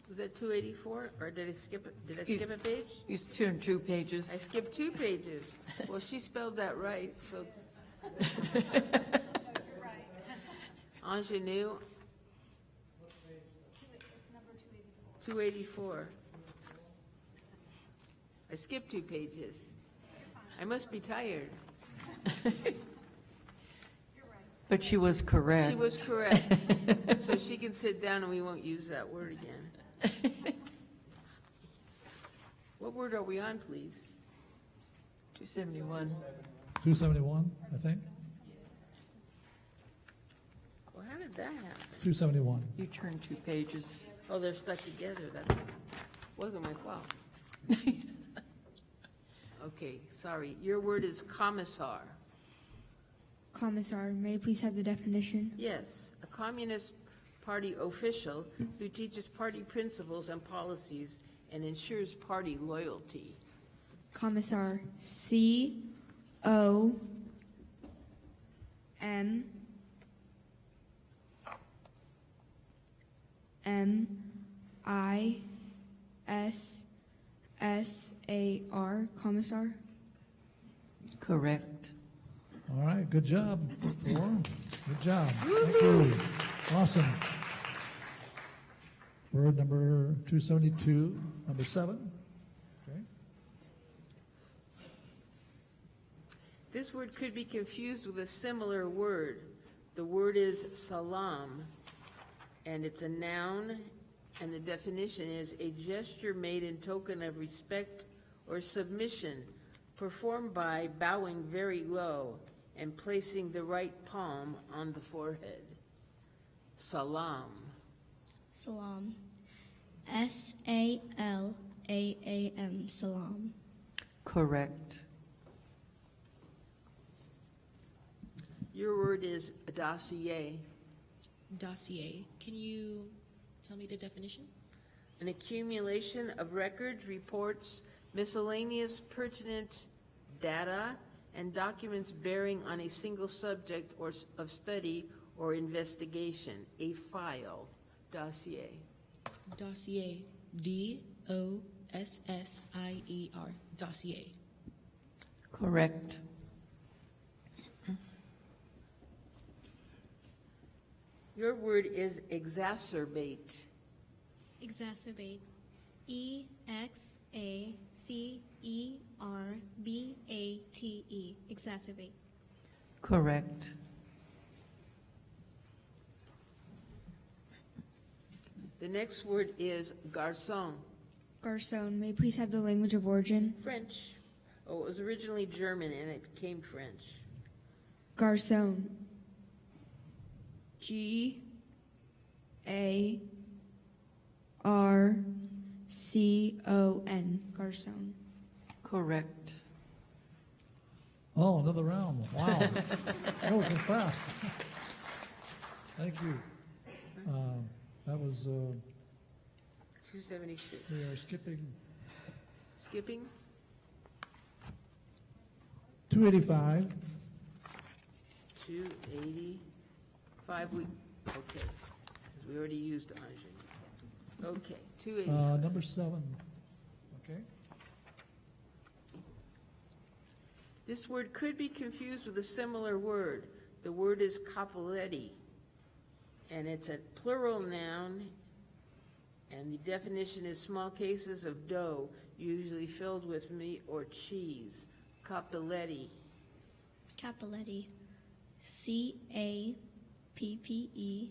Was that 284, or did I skip a page? You turned 2 pages. I skipped 2 pages. Well, she spelled that right, so. Ingenue. 284. I skipped 2 pages. I must be tired. But she was correct. She was correct. So she can sit down and we won't use that word again. What word are we on, please? 271. 271, I think. Well, how did that happen? 271. You turned 2 pages. Oh, they're stuck together. That wasn't my fault. Okay, sorry. Your word is commissar. Commissar, may I please have the definition? Yes, a Communist Party official who teaches party principles and policies and ensures party loyalty. Commissar, COMMISSAR, Commissar? Correct. All right, good job. 4. Good job. Thank you. Awesome. Word number 272, number 7. Okay. This word could be confused with a similar word. The word is salam, and it's a noun, and the definition is a gesture made in token of respect or submission, performed by bowing very low and placing the right palm on the forehead. Salam. Salam. SALAAM. Salam. Correct. Your word is dossier. Dossier. Can you tell me the definition? An accumulation of records, reports, miscellaneous pertinent data, and documents bearing on a single subject or of study or investigation. A file. Dossier. Dossier. DOSSIER. Dossier. Correct. Your word is exacerbate. Exacerbate. EXACERBATE. Exacerbate. Correct. The next word is garçon. Garçon, may I please have the language of origin? French. Oh, it was originally German and it became French. Garçon. GARCON. Garçon. Correct. Oh, another round. Wow. That was so fast. Thank you. That was, 276. we are skipping Skipping? 285. 285. Okay. Because we already used Arjun. Okay. 285. Number 7. Okay. This word could be confused with a similar word. The word is cappelletti, and it's a plural noun, and the definition is small cases of dough, usually filled with meat or cheese. Cappelletti. Cappelletti. CAPPELLETTI.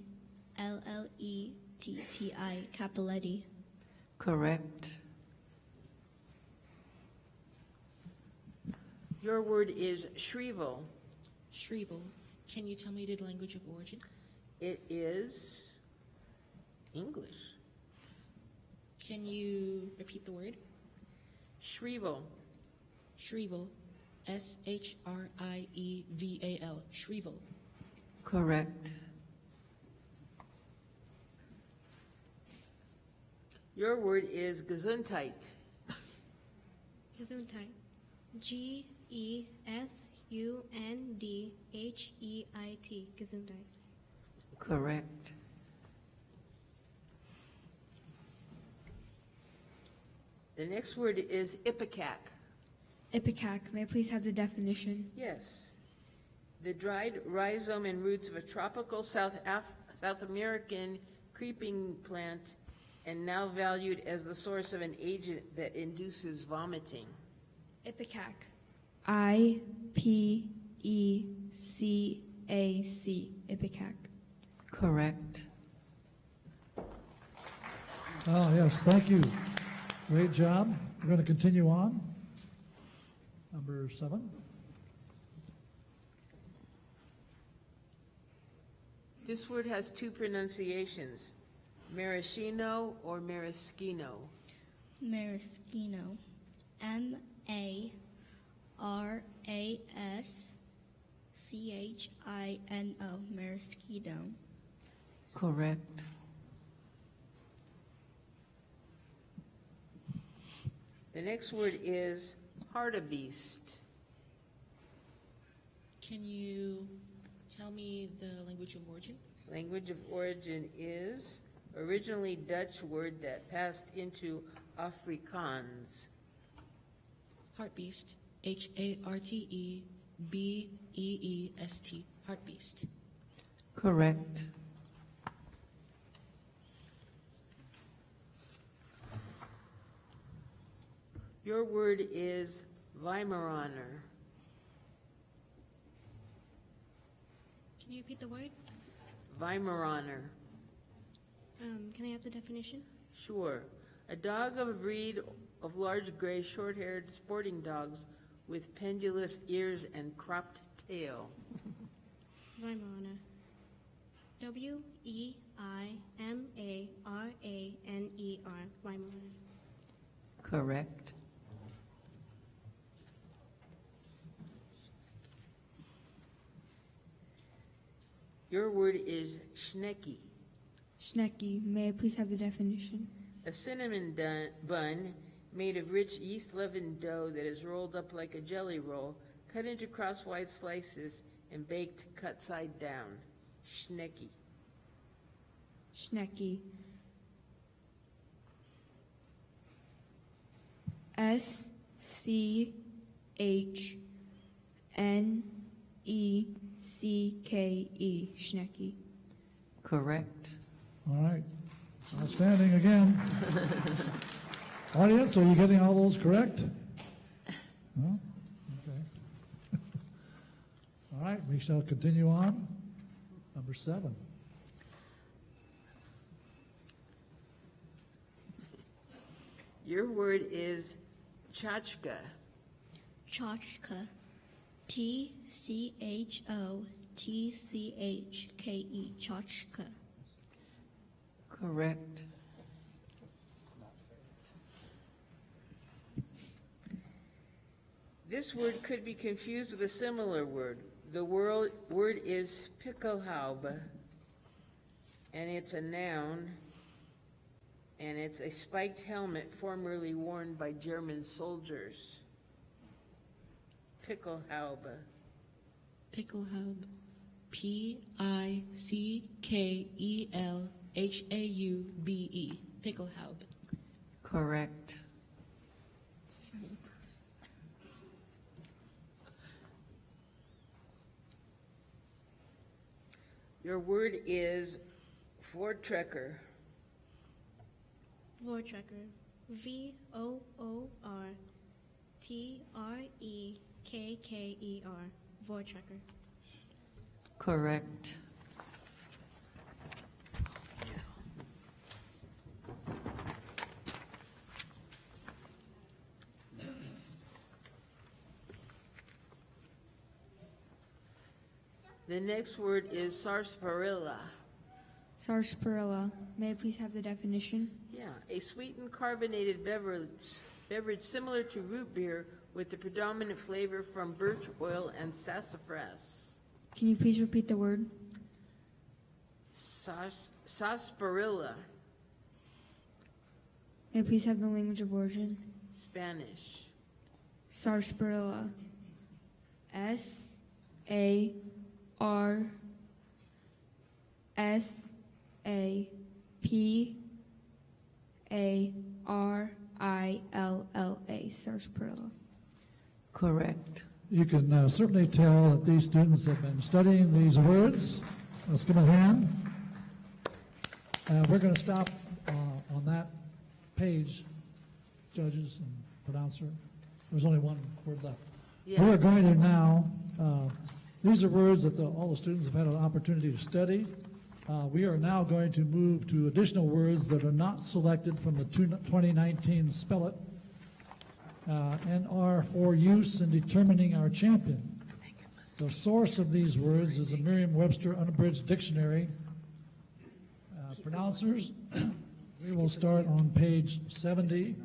Cappelletti. Correct. Your word is shrivel. Shrivel. Can you tell me the language of origin? It is English. Can you repeat the word? Shrivel. Shrivel. SHRIEVAL. Shrivel. Correct. Your word is Gesundheit. Gesundheit. GESUNDHEIT. Gesundheit. Correct. The next word is ipecac. Ipecac, may I please have the definition? Yes. The dried rhizome and roots of a tropical South American creeping plant and now valued as the source of an agent that induces vomiting? Ipecac. IPECAC. Ipecac. Correct. Oh, yes, thank you. Great job. We're going to continue on. Number 7. This word has two pronunciations, maraschino or maraschino. Maraschino. MARASCHINO. Maraschino. Correct. The next word is hartebeest. Can you tell me the language of origin? Language of origin is originally Dutch word that passed into Afrikaans. Hartebeest. HARTEBEEST. Hartebeest. Correct. Your word is Weimaraner. Can you repeat the word? Weimaraner. Can I have the definition? Sure. A dog of a breed of large gray short-haired sporting dogs with pendulous ears and cropped tail. Weimaraner. WEIMARANER. Weimaraner. Correct. Your word is Schnecki. Schnecki. May I please have the definition? A cinnamon bun made of rich yeast-leavened dough that is rolled up like a jelly roll, cut into crosswise slices, and baked cut side down. Schnecki. Schnecki. SCHNECKE. Schnecki. Correct. All right. Outstanding again. Audience, are you getting all those correct? No? Okay. All right, we shall continue on. Number 7. Your word is tchotchke. Tchotchke. TCHOTCHKE. Tchotchke. Correct. This word could be confused with a similar word. The word is Pickelhaube, and it's a noun, and it's a spiked helmet formerly worn by German soldiers. Pickelhaube. Pickelhaube. PICKELHAUBE. Pickelhaube. Correct. Your word is Voortrekker. Voortrekker. VOORTREKKER. Voortrekker. Correct. The next word is sarsaparilla. Sarsaparilla. May I please have the definition? Yeah, a sweetened carbonated beverage similar to root beer with the predominant flavor from birch oil and sassafras. Can you please repeat the word? Sarsaparilla. May I please have the language of origin? Spanish. Sarsaparilla. SARSAPARILLA. Sarsaparilla. Correct. You can certainly tell that these students have been studying these words. Let's give them a hand. We're going to stop on on that page, judges and pronouncer, there's only one word left. Yeah. We are going to now, these are words that all the students have had an opportunity to study. We are now going to move to additional words that are not selected from the 2019 Spell It and are for use in determining our champion. The source of these words is the Merriam-Webster Unabridged Dictionary. Pronouncers, we will start on page 70.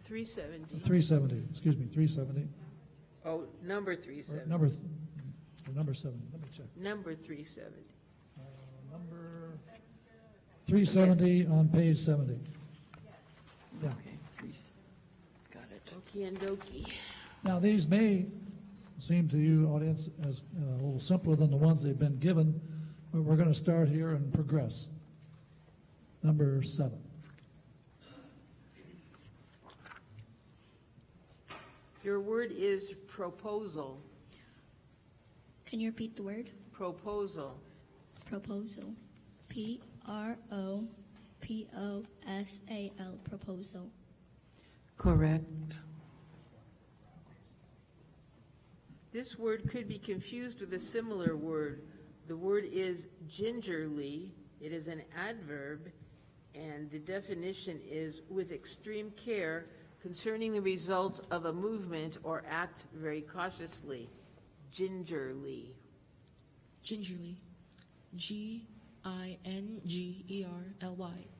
370. 370, excuse me, 370. Oh, number 370. Number 7, let me check. Number 370. Number 370 on page 70. Yeah. Okay, got it. Okie and dokie. Now, these may seem to you, audience, as a little simpler than the ones they've been given, but we're going to start here and progress. Number 7. Your word is proposal. Can you repeat the word? Proposal. Proposal. Proposal. Proposal. Correct. This word could be confused with a similar word. The word is gingerly. It is an adverb, and the definition is with extreme care concerning the results of a movement or act very cautiously. Gingerly. Gingerly. Gingerly.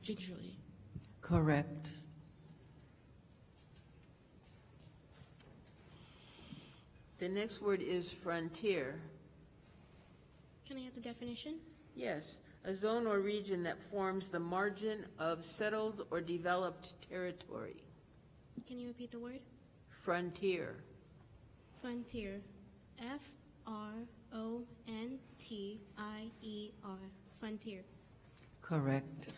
Gingerly. Correct. The next word is frontier. Can I have the definition? Yes, a zone or region that forms the margin of settled or developed territory. Can you repeat the word? Frontier. Frontier. Frontier. Frontier. Correct.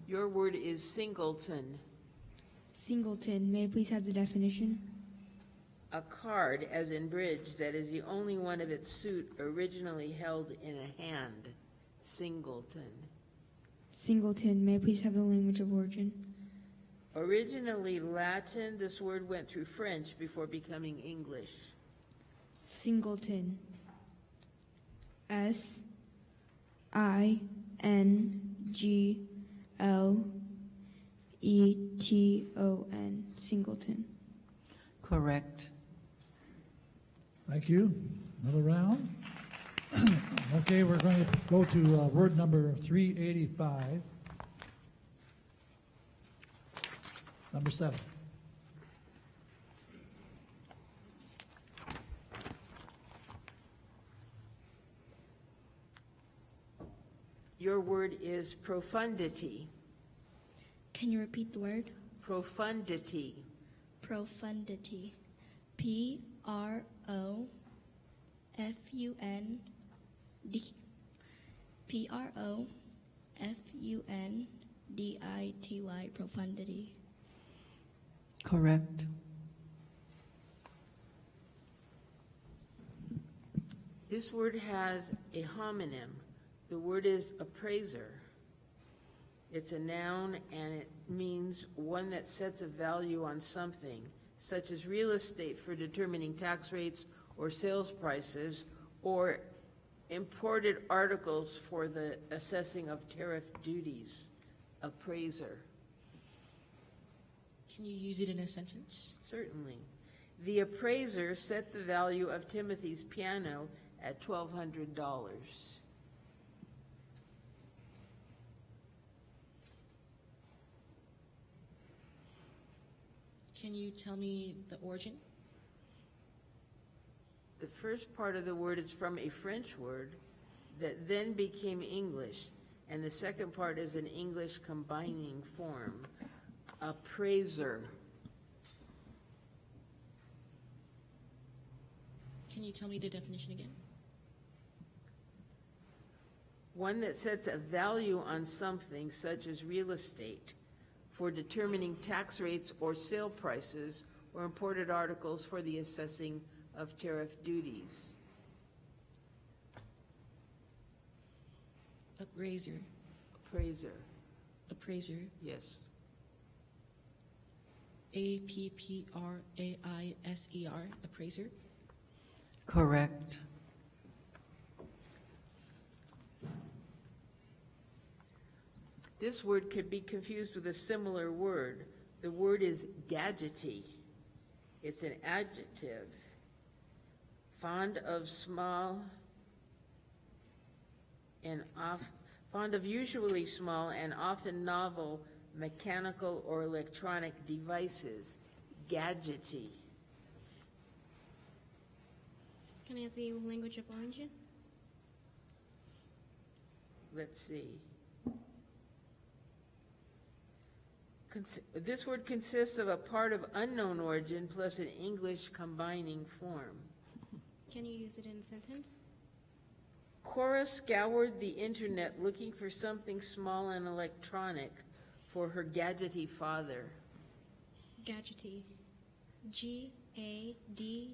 Your word is singleton. Singleton. May I please have the definition? A card, as in bridge, that is the only one of its suit originally held in a hand. Singleton. Singleton. May I please have the language of origin? Originally Latin, this word went through French before becoming English. Singleton. Singleton. Singleton. Correct. Thank you. Another round. Okay, we're going to go to word number 385. Number 7. Your word is profundity. Can you repeat the word? Profundity. Profundity. Profundity. Profundity. Correct. This word has a homonym. The word is appraiser. It's a noun and it means one that sets a value on something, such as real estate for determining tax rates or sales prices, or imported articles for the assessing of tariff duties. Appraiser. Can you use it in a sentence? Certainly. The appraiser set the value of Timothy's piano at $1,200. Can you tell me the origin? The first part of the word is from a French word that then became English, and the second part is an English combining form. Appraiser. Can you tell me the definition again? One that sets a value on something, such as real estate, for determining tax rates or sale prices or imported articles for the assessing of tariff duties. Appraiser. Appraiser. Appraiser. Yes. Appraiser. Appraiser. Correct. This word could be confused with a similar word. The word is gadgety. It's an adjective. Fond of small and fond of usually small and often novel mechanical or electronic devices. Gadgety. Can I have the language of origin? Let's see. This word consists of a part of unknown origin plus an English combining form. Can you use it in a sentence? Cora scoured the internet looking for something small and electronic for her gadgety father. Gadgety. Gadgety.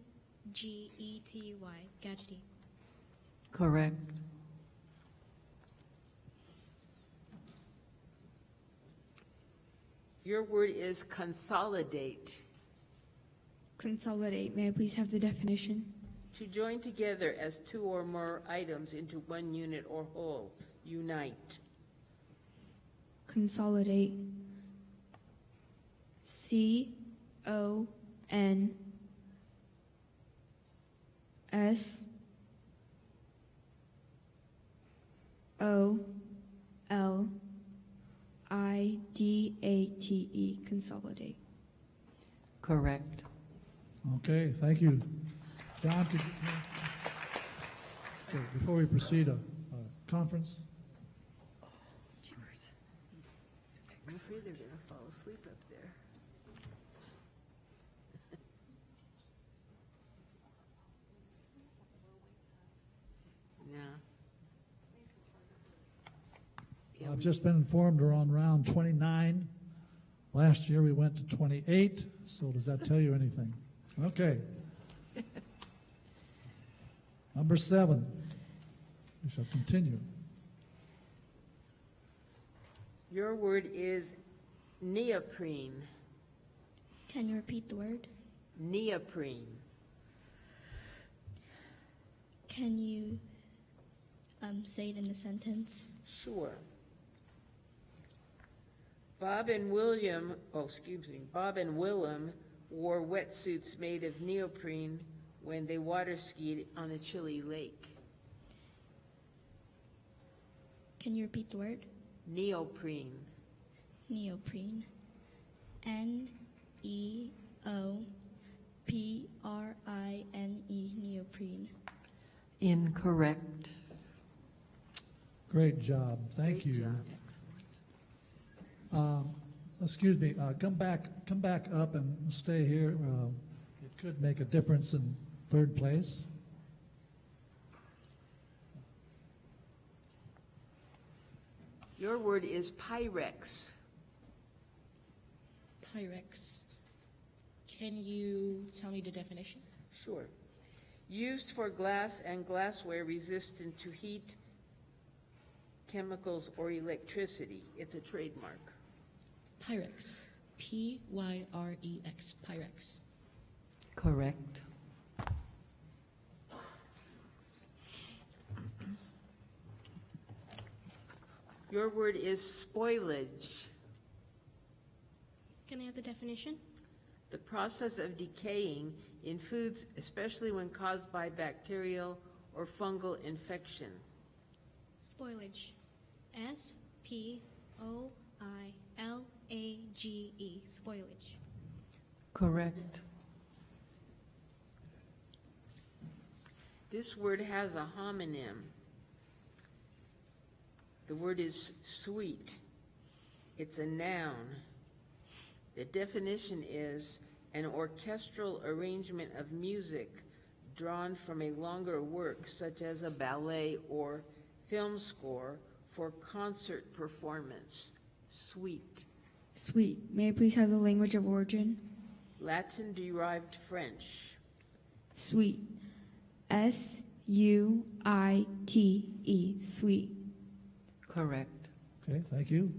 Gadgety. Correct. Your word is consolidate. Consolidate. May I please have the definition? To join together as two or more items into one unit or whole. Unite. Consolidate. CONSOLIDATE. Consolidate. Correct. Okay, thank you. John, could you, okay, before we proceed, a conference? I'm afraid they're going to fall asleep up there. Yeah. I've just been informed we're on round 29. Last year we went to 28, so does that tell you anything? Okay. Number 7. We shall continue. Your word is neoprene. Can you repeat the word? Neoprene. Can you say it in a sentence? Sure. Bob and Willem wore wetsuits made of neoprene when they water skied on a chilly lake. Can you repeat the word? Neoprene. Neoprene. Neoprene. Neoprene. Incorrect. Great job. Thank you. Job. Excuse me, come back up and stay here. It could make a difference in third place. Your word is Pyrex. Pyrex. Can you tell me the definition? Sure. Used for glass and glassware resistant to heat, chemicals, or electricity. It's a trademark. Pyrex. Pyrex. Pyrex. Correct. Your word is spoilage. Can I have the definition? The process of decaying in foods, especially when caused by bacterial or fungal infection. Spoilage. SPOILAGE. Spoilage. Correct. This word has a homonym. The word is sweet. It's a noun. The definition is an orchestral arrangement of music drawn from a longer work, such as a ballet or film score for concert performance. Sweet. Sweet. May I please have the language of origin? Latin-derived French. Sweet. SUITE. Sweet. Correct. Okay, thank you.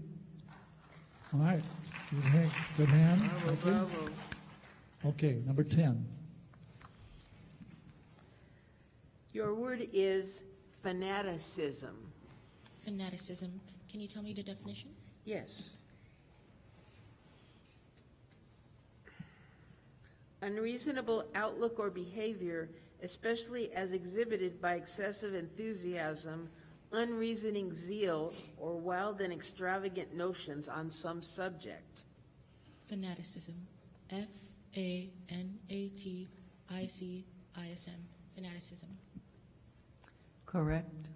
All right, good hand. Bravo, Thank you. bravo. Okay, number 10. Your word is fanaticism. Fanaticism. Can you tell me the definition? Yes. Unreasonable outlook or behavior, especially as exhibited by excessive enthusiasm, unreasoning zeal, or wild and extravagant notions on some subject. Fanaticism. Fanaticism. Fanaticism. Correct.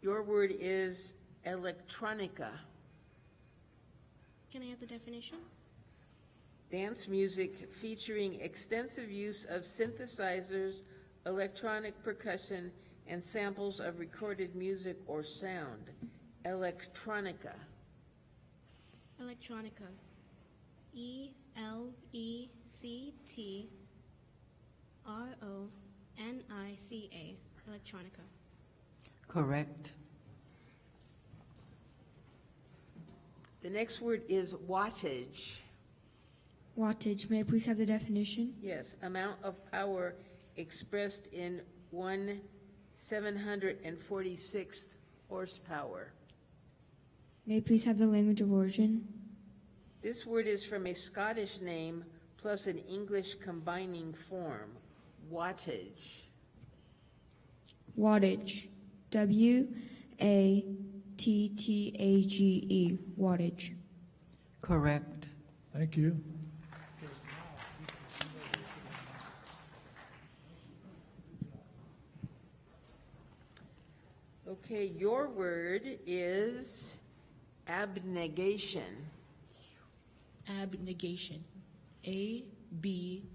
Your word is electronica. Can I have the definition? Dance music featuring extensive use of synthesizers, electronic percussion, and samples of recorded music or sound. Electronica. Electronica. Electronica. Electronica. Correct. The next word is wattage. Wattage. May I please have the definition? Yes, amount of power expressed in 1/746th horsepower. May I please have the language of origin? This word is from a Scottish name plus an English combining form, wattage. Wattage. W-A-T-T-A-G-E. Wattage. Correct. Thank you. Okay, your word is abnegation. Abnegation. A-B-N-E-G-A-T-I-O-N.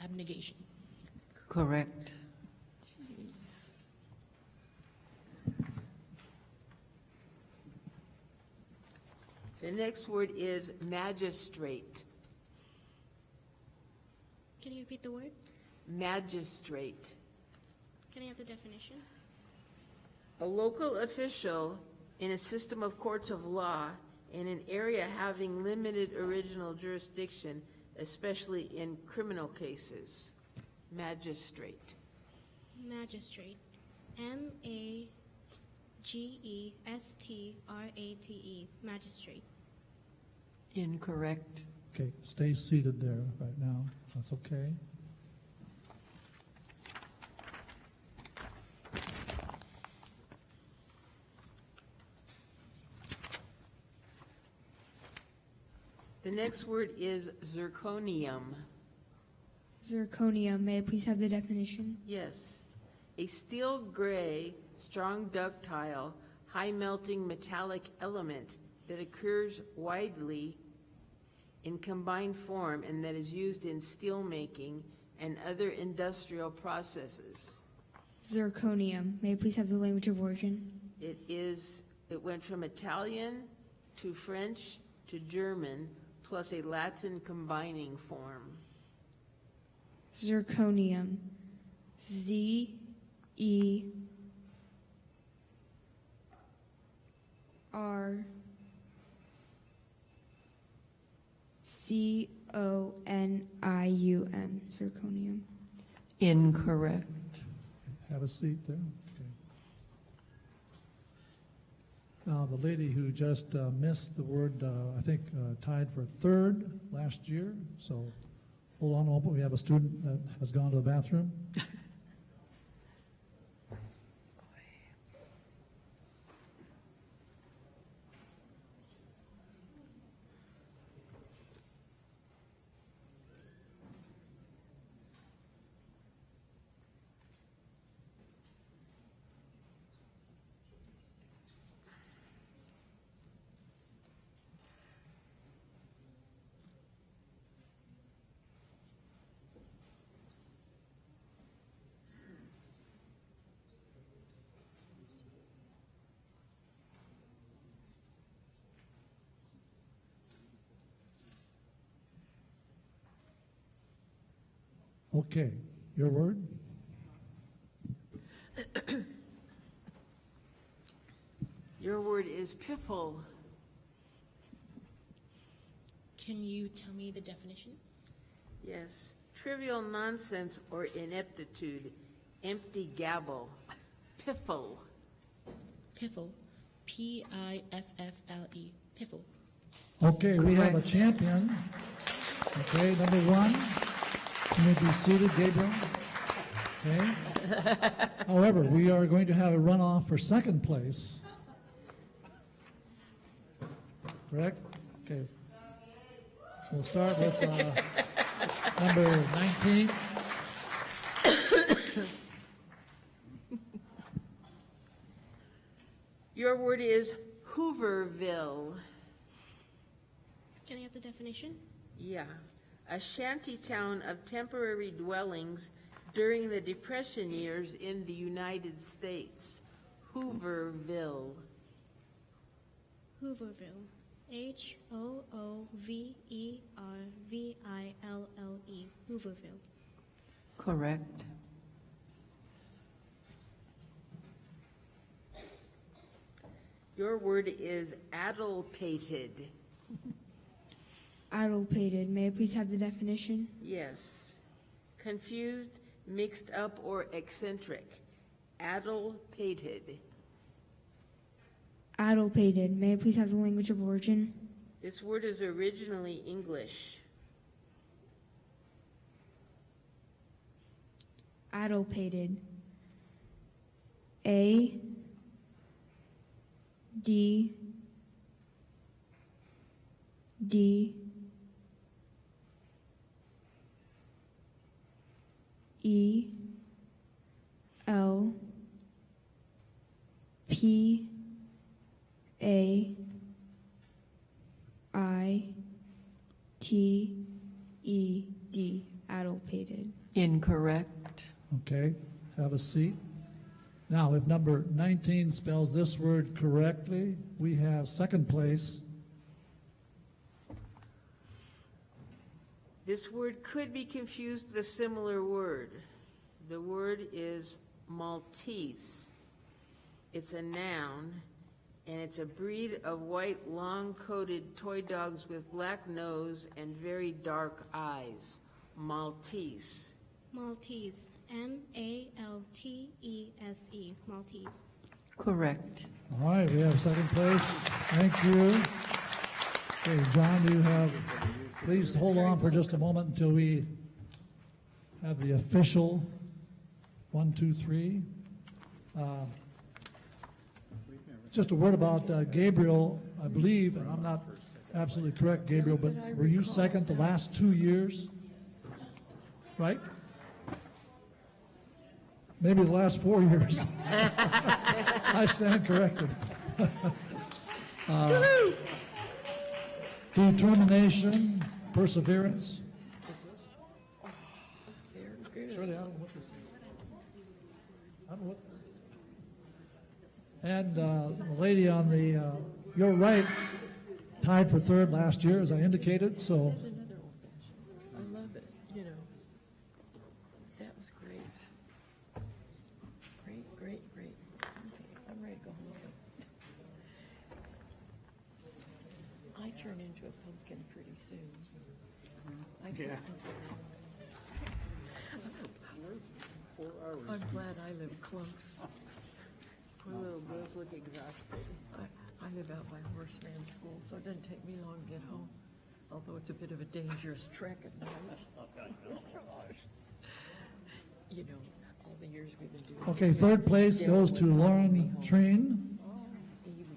Abnegation. Correct. The next word is magistrate. Can you repeat the word? Magistrate. Can I have the definition? A local official in a system of courts of law in an area having limited original jurisdiction, especially in criminal cases. Magistrate. Magistrate. M-A-G-E-S-T-R-A-T-E. Magistrate. Incorrect. Okay, stay seated there right now. That's okay. The next word is zirconium. Zirconium. May I please have the definition? Yes. A steel gray, strong ductile, high melting metallic element that occurs widely in combined form and that is used in steel making and other industrial processes. Zirconium. May I please have the language of origin? It went from Italian to French to German, plus a Latin combining form. Zirconium. Z-E-R-C-O-N-I-U-M. Zirconium. Incorrect. Have a seat there. Okay. Now, the lady who just missed the word, I think, tied for third last year. So hold on, we have a student that has gone to the bathroom. Okay, your word? Your word is piffle. Can you tell me the definition? Yes. Trivial nonsense or ineptitude. Empty gabble. Piffle. Piffle. P-I-F-F-L-E. Piffle. Okay, we have a champion. Okay, number one. You may be seated, Gabriel. Okay. However, we are going to have a runoff for second place. Correct? Okay. We'll start with number 19. Your word is Hooverville. Can I have the definition? Yeah. A shanty town of temporary dwellings during the Depression years in the United States. Hooverville. Hooverville. Hooverville. Hooverville. Correct. Your word is addlepated. Addlepated. May I please have the definition? Yes. Confused, mixed up, or eccentric. Addlepated. Addlepated. May I please have the language of origin? This word is originally English. Addlepated. A D D E L P A I T E D. Addlepated. Incorrect. Okay, have a seat. Now, if number 19 spells this word correctly, we have second place. This word could be confused with a similar word. The word is Maltese. It's a noun, and it's a breed of white, long-coated toy dogs with black nose and very dark eyes. Maltese. Maltese. M-A-L-T-E-S-E. Maltese. Correct. All right, we have second place. Thank you. Okay, John, you have, please hold on for just a moment until we have the official 1, 2, 3. Just a word about Gabriel, I believe, and I'm not absolutely correct, Gabriel, but were you second the last 2 years? Right? Maybe the last 4 years. I stand corrected. Determination, perseverance. What's this? Shirley, I don't know what this is. I don't know what this is. And the lady on the your right tied for third last year, as I indicated. So. I love it. You know, that was great. Great. Okay, I'm ready to go home. I turn into a pumpkin pretty soon. I'm glad I live close. Poor little girls look exhausted. I live out by Horseman School, so it doesn't take me long to get home, although it's a bit of a dangerous trek at night. You know, all the years we've been doing. Okay, third place goes to Lauren Treen,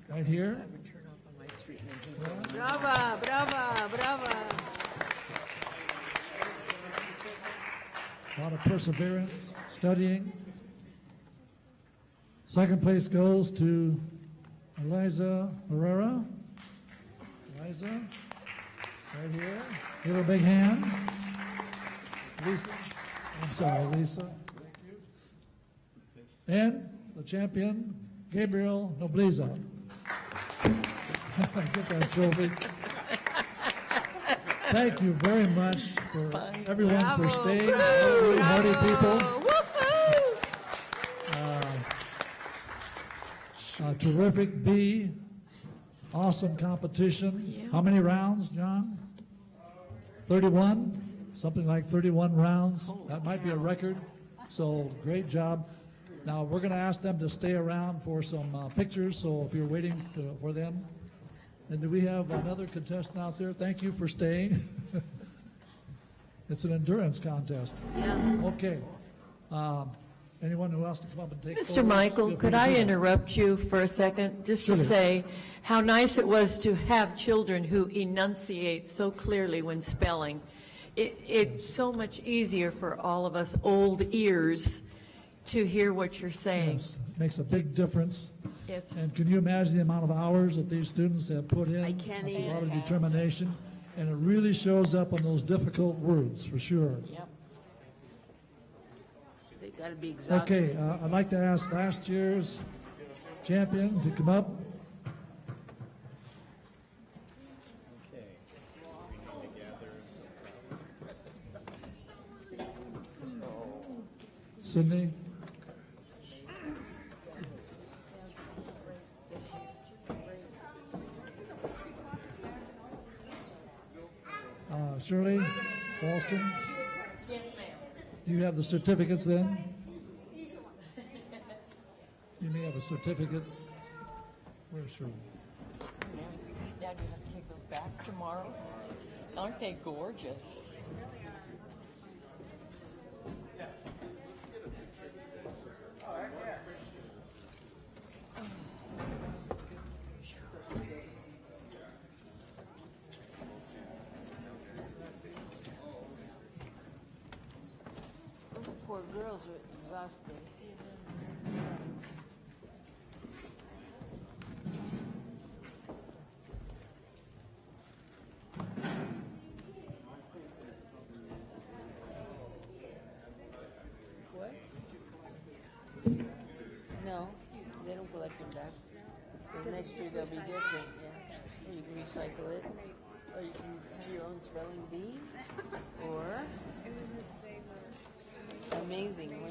right here. I would turn off on my street and then Brava, brava, brava. A lot of perseverance, studying. Second place goes to Eliza Herrera. Eliza, right here. Give her a big hand. Lisa. I'm sorry, Lisa. Thank you. And the champion, Gabriel Nobliza. Get that trophy. Thank you very much for Fine. everyone for Bravo. staying. Bravo. Hardy people. Terrific B. Awesome competition. Yeah. How many rounds, John? 31? Something like 31 rounds. That might be a record. So great job. Now we're going to ask them to stay around for some pictures. So if you're waiting for them. And do we have another contestant out there? Thank you for staying. It's an endurance contest. Yeah. Okay. Anyone who wants to come up and take Mr. photos, Michael, feel free could to I do that. interrupt you for a second, just to Sure. say how nice it was to have children who enunciate so clearly when spelling. It's so much easier for all of us old ears to hear what you're saying. Yes, makes a big difference. Yes. And can you imagine the amount of hours that these students have put in? I can't That's a even. lot of determination, and it really shows up on those difficult words, for sure. Yep. They got to be exhausted. Okay, I'd like to ask last year's champion to come up. Sydney? Shirley? Boston? Yes, ma'am. You have the certificates then? You may have a certificate. Where's Shirley? Dad, you have to take those back tomorrow. Aren't they gorgeous? Those poor girls are exhausted. What? No, they don't collect them back. So next year they'll be different, yeah. Or you can recycle it, or you can have your own spelling bee, or amazing.